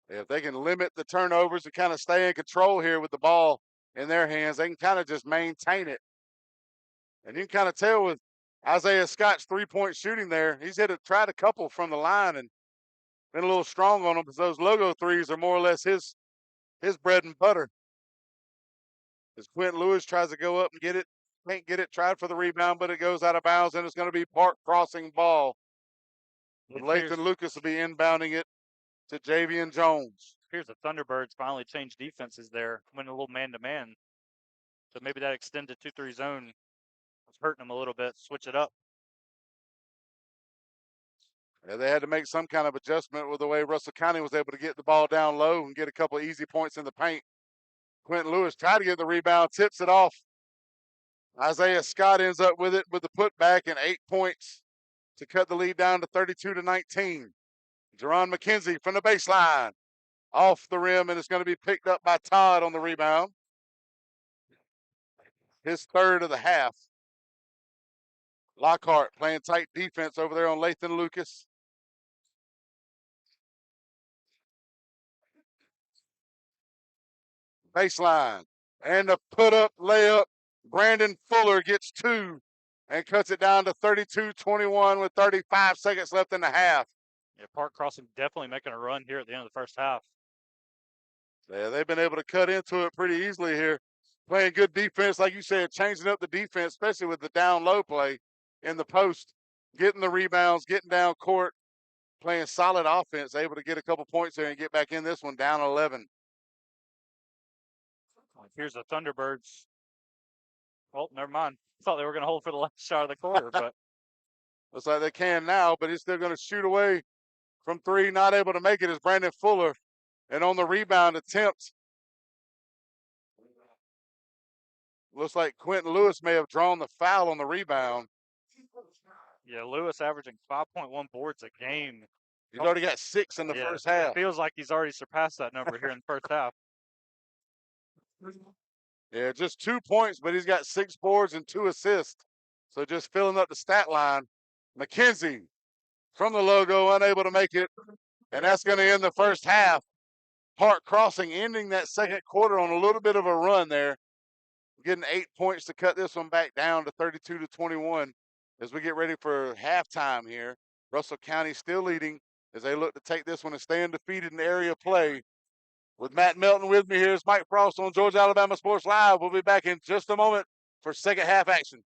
If they can limit the turnovers and kind of stay in control here with the ball in their hands, they can kind of just maintain it. And you can kind of tell with Isaiah Scott's three-point shooting there, he's tried a couple from the line and been a little strong on them because those logo threes are more or less his bread and butter. As Quentin Lewis tries to go up and get it, can't get it, tried for the rebound, but it goes out of bounds, and it's going to be Park Crossing ball. Lathan Lucas will be inbounding it to Javian Jones. Here's the Thunderbirds finally changed defenses there, went a little man-to-man. So maybe that extended 2-3 zone was hurting them a little bit. Switch it up. Yeah, they had to make some kind of adjustment with the way Russell County was able to get the ball down low and get a couple of easy points in the paint. Quentin Lewis tried to get the rebound, tips it off. Isaiah Scott ends up with it with the putback and 8 points to cut the lead down to 32-19. Jerron McKenzie from the baseline, off the rim, and it's going to be picked up by Todd on the rebound. His third of the half. Lockhart playing tight defense over there on Lathan Lucas. Baseline, and the put-up layup. Brandon Fuller gets 2 and cuts it down to 32-21 with 35 seconds left in the half. Yeah, Park Crossing definitely making a run here at the end of the first half. Yeah, they've been able to cut into it pretty easily here. Playing good defense, like you said, changing up the defense, especially with the down low play in the post, getting the rebounds, getting down court, playing solid offense, able to get a couple points there and get back in this one down 11. Here's the Thunderbirds. Oh, never mind. Thought they were going to hold for the last shot of the quarter, but looks like they can now, but he's still going to shoot away from 3. Not able to make it is Brandon Fuller. And on the rebound attempt, looks like Quentin Lewis may have drawn the foul on the rebound. Yeah, Lewis averaging 5.1 boards a game. He's already got 6 in the first half. It feels like he's already surpassed that number here in the first half. Yeah, just 2 points, but he's got 6 boards and 2 assists. So just filling up the stat line. McKenzie from the logo, unable to make it. And that's going to end the first half. Park Crossing ending that second quarter on a little bit of a run there. Getting 8 points to cut this one back down to 32-21 as we get ready for halftime here. Russell County still leading as they look to take this one and stay undefeated in area play. With Matt Melton with me, here's Mike Frost on Georgia Alabama Sports Live. We'll be back in just a moment for second half action.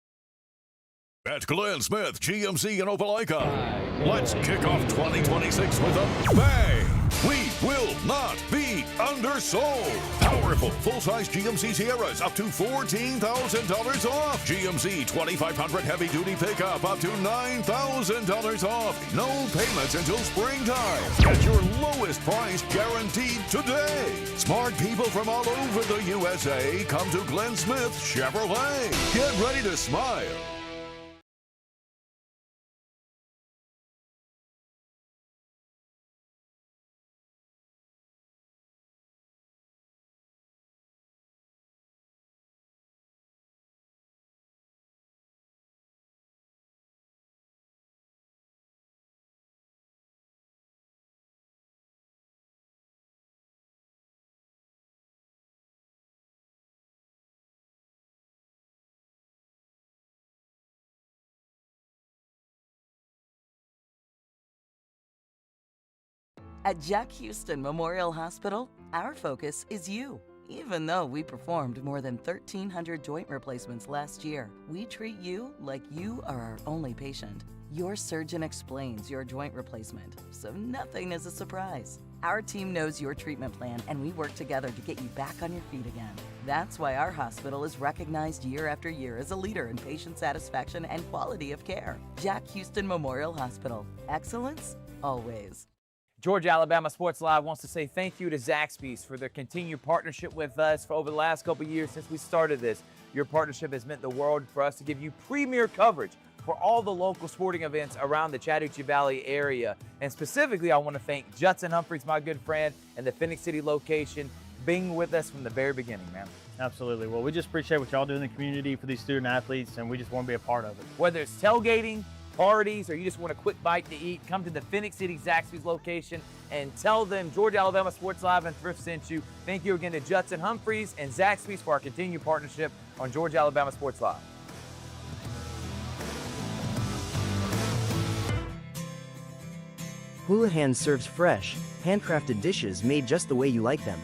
At Glenn Smith GMC in Opelika, let's kick off 2026 with a bang. We will not be undersold. Powerful full-size GMC Sierras up to $14,000 off. GMC 2500 heavy-duty pickup up to $9,000 off. No payments until springtime. Get your lowest price guaranteed today. Smart people from all over the USA come to Glenn Smith Chevrolet. Get ready to smile. At Jack Houston Memorial Hospital, our focus is you. Even though we performed more than 1,300 joint replacements last year, we treat you like you are our only patient. Your surgeon explains your joint replacement, so nothing is a surprise. Our team knows your treatment plan, and we work together to get you back on your feet again. That's why our hospital is recognized year after year as a leader in patient satisfaction and quality of care. Jack Houston Memorial Hospital. Excellence, always. Georgia Alabama Sports Live wants to say thank you to Zaxby's for their continued partnership with us for over the last couple years since we started this. Your partnership has meant the world for us to give you premier coverage for all the local sporting events around the Chattahoochee Valley area. And specifically, I want to thank Judson Humphreys, my good friend, and the Phoenix City location. being with us from the very beginning, man. Absolutely. Well, we just appreciate what y'all do in the community for these student athletes, and we just want to be a part of it. Whether it's tailgating, parties, or you just want a quick bite to eat, come to the Phoenix City Zaxby's location and tell them Georgia Alabama Sports Live and Thrift sent you. Thank you again to Judson Humphreys and Zaxby's for our continued partnership on Georgia Alabama Sports Live. Houlihan serves fresh, handcrafted dishes made just the way you like them.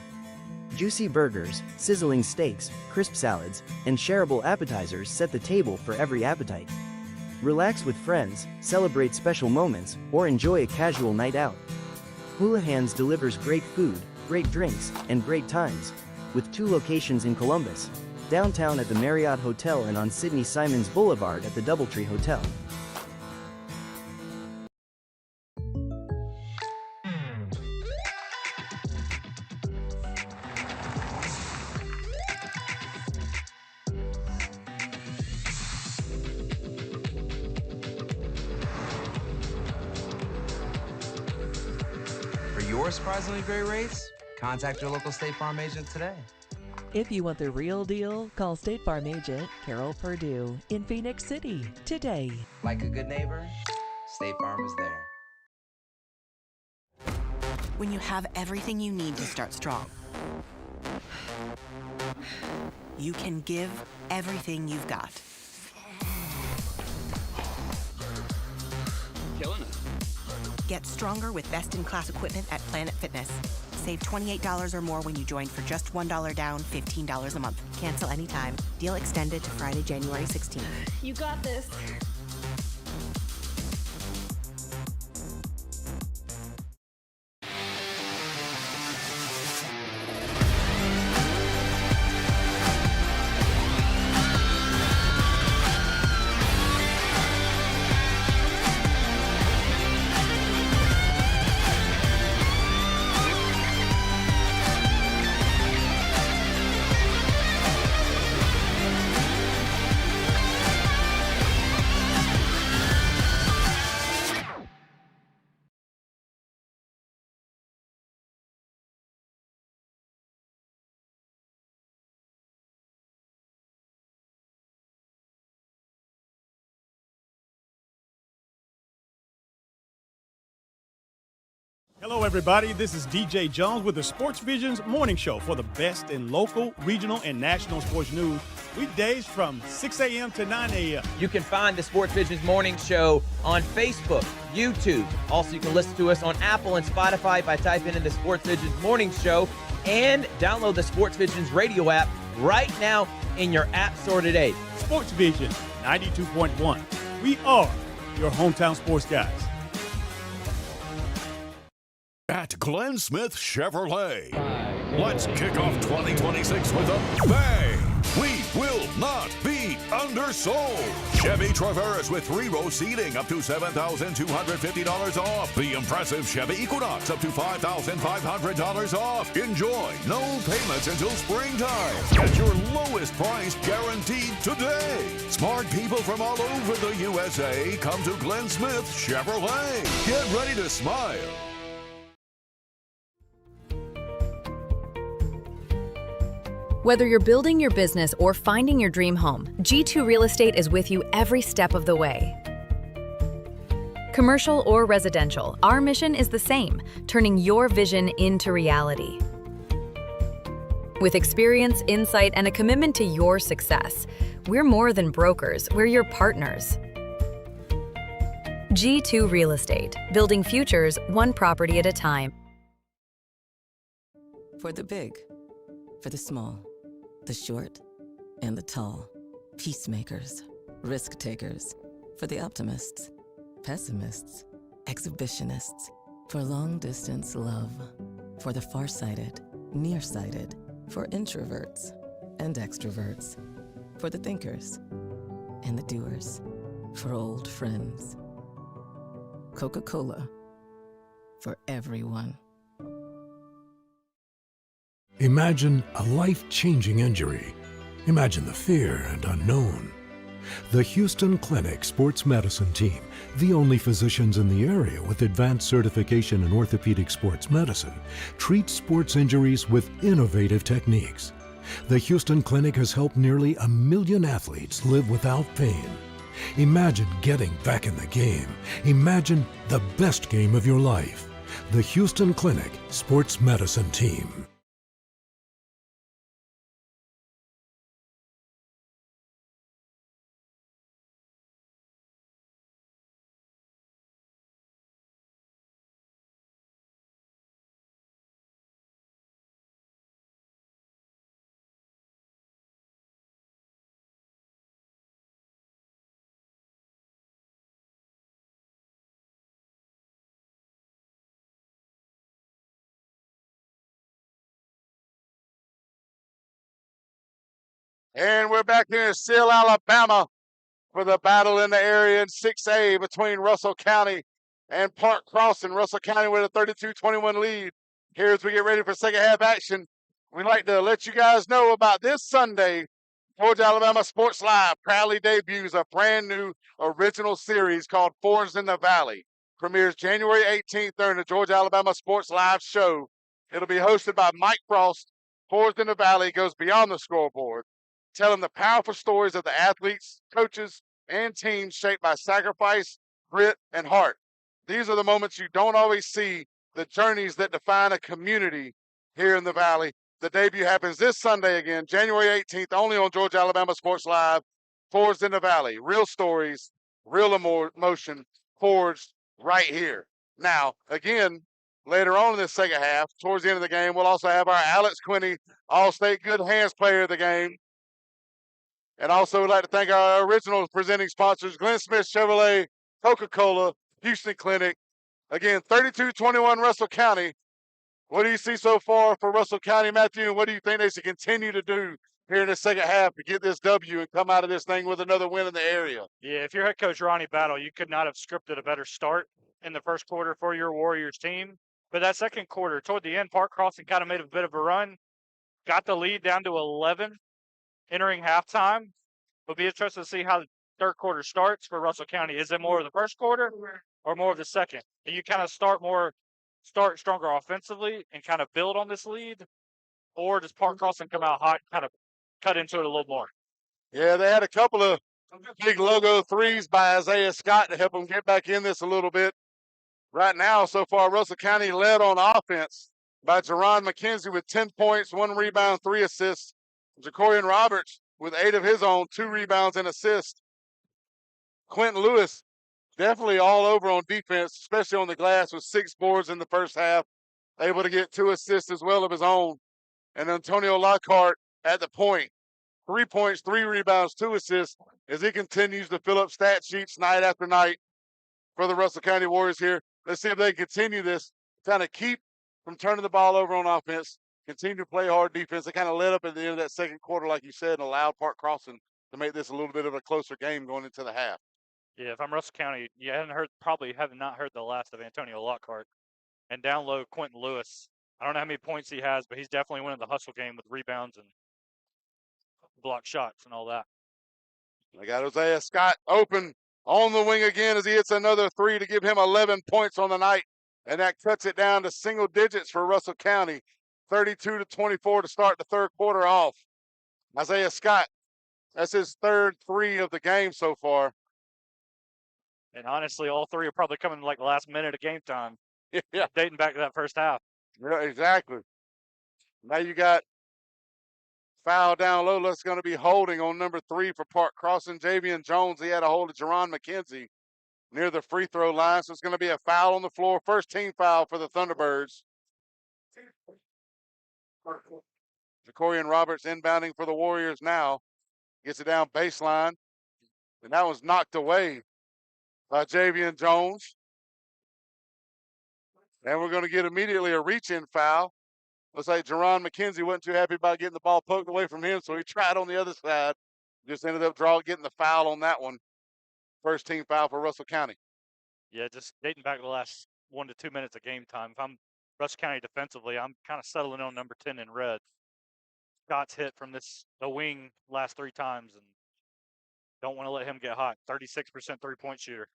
Juicy burgers, sizzling steaks, crisp salads, and shareable appetizers set the table for every appetite. Relax with friends, celebrate special moments, or enjoy a casual night out. Houlihan's delivers great food, great drinks, and great times, with 2 locations in Columbus, downtown at the Marriott Hotel and on Sidney Simons Boulevard at the Doubletree Hotel. For your surprisingly great rates, contact your local State Farm agent today. If you want the real deal, call State Farm agent Carol Purdue in Phoenix City today. Like a good neighbor, State Farm is there. When you have everything you need to start strong, you can give everything you've got. Killing it. Get stronger with best-in-class equipment at Planet Fitness. Save $28 or more when you join for just $1 down, $15 a month. Cancel anytime. Deal extended to Friday, January 16th. You got this. Hello, everybody. This is DJ Jones with the Sports Visions Morning Show for the best in local, regional, and national sports news. Weekdays from 6 a.m. to 9 a.m. You can find the Sports Visions Morning Show on Facebook, YouTube. Also, you can listen to us on Apple and Spotify by typing in the Sports Visions Morning Show, and download the Sports Visions radio app right now in your app store today. Sports Vision 92.1. We are your hometown sports guys. At Glenn Smith Chevrolet. Let's kick off 2026 with a bang. We will not be undersold. Chevy Traverse with 3-row seating up to $7,250 off. The impressive Chevy Equinox up to $5,500 off. Enjoy no payments until springtime. Get your lowest price guaranteed today. Smart people from all over the USA come to Glenn Smith Chevrolet. Get ready to smile. Whether you're building your business or finding your dream home, G2 Real Estate is with you every step of the way. Commercial or residential, our mission is the same, turning your vision into reality. With experience, insight, and a commitment to your success, we're more than brokers, we're your partners. G2 Real Estate, building futures one property at a time. For the big, for the small, the short, and the tall. Peacemakers, risk takers. For the optimists, pessimists, exhibitionists. For long distance love. For the farsighted, nearsighted. For introverts and extroverts. For the thinkers and the doers. For old friends. Coca-Cola. For everyone. Imagine a life-changing injury. Imagine the fear and unknown. The Houston Clinic Sports Medicine Team, the only physicians in the area with advanced certification in orthopedic sports medicine, treats sports injuries with innovative techniques. The Houston Clinic has helped nearly 1 million athletes live without pain. Imagine getting back in the game. Imagine the best game of your life. The Houston Clinic Sports Medicine Team. And we're back here in Seal, Alabama for the battle in the area in 6A between Russell County and Park Crossing. Russell County with a 32-21 lead. Here as we get ready for second half action, we'd like to let you guys know about this Sunday. Georgia Alabama Sports Live proudly debuts a brand new original series called Forged in the Valley. Premieres January 18th during the Georgia Alabama Sports Live show. It'll be hosted by Mike Frost. Forged in the Valley goes beyond the scoreboard, telling the powerful stories of the athletes, coaches, and teams shaped by sacrifice, grit, and heart. These are the moments you don't always see, the journeys that define a community here in the Valley. The debut happens this Sunday again, January 18th, only on Georgia Alabama Sports Live. Forged in the Valley. Real stories, real emotion, forged right here. Now, again, later on in the second half, towards the end of the game, we'll also have our Alex Quinney All-State Good Hands Player of the game. And also, we'd like to thank our original presenting sponsors, Glenn Smith Chevrolet, Coca-Cola, Houston Clinic. Again, 32-21 Russell County. What do you see so far for Russell County, Matthew, and what do you think they should continue to do here in the second half to get this W and come out of this thing with another win in the area? Yeah, if you're head coach Ronnie Battle, you could not have scripted a better start in the first quarter for your Warriors team. But that second quarter, toward the end, Park Crossing kind of made a bit of a run, got the lead down to 11 entering halftime. It'll be interesting to see how the third quarter starts for Russell County. Is it more of the first quarter or more of the second? Do you kind of start stronger offensively and kind of build on this lead? Or does Park Crossing come out hot and kind of cut into it a little more? Yeah, they had a couple of big logo threes by Isaiah Scott to help them get back in this a little bit. Right now, so far, Russell County led on offense by Jerron McKenzie with 10 points, 1 rebound, 3 assists. Jacorian Roberts with 8 of his own, 2 rebounds and assists. Quentin Lewis definitely all over on defense, especially on the glass, with 6 boards in the first half, able to get 2 assists as well of his own. And Antonio Lockhart at the point, 3 points, 3 rebounds, 2 assists, as he continues to fill up stat sheets night after night for the Russell County Warriors here. Let's see if they continue this, kind of keep from turning the ball over on offense, continue to play hard defense. They kind of led up at the end of that second quarter, like you said, and allowed Park Crossing to make this a little bit of a closer game going into the half. Yeah, if I'm Russell County, you probably have not heard the last of Antonio Lockhart. And down low, Quentin Lewis. I don't know how many points he has, but he's definitely winning the hustle game with rebounds and block shots and all that. They got Isaiah Scott open on the wing again as he hits another 3 to give him 11 points on the night. And that cuts it down to single digits for Russell County, 32-24 to start the third quarter off. Isaiah Scott, that's his third 3 of the game so far. And honestly, all 3 are probably coming like the last minute of game time. Yeah. Dating back to that first half. Yeah, exactly. Now you got foul down low. That's going to be holding on number 3 for Park Crossing. Javian Jones, he had a hold of Jerron McKenzie near the free throw line. So it's going to be a foul on the floor. First team foul for the Thunderbirds. Jacorian Roberts inbounding for the Warriors now. Gets it down baseline. And that was knocked away by Javian Jones. And we're going to get immediately a reach-in foul. Looks like Jerron McKenzie wasn't too happy about getting the ball poked away from him, so he tried on the other side. Just ended up getting the foul on that one. First team foul for Russell County. Yeah, just dating back to the last 1 to 2 minutes of game time. If I'm Russell County defensively, I'm kind of settling on number 10 in red. Shots hit from the wing last 3 times and Don't want to let him get hot. 36% three-point shooter.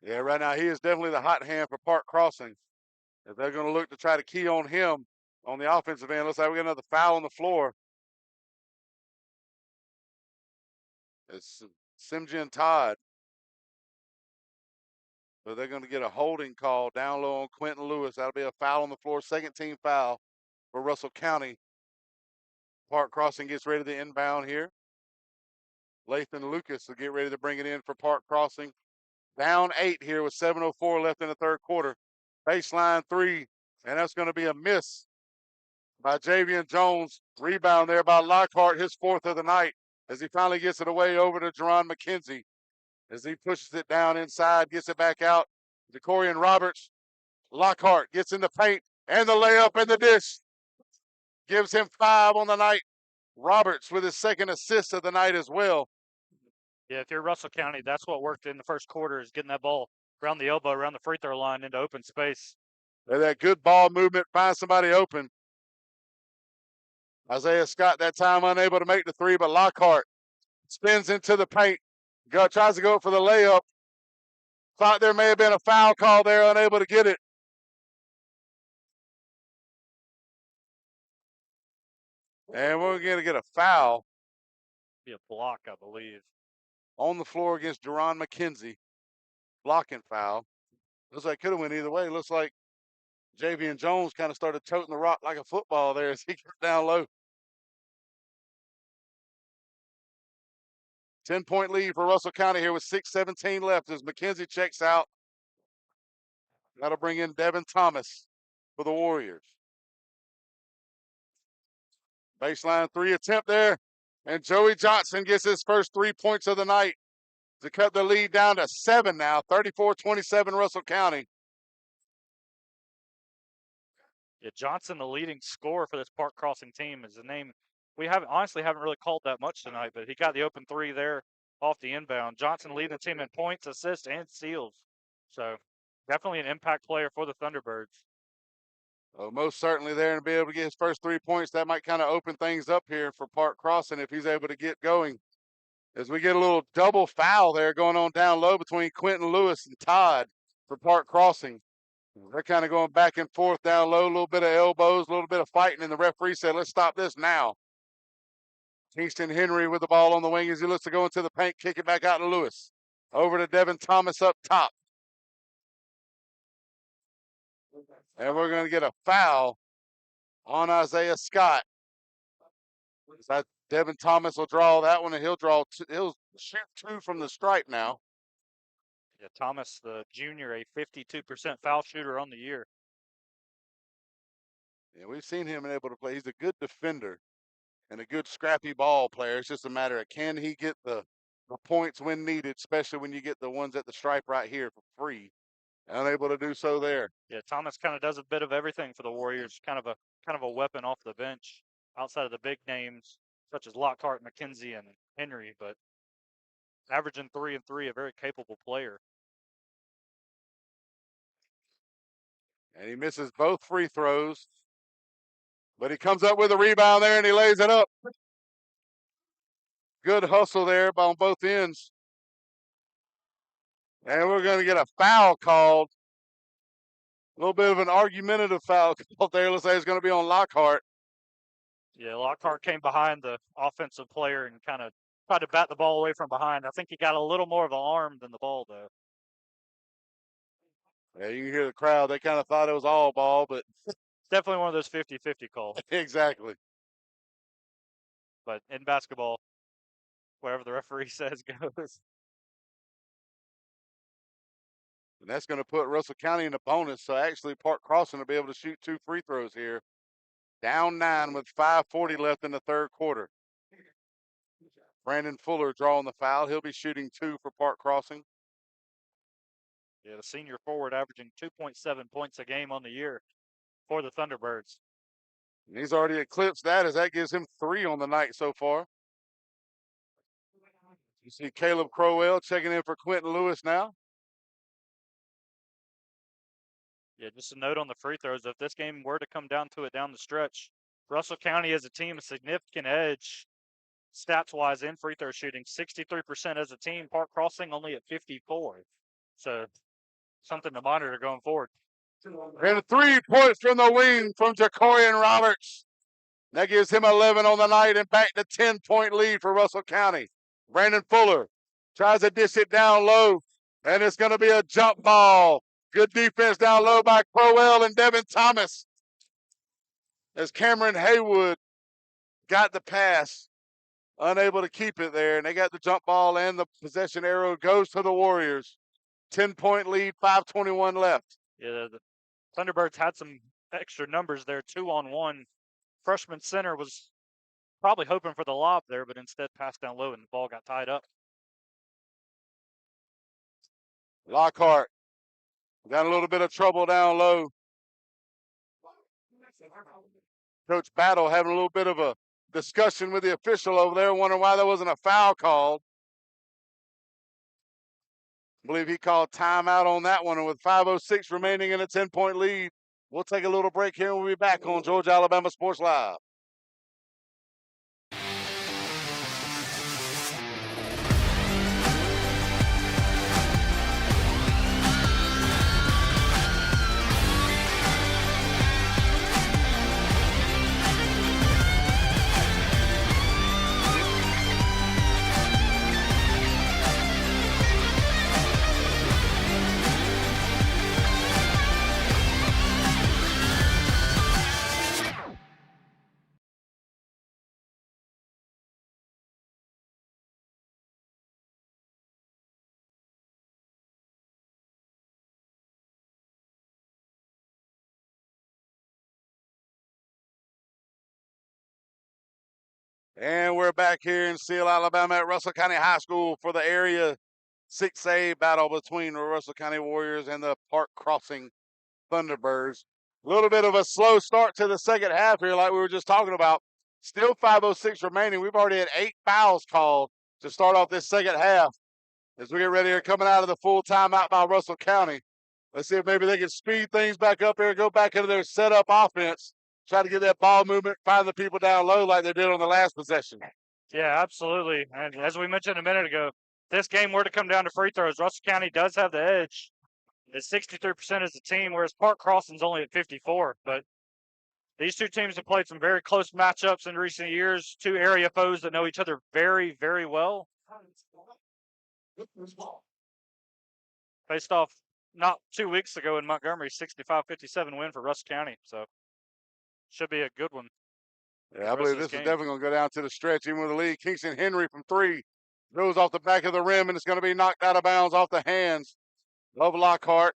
Yeah, right now he is definitely the hot hand for Park Crossing. If they're going to look to try to key on him on the offensive end, looks like we got another foul on the floor. It's Simjian Todd. But they're going to get a holding call down low on Quentin Lewis. That'll be a foul on the floor, second team foul for Russell County. Park Crossing gets ready to inbound here. Lathan Lucas will get ready to bring it in for Park Crossing. Down 8 here with 7:04 left in the third quarter. Baseline 3, and that's going to be a miss by Javian Jones. Rebound there by Lockhart, his 4th of the night, as he finally gets it away over to Jerron McKenzie. As he pushes it down inside, gets it back out. DeCorian Roberts. Lockhart gets in the paint, and the layup and the dish. Gives him 5 on the night. Roberts with his 2nd assist of the night as well. Yeah, if you're Russell County, that's what worked in the first quarter, is getting that ball around the elbow, around the free throw line into open space. And that good ball movement, find somebody open. Isaiah Scott that time unable to make the 3, but Lockhart spins into the paint. Tries to go for the layup. Thought there may have been a foul call there, unable to get it. And we're going to get a foul. Be a block, I believe. On the floor against Jerron McKenzie. Blocking foul. Looks like it could have went either way. Looks like Javian Jones kind of started toting the rock like a football there as he got down low. 10-point lead for Russell County here with 6:17 left as McKenzie checks out. That'll bring in Devin Thomas for the Warriors. Baseline 3 attempt there. And Joey Johnson gets his first 3 points of the night to cut the lead down to 7 now. 34-27 Russell County. Yeah, Johnson, the leading scorer for this Park Crossing team, is a name we honestly haven't really called that much tonight, but he got the open 3 there off the inbound. Johnson leading the team in points, assists, and steals. So definitely an impact player for the Thunderbirds. Well, most certainly there, and be able to get his first 3 points. That might kind of open things up here for Park Crossing if he's able to get going. As we get a little double foul there going on down low between Quentin Lewis and Todd for Park Crossing. They're kind of going back and forth down low, a little bit of elbows, a little bit of fighting, and the referee said, let's stop this now. Kingston Henry with the ball on the wing as he looks to go into the paint, kick it back out to Lewis. Over to Devin Thomas up top. And we're going to get a foul on Isaiah Scott. Devin Thomas will draw that one, and he'll shoot 2 from the stripe now. Yeah, Thomas, the junior, a 52% foul shooter on the year. Yeah, we've seen him able to play. He's a good defender and a good scrappy ball player. It's just a matter of can he get the points when needed, especially when you get the ones at the stripe right here for free. Unable to do so there. Yeah, Thomas kind of does a bit of everything for the Warriors. Kind of a weapon off the bench, outside of the big names such as Lockhart, McKenzie, and Henry, but averaging 3 and 3, a very capable player. And he misses both free throws, but he comes up with a rebound there and he lays it up. Good hustle there on both ends. And we're going to get a foul called. A little bit of an argumentative foul called there. Looks like it's going to be on Lockhart. Yeah, Lockhart came behind the offensive player and kind of tried to bat the ball away from behind. I think he got a little more of an arm than the ball, though. Yeah, you can hear the crowd. They kind of thought it was all ball, but it's definitely one of those 50-50 calls. Exactly. But in basketball, whatever the referee says goes. And that's going to put Russell County in a bonus. So actually, Park Crossing will be able to shoot 2 free throws here. Down 9 with 5:40 left in the third quarter. Brandon Fuller drawing the foul. He'll be shooting 2 for Park Crossing. Yeah, the senior forward averaging 2.7 points a game on the year for the Thunderbirds. And he's already eclipsed that as that gives him 3 on the night so far. You see Caleb Crowell checking in for Quentin Lewis now. Yeah, just a note on the free throws. If this game were to come down to it down the stretch, Russell County as a team a significant edge stats-wise and free throw shooting. 63% as a team. Park Crossing only at 54. So something to monitor going forward. And 3 points from the wing from Jacorian Roberts. That gives him 11 on the night and back to 10-point lead for Russell County. Brandon Fuller tries to dish it down low, and it's going to be a jump ball. Good defense down low by Crowell and Devin Thomas. As Cameron Haywood got the pass, unable to keep it there, and they got the jump ball, and the possession arrow goes to the Warriors. 10-point lead, 5:21 left. Yeah, the Thunderbirds had some extra numbers there, 2-on-1. Freshman center was probably hoping for the lob there, but instead passed down low and the ball got tied up. Lockhart got a little bit of trouble down low. Coach Battle having a little bit of a discussion with the official over there, wondering why there wasn't a foul called. I believe he called timeout on that one, and with 5:06 remaining in a 10-point lead, we'll take a little break here and we'll be back on Georgia Alabama Sports Live. And we're back here in Seal, Alabama at Russell County High School for the Area 6A battle between the Russell County Warriors and the Park Crossing Thunderbirds. A little bit of a slow start to the second half here, like we were just talking about. Still 5:06 remaining. We've already had 8 fouls called to start off this second half. As we get ready here, coming out of the full timeout by Russell County. Let's see if maybe they can speed things back up here and go back into their setup offense. Try to get that ball movement, find the people down low like they did on the last possession. Yeah, absolutely. And as we mentioned a minute ago, this game were to come down to free throws, Russell County does have the edge. It's 63% as a team, whereas Park Crossing's only at 54. But these two teams have played some very close matchups in recent years. Two area foes that know each other very, very well. Faced off not 2 weeks ago in Montgomery, 65-57 win for Russell County. So should be a good one. Yeah, I believe this is definitely going to go down to the stretch, even with the lead. Kingston Henry from 3 goes off the back of the rim, and it's going to be knocked out of bounds off the hands of Lockhart.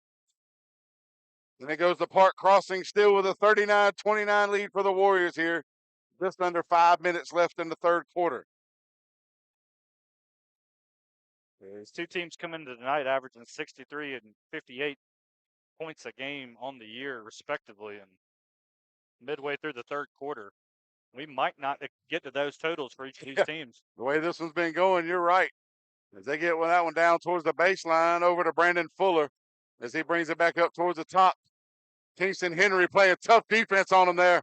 And it goes to Park Crossing, still with a 39-29 lead for the Warriors here. Just under 5 minutes left in the third quarter. These two teams come into tonight averaging 63 and 58 points a game on the year, respectively. And midway through the third quarter, we might not get to those totals for each of these teams. The way this one's been going, you're right. As they get that one down towards the baseline, over to Brandon Fuller as he brings it back up towards the top. Kingston Henry playing tough defense on him there.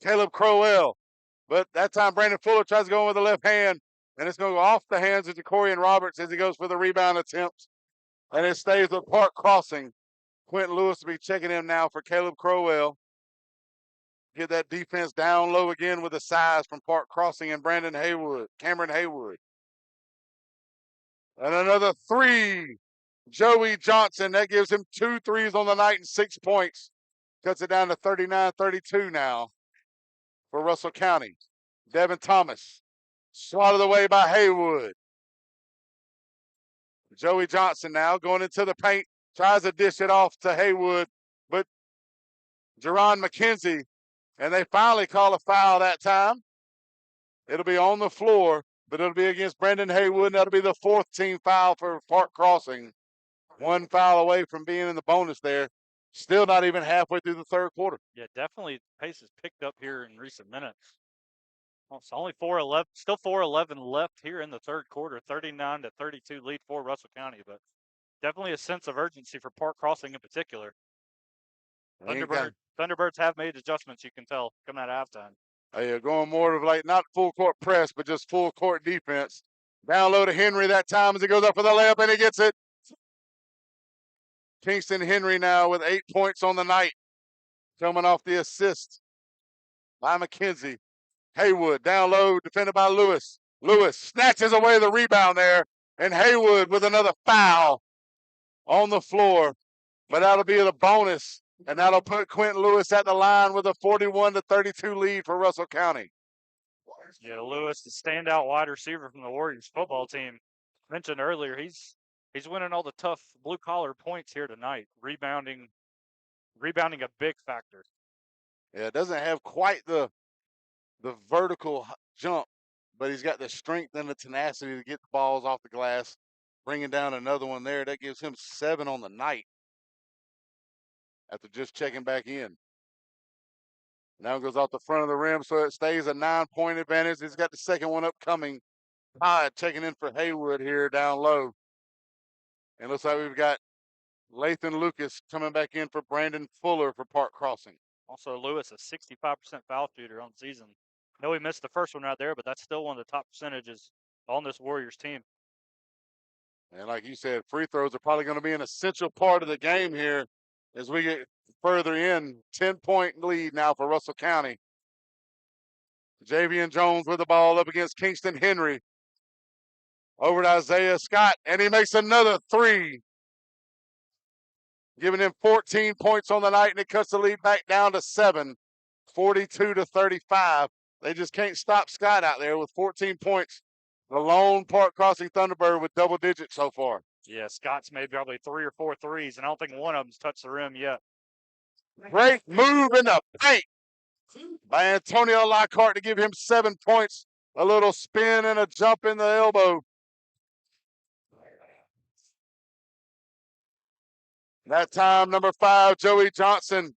Caleb Crowell. But that time, Brandon Fuller tries to go in with the left hand, and it's going to go off the hands of Jacorian Roberts as he goes for the rebound attempt. And it stays with Park Crossing. Quentin Lewis will be checking him now for Caleb Crowell. Get that defense down low again with the size from Park Crossing and Cameron Haywood. And another 3. Joey Johnson, that gives him 2 threes on the night and 6 points. Cuts it down to 39-32 now for Russell County. Devin Thomas, swatted away by Haywood. Joey Johnson now going into the paint, tries to dish it off to Haywood, but Jerron McKenzie, and they finally call a foul that time. It'll be on the floor, but it'll be against Brendan Haywood, and that'll be the 4th team foul for Park Crossing. 1 foul away from being in the bonus there. Still not even halfway through the third quarter. Yeah, definitely pace has picked up here in recent minutes. Well, it's only 4:11, still 4:11 left here in the third quarter. 39-32 lead for Russell County, but definitely a sense of urgency for Park Crossing in particular. Thunderbirds have made adjustments, you can tell, coming out of halftime. Going more of like not full court press, but just full court defense. Down low to Henry that time as he goes up for the layup, and he gets it. Kingston Henry now with 8 points on the night, coming off the assist by McKenzie. Haywood down low, defended by Lewis. Lewis snatches away the rebound there, and Haywood with another foul on the floor. But that'll be the bonus, and that'll put Quentin Lewis at the line with a 41-32 lead for Russell County. Yeah, Lewis, the standout wide receiver from the Warriors football team. Mentioned earlier, he's winning all the tough blue collar points here tonight. Rebounding a big factor. Yeah, it doesn't have quite the vertical jump, but he's got the strength and the tenacity to get the balls off the glass. Bringing down another one there, that gives him 7 on the night after just checking back in. Now it goes off the front of the rim, so it stays a 9-point advantage. He's got the second one upcoming. Todd checking in for Haywood here down low. And looks like we've got Lathan Lucas coming back in for Brandon Fuller for Park Crossing. Also, Lewis, a 65% foul shooter on the season. I know he missed the first one right there, but that's still one of the top percentages on this Warriors team. And like you said, free throws are probably going to be an essential part of the game here as we get further in. 10-point lead now for Russell County. Javian Jones with the ball up against Kingston Henry. Over to Isaiah Scott, and he makes another 3. Giving him 14 points on the night, and it cuts the lead back down to 7, 42-35. They just can't stop Scott out there with 14 points. The lone Park Crossing Thunderbird with double digits so far. Yeah, Scott's made probably 3 or 4 threes, and I don't think one of them's touched the rim yet. Great move in the paint by Antonio Lockhart to give him 7 points. A little spin and a jump in the elbow. That time, number 5, Joey Johnson,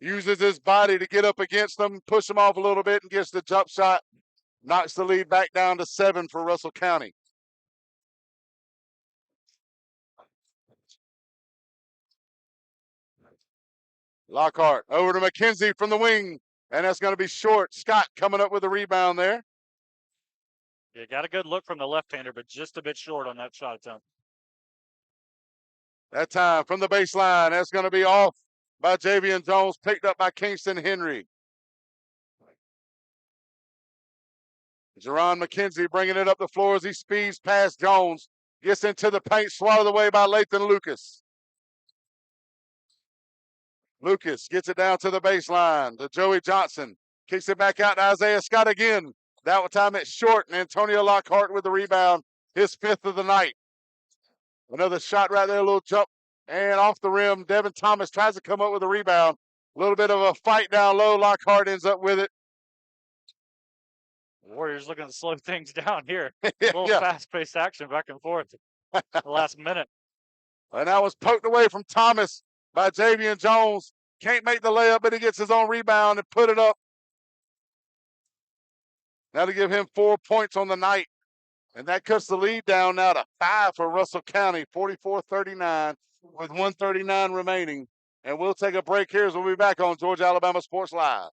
uses his body to get up against them, push him off a little bit, and gets the jump shot. Knocks the lead back down to 7 for Russell County. Lockhart over to McKenzie from the wing, and that's going to be short. Scott coming up with a rebound there. Yeah, got a good look from the left-hander, but just a bit short on that shot attempt. That time from the baseline, that's going to be off by Javian Jones, picked up by Kingston Henry. Jerron McKenzie bringing it up the floor as he speeds past Jones. Gets into the paint, swallowed away by Lathan Lucas. Lucas gets it down to the baseline to Joey Johnson. Kicks it back out to Isaiah Scott again. That time it's short, and Antonio Lockhart with the rebound, his 5th of the night. Another shot right there, a little jump, and off the rim. Devin Thomas tries to come up with a rebound. A little bit of a fight down low. Lockhart ends up with it. Warriors looking to slow things down here. A little fast-paced action back and forth the last minute. And that was poked away from Thomas by Javian Jones. Can't make the layup, but he gets his own rebound and put it up. That'll give him 4 points on the night. And that cuts the lead down now to 5 for Russell County, 44-39, with 1:39 remaining. And we'll take a break here as we'll be back on Georgia Alabama Sports Live.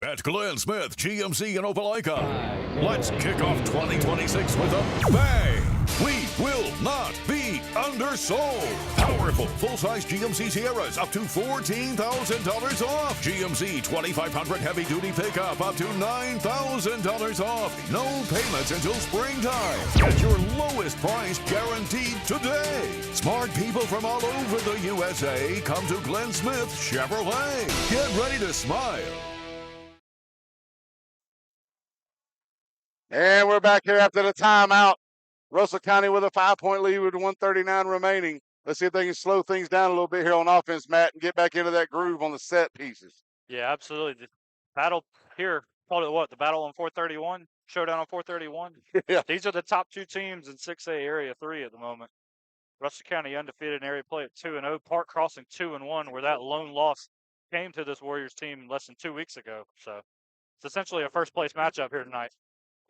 At Glenn Smith GMC in Opelika, let's kick off 2026 with a bang. We will not be undersold. Powerful full-size GMC Sierras up to $14,000 off. GMC 2500 heavy-duty pickup up to $9,000 off. No payments until springtime. Get your lowest price guaranteed today. Smart people from all over the USA come to Glenn Smith Chevrolet. Get ready to smile. And we're back here after the timeout. Russell County with a 5-point lead with 1:39 remaining. Let's see if they can slow things down a little bit here on offense, Matt, and get back into that groove on the set pieces. Yeah, absolutely. The battle here, called it what? The battle on 431? Showdown on 431? Yeah. These are the top 2 teams in 6A Area 3 at the moment. Russell County undefeated in area play at 2-0. Park Crossing 2-1, where that lone loss came to this Warriors team less than 2 weeks ago. So it's essentially a first-place matchup here tonight.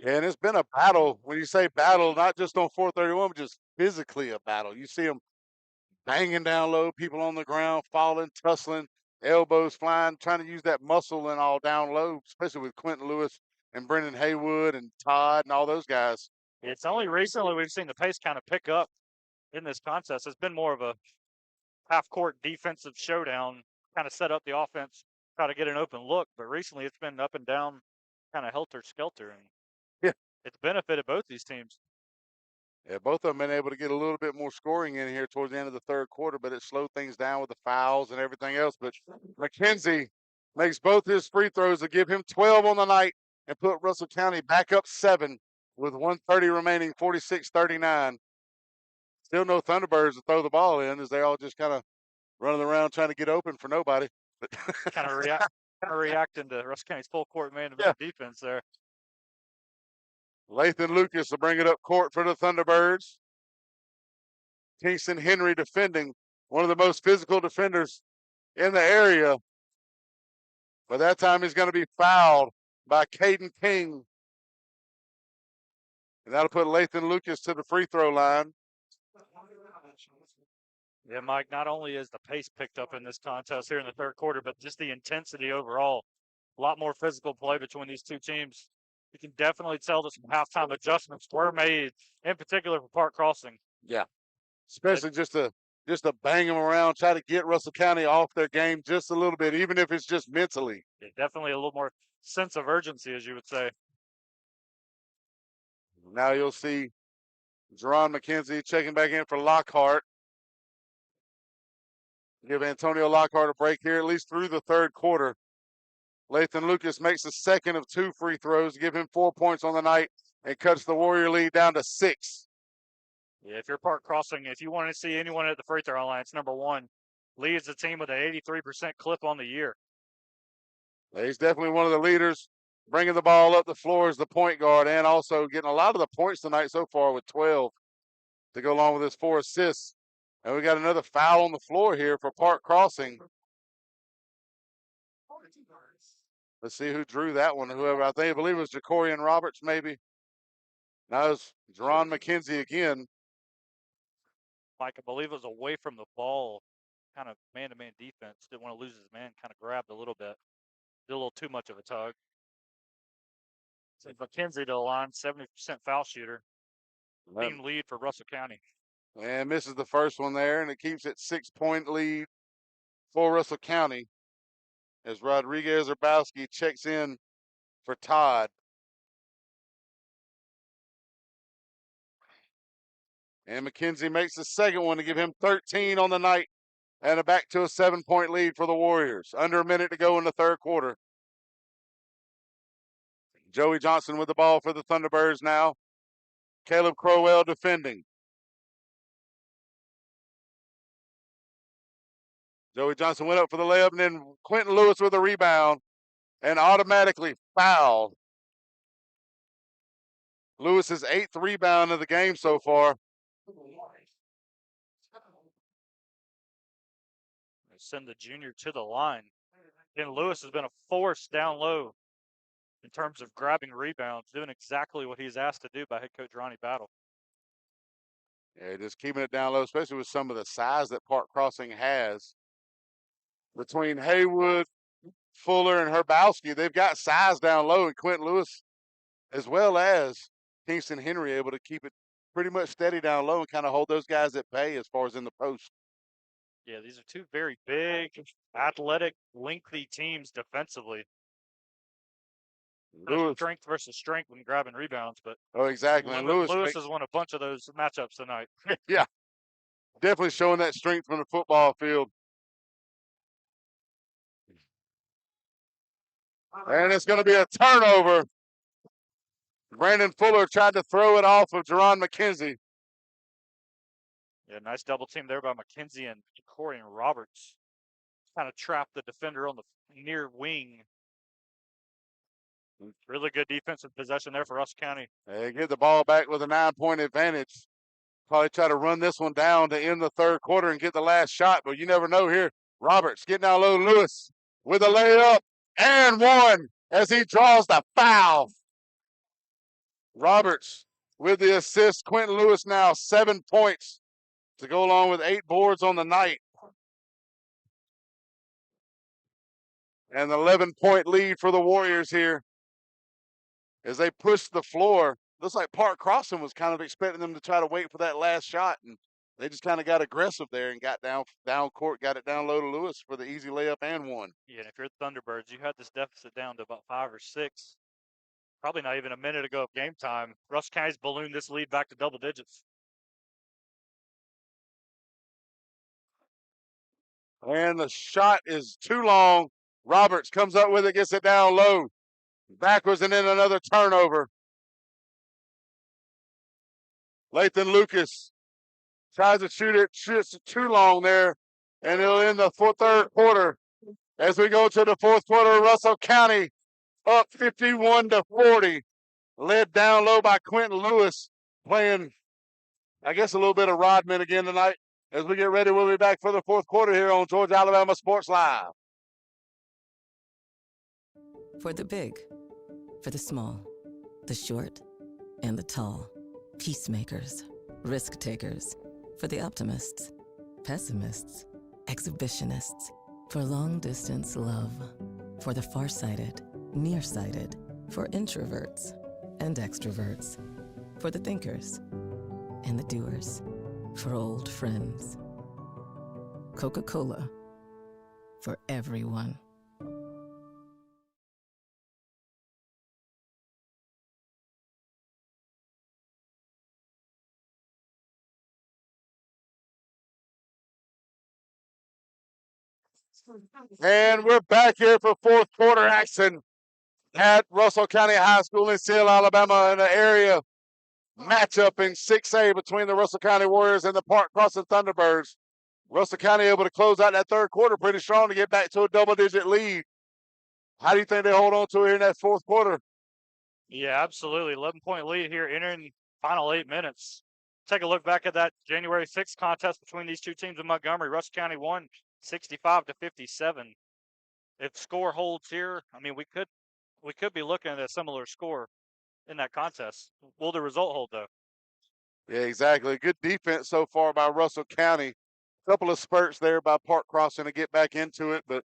Yeah, and it's been a battle. When you say battle, not just on 431, but just physically a battle. You see them banging down low, people on the ground, falling, tussling. elbows flying, trying to use that muscle and all down low, especially with Quentin Lewis and Brendan Haywood and Todd and all those guys. It's only recently we've seen the pace kind of pick up in this contest. It's been more of a half-court defensive showdown, kind of set up the offense, try to get an open look. But recently it's been up and down, kind of helter-skelter. And yeah, it's benefited both these teams. Yeah, both of them been able to get a little bit more scoring in here towards the end of the third quarter, but it slowed things down with the fouls and everything else. But McKenzie makes both his free throws to give him 12 on the night and put Russell County back up 7 with 1:30 remaining, 46-39. Still no Thunderbirds to throw the ball in, as they all just kind of running around trying to get open for nobody. But kind of reacting to Russell County's full court man-to-man defense there. Lathan Lucas will bring it up court for the Thunderbirds. Kingston Henry defending, one of the most physical defenders in the area. But that time he's going to be fouled by Caden King. And that'll put Lathan Lucas to the free throw line. Yeah, Mike, not only is the pace picked up in this contest here in the third quarter, but just the intensity overall. A lot more physical play between these two teams. You can definitely tell that some halftime adjustments were made, in particular for Park Crossing. Yeah, especially just to bang them around, try to get Russell County off their game just a little bit, even if it's just mentally. Yeah, definitely a little more sense of urgency, as you would say. Now you'll see Jerron McKenzie checking back in for Lockhart. Give Antonio Lockhart a break here, at least through the third quarter. Lathan Lucas makes the second of 2 free throws to give him 4 points on the night and cuts the Warrior lead down to 6. Yeah, if you're Park Crossing, if you want to see anyone at the free throw line, it's number 1. Leads the team with an 83% clip on the year. He's definitely one of the leaders, bringing the ball up the floor as the point guard and also getting a lot of the points tonight so far with 12 to go along with his 4 assists. And we got another foul on the floor here for Park Crossing. Let's see who drew that one. Whoever, I believe it was Jacorian Roberts, maybe. Now it's Jerron McKenzie again. Mike, I believe it was away from the ball, kind of man-to-man defense. Didn't want to lose his man, kind of grabbed a little bit. Did a little too much of a tug. So McKenzie to the line, 70% foul shooter. Team lead for Russell County. And misses the first one there, and it keeps it 6-point lead for Russell County as Rodriguez Urbowski checks in for Todd. And McKenzie makes the second one to give him 13 on the night and back to a 7-point lead for the Warriors. Under a minute to go in the third quarter. Joey Johnson with the ball for the Thunderbirds now. Caleb Crowell defending. Joey Johnson went up for the layup, and then Quentin Lewis with a rebound and automatically fouled. Lewis's 8th rebound of the game so far. Send the junior to the line. And Lewis has been a force down low in terms of grabbing rebounds, doing exactly what he's asked to do by head coach Ronnie Battle. Yeah, just keeping it down low, especially with some of the size that Park Crossing has. Between Haywood, Fuller, and Herbowski, they've got size down low, and Quentin Lewis, as well as Kingston Henry, able to keep it pretty much steady down low and kind of hold those guys at bay as far as in the post. Yeah, these are two very big, athletic, lengthy teams defensively. Strength versus strength when grabbing rebounds, but exactly. And Lewis has won a bunch of those matchups tonight. Yeah, definitely showing that strength from the football field. And it's going to be a turnover. Brandon Fuller tried to throw it off of Jerron McKenzie. Yeah, nice double team there by McKenzie and Corian Roberts. Kind of trapped the defender on the near wing. Really good defensive possession there for Russell County. They get the ball back with a 9-point advantage. Probably try to run this one down to end the third quarter and get the last shot, but you never know here. Roberts getting down low. Lewis with a layup and one as he draws the foul. Roberts with the assist. Quentin Lewis now 7 points to go along with 8 boards on the night. And an 11-point lead for the Warriors here as they push the floor. Looks like Park Crossing was kind of expecting them to try to wait for that last shot, and they just kind of got aggressive there and got down court, got it down low to Lewis for the easy layup and one. Yeah, and if you're the Thunderbirds, you had this deficit down to about 5 or 6. Probably not even a minute ago of game time. Russell County's ballooned this lead back to double digits. And the shot is too long. Roberts comes up with it, gets it down low. Backwards and then another turnover. Lathan Lucas tries to shoot it, shoots it too long there, and it'll end the third quarter. As we go to the fourth quarter, Russell County up 51-40, led down low by Quentin Lewis, playing, I guess, a little bit of Rodman again tonight. As we get ready, we'll be back for the fourth quarter here on Georgia Alabama Sports Live. For the big, for the small, the short, and the tall. Peacemakers, risk takers. For the optimists, pessimists, exhibitionists. For long distance love. For the farsighted, nearsighted. For introverts and extroverts. For the thinkers and the doers. For old friends. Coca-Cola. For everyone. And we're back here for fourth quarter action at Russell County High School in Seal, Alabama, in an area matchup in 6A between the Russell County Warriors and the Park Crossing Thunderbirds. Russell County able to close out that third quarter pretty strong to get back to a double-digit lead. How do you think they hold on to it here in that fourth quarter? Yeah, absolutely. 11-point lead here entering final 8 minutes. Take a look back at that January 6th contest between these two teams in Montgomery. Russell County won 65-57. If score holds here, I mean, we could be looking at a similar score in that contest. Will the result hold, though? Yeah, exactly. Good defense so far by Russell County. A couple of spurts there by Park Crossing to get back into it, but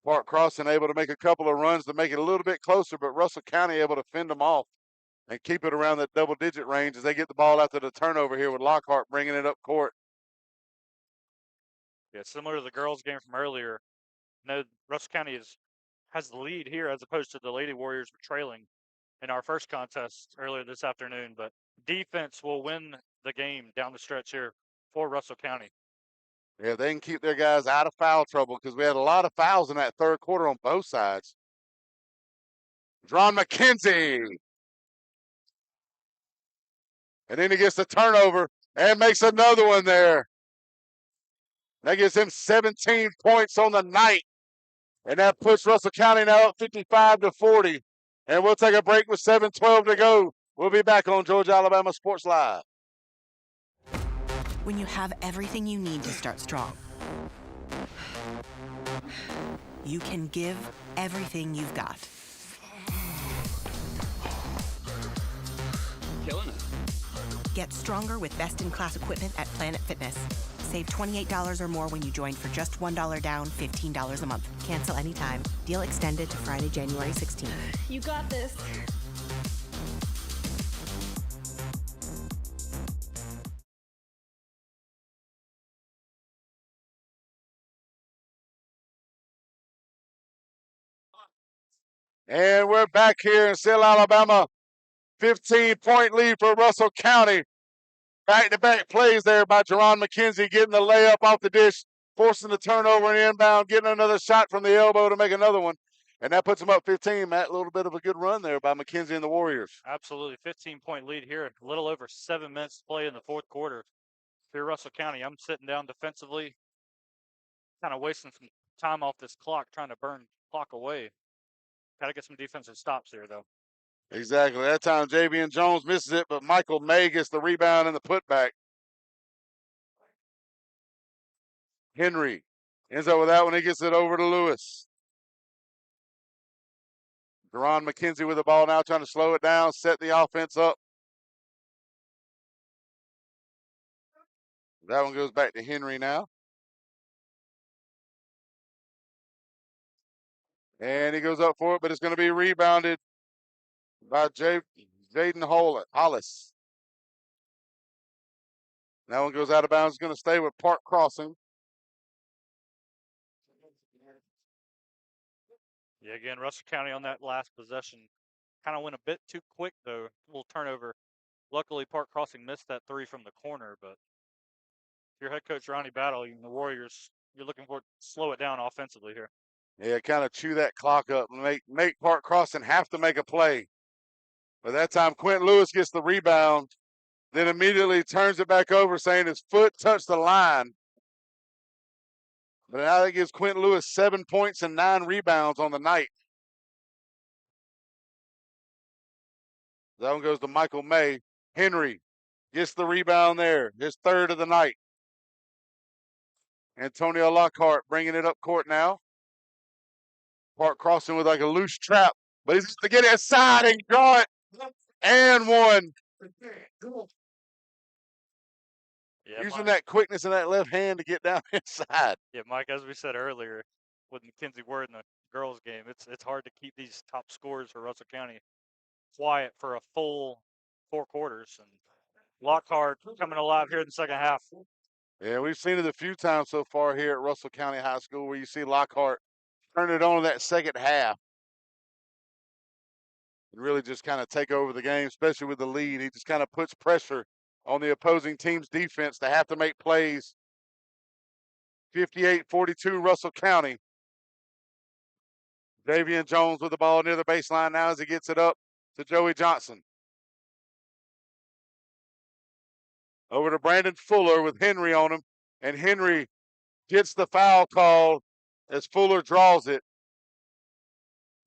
Park Crossing able to make a couple of runs to make it a little bit closer, but Russell County able to fend them off and keep it around that double-digit range as they get the ball after the turnover here with Lockhart bringing it up court. Yeah, similar to the girls' game from earlier. No, Russell County has the lead here as opposed to the Lady Warriors were trailing in our first contest earlier this afternoon. But defense will win the game down the stretch here for Russell County. Yeah, they can keep their guys out of foul trouble because we had a lot of fouls in that third quarter on both sides. Dron McKenzie. And then he gets the turnover and makes another one there. That gives him 17 points on the night. And that puts Russell County now up 55-40. And we'll take a break with 7:12 to go. We'll be back on Georgia Alabama Sports Live. When you have everything you need to start strong, you can give everything you've got. Killing it. Get stronger with best-in-class equipment at Planet Fitness. Save $28 or more when you join for just $1 down, $15 a month. Cancel anytime. Deal extended to Friday, January 16th. You got this. And we're back here in Seal, Alabama. 15-point lead for Russell County. Back-to-back plays there by Jerron McKenzie, getting the layup off the dish, forcing the turnover and inbound, getting another shot from the elbow to make another one. And that puts them up 15, Matt. A little bit of a good run there by McKenzie and the Warriors. Absolutely. 15-point lead here. A little over 7 minutes to play in the fourth quarter. If you're Russell County, I'm sitting down defensively, kind of wasting some time off this clock, trying to burn clock away. Got to get some defensive stops here, though. Exactly. That time, Javian Jones misses it, but Michael May gets the rebound and the putback. Henry ends up with that one. He gets it over to Lewis. Deron McKenzie with the ball now, trying to slow it down, set the offense up. That one goes back to Henry now. And he goes up for it, but it's going to be rebounded by Jaden Hollis. That one goes out of bounds. It's going to stay with Park Crossing. Yeah, again, Russell County on that last possession kind of went a bit too quick, though. A little turnover. Luckily, Park Crossing missed that three from the corner, but if your head coach, Ronnie Battle, the Warriors, you're looking for to slow it down offensively here. Yeah, kind of chew that clock up and make Park Crossing have to make a play. But that time, Quentin Lewis gets the rebound, then immediately turns it back over, saying his foot touched the line. But now that gives Quentin Lewis 7 points and 9 rebounds on the night. That one goes to Michael May. Henry gets the rebound there, his third of the night. Antonio Lockhart bringing it up court now. Park Crossing with like a loose trap, but he's to get it aside and draw it. And one. Yeah, Using Mike. that quickness in that left hand to get down inside. Yeah, Mike, as we said earlier, with Mackenzie Word in the girls' game, it's hard to keep these top scorers for Russell County quiet for a full 4 quarters. And Lockhart coming alive here in the second half. Yeah, we've seen it a few times so far here at Russell County High School where you see Lockhart turn it on in that second half. And really just kind of take over the game, especially with the lead. He just kind of puts pressure on the opposing team's defense to have to make plays. 58-42 Russell County. Davian Jones with the ball near the baseline now as he gets it up to Joey Johnson. Over to Brandon Fuller with Henry on him. And Henry gets the foul call as Fuller draws it.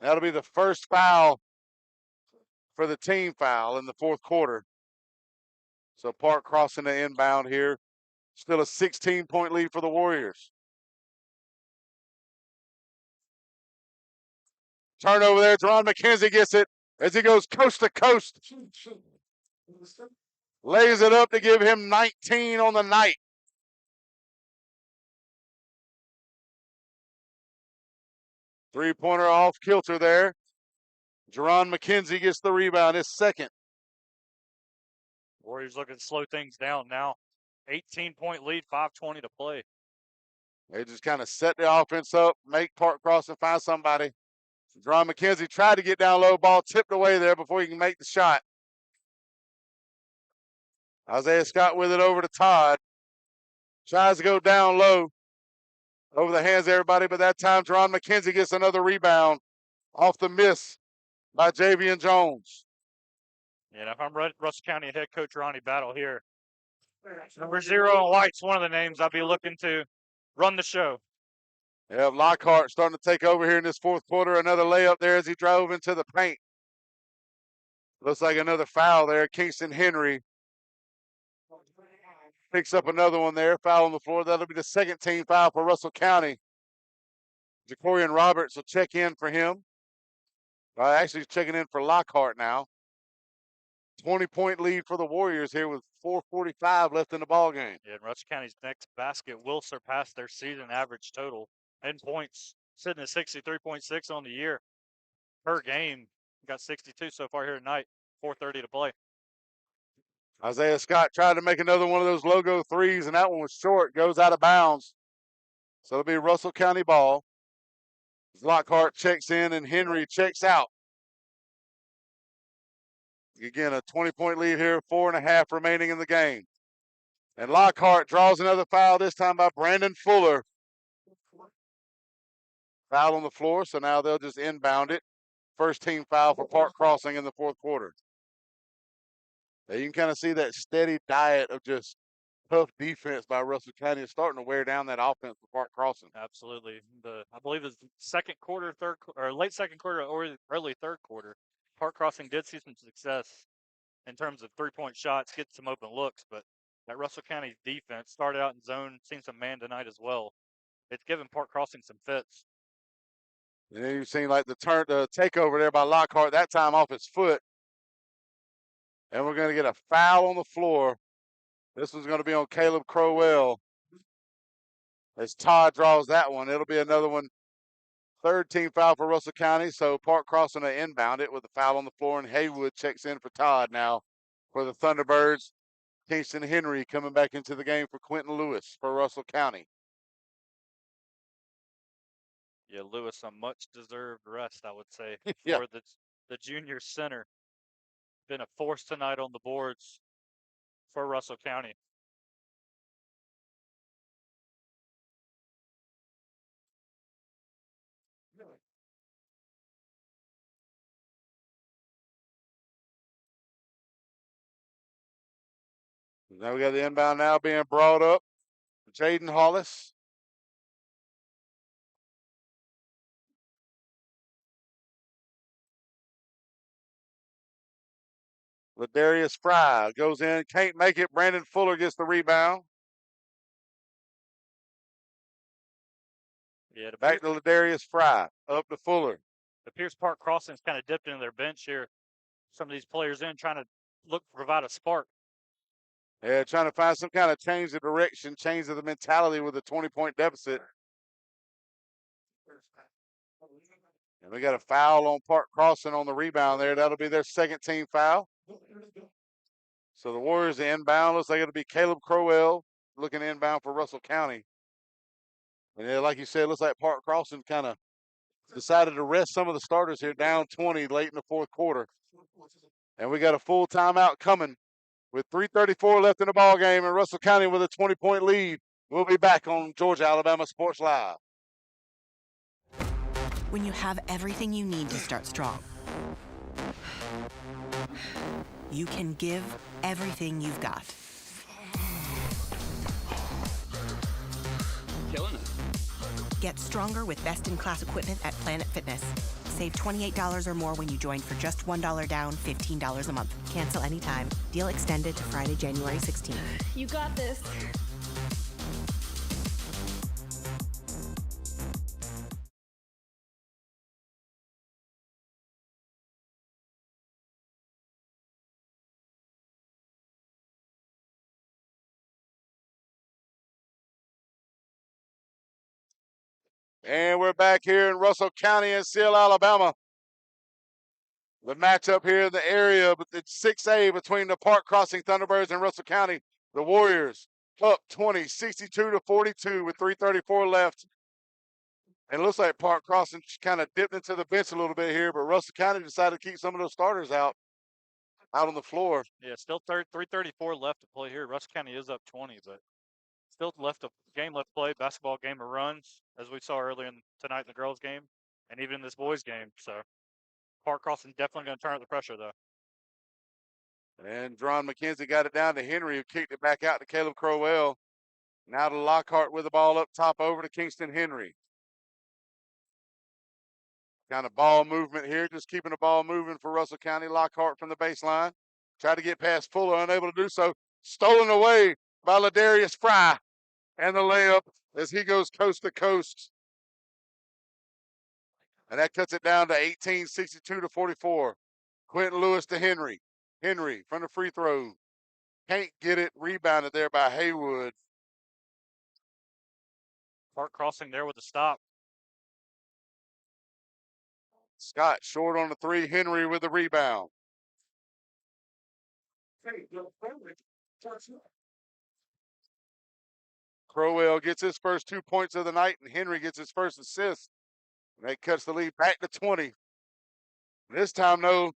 That'll be the first foul for the team foul in the fourth quarter. So Park Crossing the inbound here. Still a 16-point lead for the Warriors. Turnover there. Jerron McKenzie gets it as he goes coast to coast. Lays it up to give him 19 on the night. Three-pointer off kilter there. Jerron McKenzie gets the rebound, his second. Warriors looking to slow things down now. 18-point lead, 5:20 to play. They just kind of set the offense up, make Park Crossing find somebody. Jerron McKenzie tried to get down low, ball tipped away there before he can make the shot. Isaiah Scott with it over to Todd. Tries to go down low over the hands of everybody, but that time Jerron McKenzie gets another rebound off the miss by Javian Jones. Yeah, if I'm Russell County head coach Ronnie Battle here, number 0 on white's one of the names I'll be looking to run the show. Yeah, Lockhart starting to take over here in this fourth quarter. Another layup there as he drove into the paint. Looks like another foul there. Kingston Henry picks up another one there. Foul on the floor. That'll be the second team foul for Russell County. Jacorian Roberts will check in for him. Actually checking in for Lockhart now. 20-point lead for the Warriors here with 4:45 left in the ball game. Yeah, and Russell County's next basket will surpass their season average total in points, sitting at 63.6 on the year per game. Got 62 so far here tonight. 4:30 to play. Isaiah Scott tried to make another one of those logo threes, and that one was short. Goes out of bounds. So it'll be Russell County ball. Lockhart checks in and Henry checks out. Again, a 20-point lead here, 4.5 remaining in the game. And Lockhart draws another foul, this time by Brandon Fuller. Foul on the floor, so now they'll just inbound it. First team foul for Park Crossing in the fourth quarter. Now you can kind of see that steady diet of just tough defense by Russell County is starting to wear down that offense for Park Crossing. Absolutely. I believe it's second quarter, or late second quarter, or early third quarter. Park Crossing did see some success in terms of three-point shots, get some open looks, but that Russell County defense started out in zone, seen some man tonight as well. It's given Park Crossing some fits. And then you've seen like the takeover there by Lockhart, that time off his foot. And we're going to get a foul on the floor. This one's going to be on Caleb Crowell. As Todd draws that one, it'll be another one Third team foul for Russell County, so Park Crossing to inbound it with a foul on the floor, and Haywood checks in for Todd now for the Thunderbirds. Kingston Henry coming back into the game for Quentin Lewis for Russell County. Yeah, Lewis, a much-deserved rest, I would say, Yeah. for the junior center. Been a force tonight on the boards for Russell County. Now we got the inbound now being brought up. Jaden Hollis. Ladarius Fry goes in, can't make it. Brandon Fuller gets the rebound. Yeah, Back to Ladarius Fry, up to Fuller. The Pierce Park Crossing's kind of dipped into their bench here. Some of these players in trying to provide a spark. Yeah, trying to find some kind of change of direction, change of the mentality with a 20-point deficit. And we got a foul on Park Crossing on the rebound there. That'll be their second team foul. So the Warriors inbound. Looks like it'll be Caleb Crowell looking inbound for Russell County. And yeah, like you said, looks like Park Crossing kind of decided to rest some of the starters here, down 20 late in the fourth quarter. And we got a full timeout coming with 3:34 left in the ball game, and Russell County with a 20-point lead. We'll be back on Georgia Alabama Sports Live. When you have everything you need to start strong, you can give everything you've got. Killing it. Get stronger with best-in-class equipment at Planet Fitness. Save $28 or more when you join for just $1 down, $15 a month. Cancel anytime. Deal extended to Friday, January 16th. You got this. And we're back here in Russell County in Seal, Alabama. The matchup here in the area, but it's 6A between the Park Crossing Thunderbirds and Russell County. The Warriors up 20, 62-42 with 3:34 left. And it looks like Park Crossing kind of dipped into the bench a little bit here, but Russell County decided to keep some of those starters out on the floor. Yeah, still 3:34 left to play here. Russell County is up 20, but still left a game left to play. Basketball game of runs, as we saw earlier tonight in the girls' game, and even in this boys' game. So Park Crossing definitely going to turn up the pressure, though. And Dron McKenzie got it down to Henry, who kicked it back out to Caleb Crowell. Now to Lockhart with the ball up top over to Kingston Henry. Kind of ball movement here, just keeping the ball moving for Russell County. Lockhart from the baseline. Tried to get past Fuller, unable to do so. Stolen away by Ladarius Fry. And the layup as he goes coast to coast. And that cuts it down to 18, 62-44. Quentin Lewis to Henry. Henry from the free throw. Can't get it. Rebounded there by Haywood. Park Crossing there with the stop. Scott short on the three. Henry with the rebound. Crowell gets his first 2 points of the night, and Henry gets his first assist. And that cuts the lead back to 20. This time, though,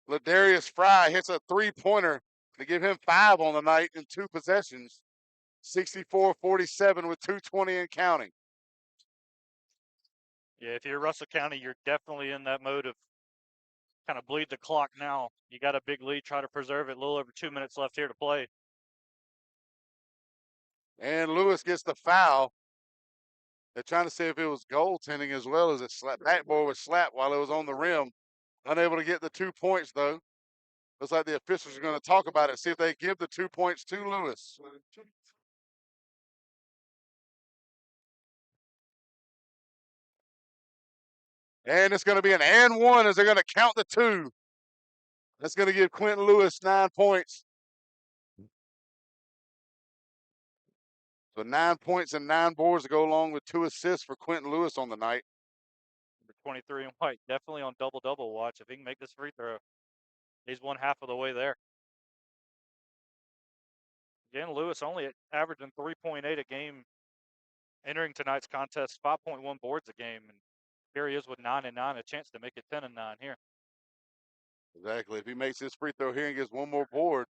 Ladarius Fry hits a three-pointer to give him 5 on the night in 2 possessions. 64-47 with 2:20 and counting. Yeah, if you're Russell County, you're definitely in that mode of kind of bleed the clock now. You got a big lead, try to preserve it. A little over 2 minutes left here to play. And Lewis gets the foul. They're trying to see if it was goaltending as well as a slap. Backboard was slapped while it was on the rim. Unable to get the 2 points, though. Looks like the officials are going to talk about it, see if they give the 2 points to Lewis. And it's going to be an and one as they're going to count the 2. That's going to give Quentin Lewis 9 points. So 9 points and 9 boards to go along with 2 assists for Quentin Lewis on the night. 23 and white. Definitely on double-double watch. If he can make this free throw, he's one half of the way there. Again, Lewis only averaging 3.8 a game entering tonight's contest, 5.1 boards a game. And here he is with 9 and 9, a chance to make it 10 and 9 here. Exactly. If he makes his free throw here and gets one more board,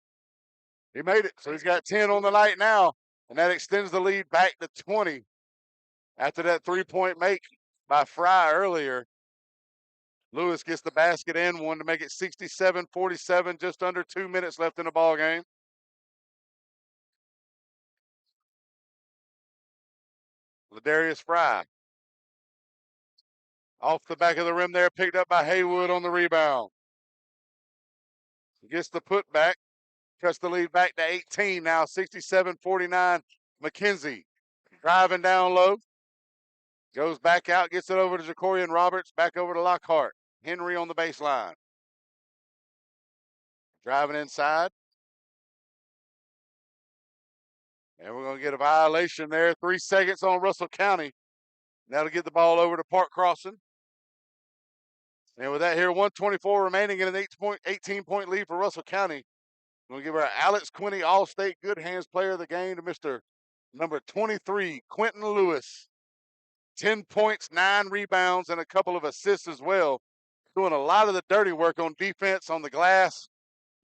he made it. So he's got 10 on the night now, and that extends the lead back to 20 after that three-point make by Fry earlier. Lewis gets the basket and one to make it 67-47, just under 2 minutes left in the ball game. Ladarius Fry. Off the back of the rim there, picked up by Haywood on the rebound. Gets the putback, cuts the lead back to 18 now, 67-49. McKenzie driving down low. Goes back out, gets it over to Jacorian Roberts, back over to Lockhart. Henry on the baseline. Driving inside. And we're going to get a violation there. 3 seconds on Russell County. That'll get the ball over to Park Crossing. And with that here, 1:24 remaining in an 18-point lead for Russell County. We'll give our Alex Quinney All-State Good Hands Player of the Game to Mr. number 23, Quentin Lewis. 10 points, 9 rebounds, and a couple of assists as well. Doing a lot of the dirty work on defense on the glass,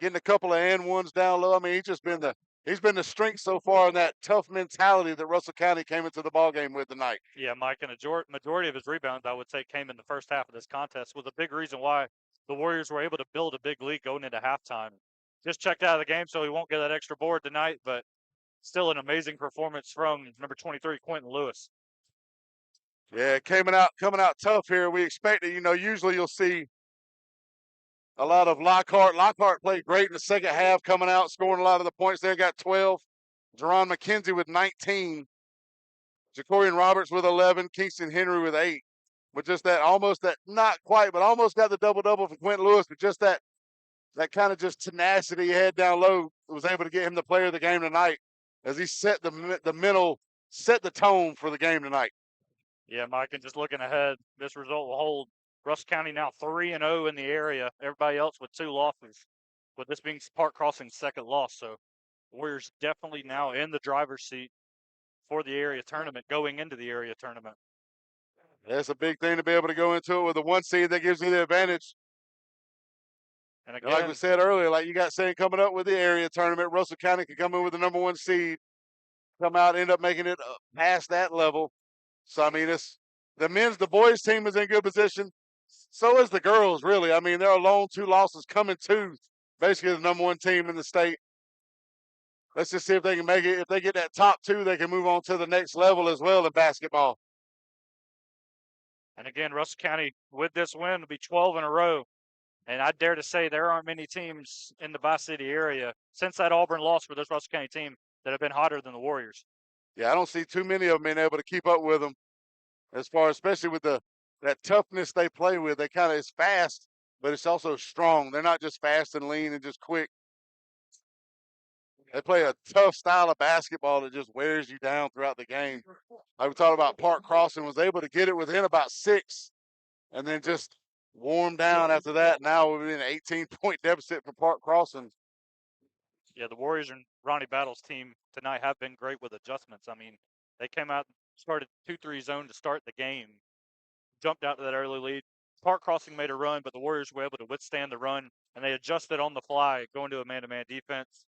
getting a couple of and ones down low. I mean, he's been the strength so far in that tough mentality that Russell County came into the ball game with tonight. Yeah, Mike, and a majority of his rebounds, I would say, came in the first half of this contest. Was a big reason why the Warriors were able to build a big lead going into halftime. Just checked out of the game, so he won't get that extra board tonight, but still an amazing performance from number 23, Quentin Lewis. Yeah, coming out tough here. We expect it. Usually you'll see a lot of Lockhart. Lockhart played great in the second half, coming out, scoring a lot of the points there. Got 12. Jerron McKenzie with 19. Jacorian Roberts with 11. Kingston Henry with 8. But just not quite, but almost got the double-double for Quentin Lewis. But just that kind of just tenacity he had down low was able to get him the player of the game tonight as he set set the tone for the game tonight. Yeah, Mike, and just looking ahead, this result will hold Russell County now 3-0 in the area. Everybody else with 2 losses, with this being Park Crossing's second loss. So Warriors definitely now in the driver's seat for the area tournament, going into the area tournament. That's a big thing to be able to go into it with a 1 seed. That gives you the advantage. And again, like we said earlier, like you got saying coming up with the area tournament, Russell County could come in with the number 1 seed, come out, end up making it past that level. So, I mean, the boys team is in good position. So is the girls, really. I mean, they're alone 2 losses coming to basically the number 1 team in the state. Let's just see if they can make it. If they get that top 2, they can move on to the next level as well in basketball. And again, Russell County, with this win, will be 12 in a row. And I dare to say there aren't many teams in the Bi-City area since that Auburn loss for this Russell County team that have been hotter than the Warriors. Yeah, I don't see too many of them being able to keep up with them especially with that toughness they play with. They kind of is fast, but it's also strong. They're not just fast and lean and just quick. They play a tough style of basketball that just wears you down throughout the game. Like we talked about, Park Crossing was able to get it within about 6 and then just warm down after that. Now we're in an 18-point deficit for Park Crossing. Yeah, the Warriors and Ronnie Battle's team tonight have been great with adjustments. I mean, they came out and started 2-3 zone to start the game, jumped out to that early lead. Park Crossing made a run, but the Warriors were able to withstand the run, and they adjusted on the fly, going to a man-to-man defense,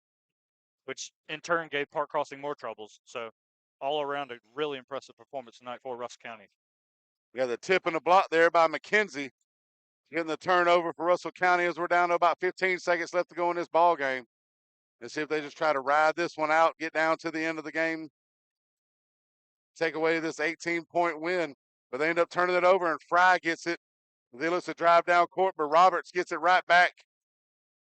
which in turn gave Park Crossing more troubles. So all around a really impressive performance tonight for Russell County. We got the tip and the block there by McKenzie. Getting the turnover for Russell County as we're down to about 15 seconds left to go in this ball game. Let's see if they just try to ride this one out, get down to the end of the game, take away this 18-point win. But they end up turning it over, and Fry gets it. They look to drive down court, but Roberts gets it right back.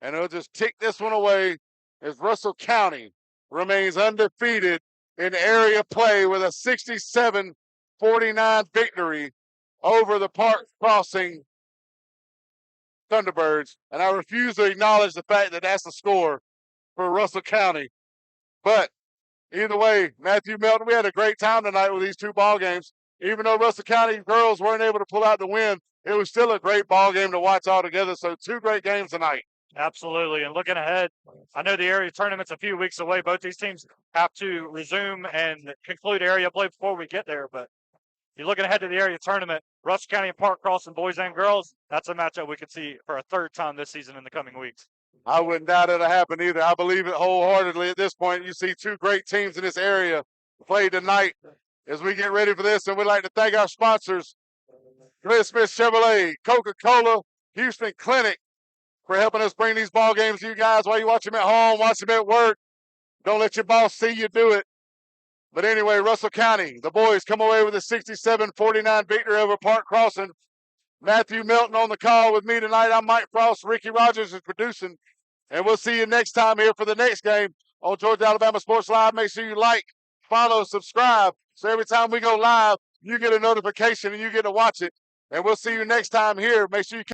And they'll just tick this one away as Russell County remains undefeated in area play with a 67-49 victory over the Park Crossing Thunderbirds. And I refuse to acknowledge the fact that that's the score for Russell County. But either way, Matthew Melton, we had a great time tonight with these 2 ball games. Even though Russell County girls weren't able to pull out the win, it was still a great ball game to watch altogether. So 2 great games tonight. Absolutely. And looking ahead, I know the area tournament's a few weeks away. Both these teams have to resume and conclude area play before we get there. But you're looking ahead to the area tournament, Russell County and Park Crossing boys and girls. That's a matchup we could see for a 3rd time this season in the coming weeks. I wouldn't doubt it'll happen either. I believe it wholeheartedly at this point. You see 2 great teams in this area play tonight as we get ready for this. And we'd like to thank our sponsors, Glenn Smith Chevrolet, Coca-Cola, Houston Clinic, for helping us bring these ball games to you guys while you watch them at home, watch them at work. Don't let your boss see you do it. But anyway, Russell County, the boys come away with a 67-49 victory over Park Crossing. Matthew Milton on the call with me tonight. I'm Mike Frost. Ricky Rogers is producing. And we'll see you next time here for the next game on Georgia Alabama Sports Live. Make sure you like, follow, subscribe. So every time we go live, you get a notification and you get to watch it. And we'll see you next time here. Make sure you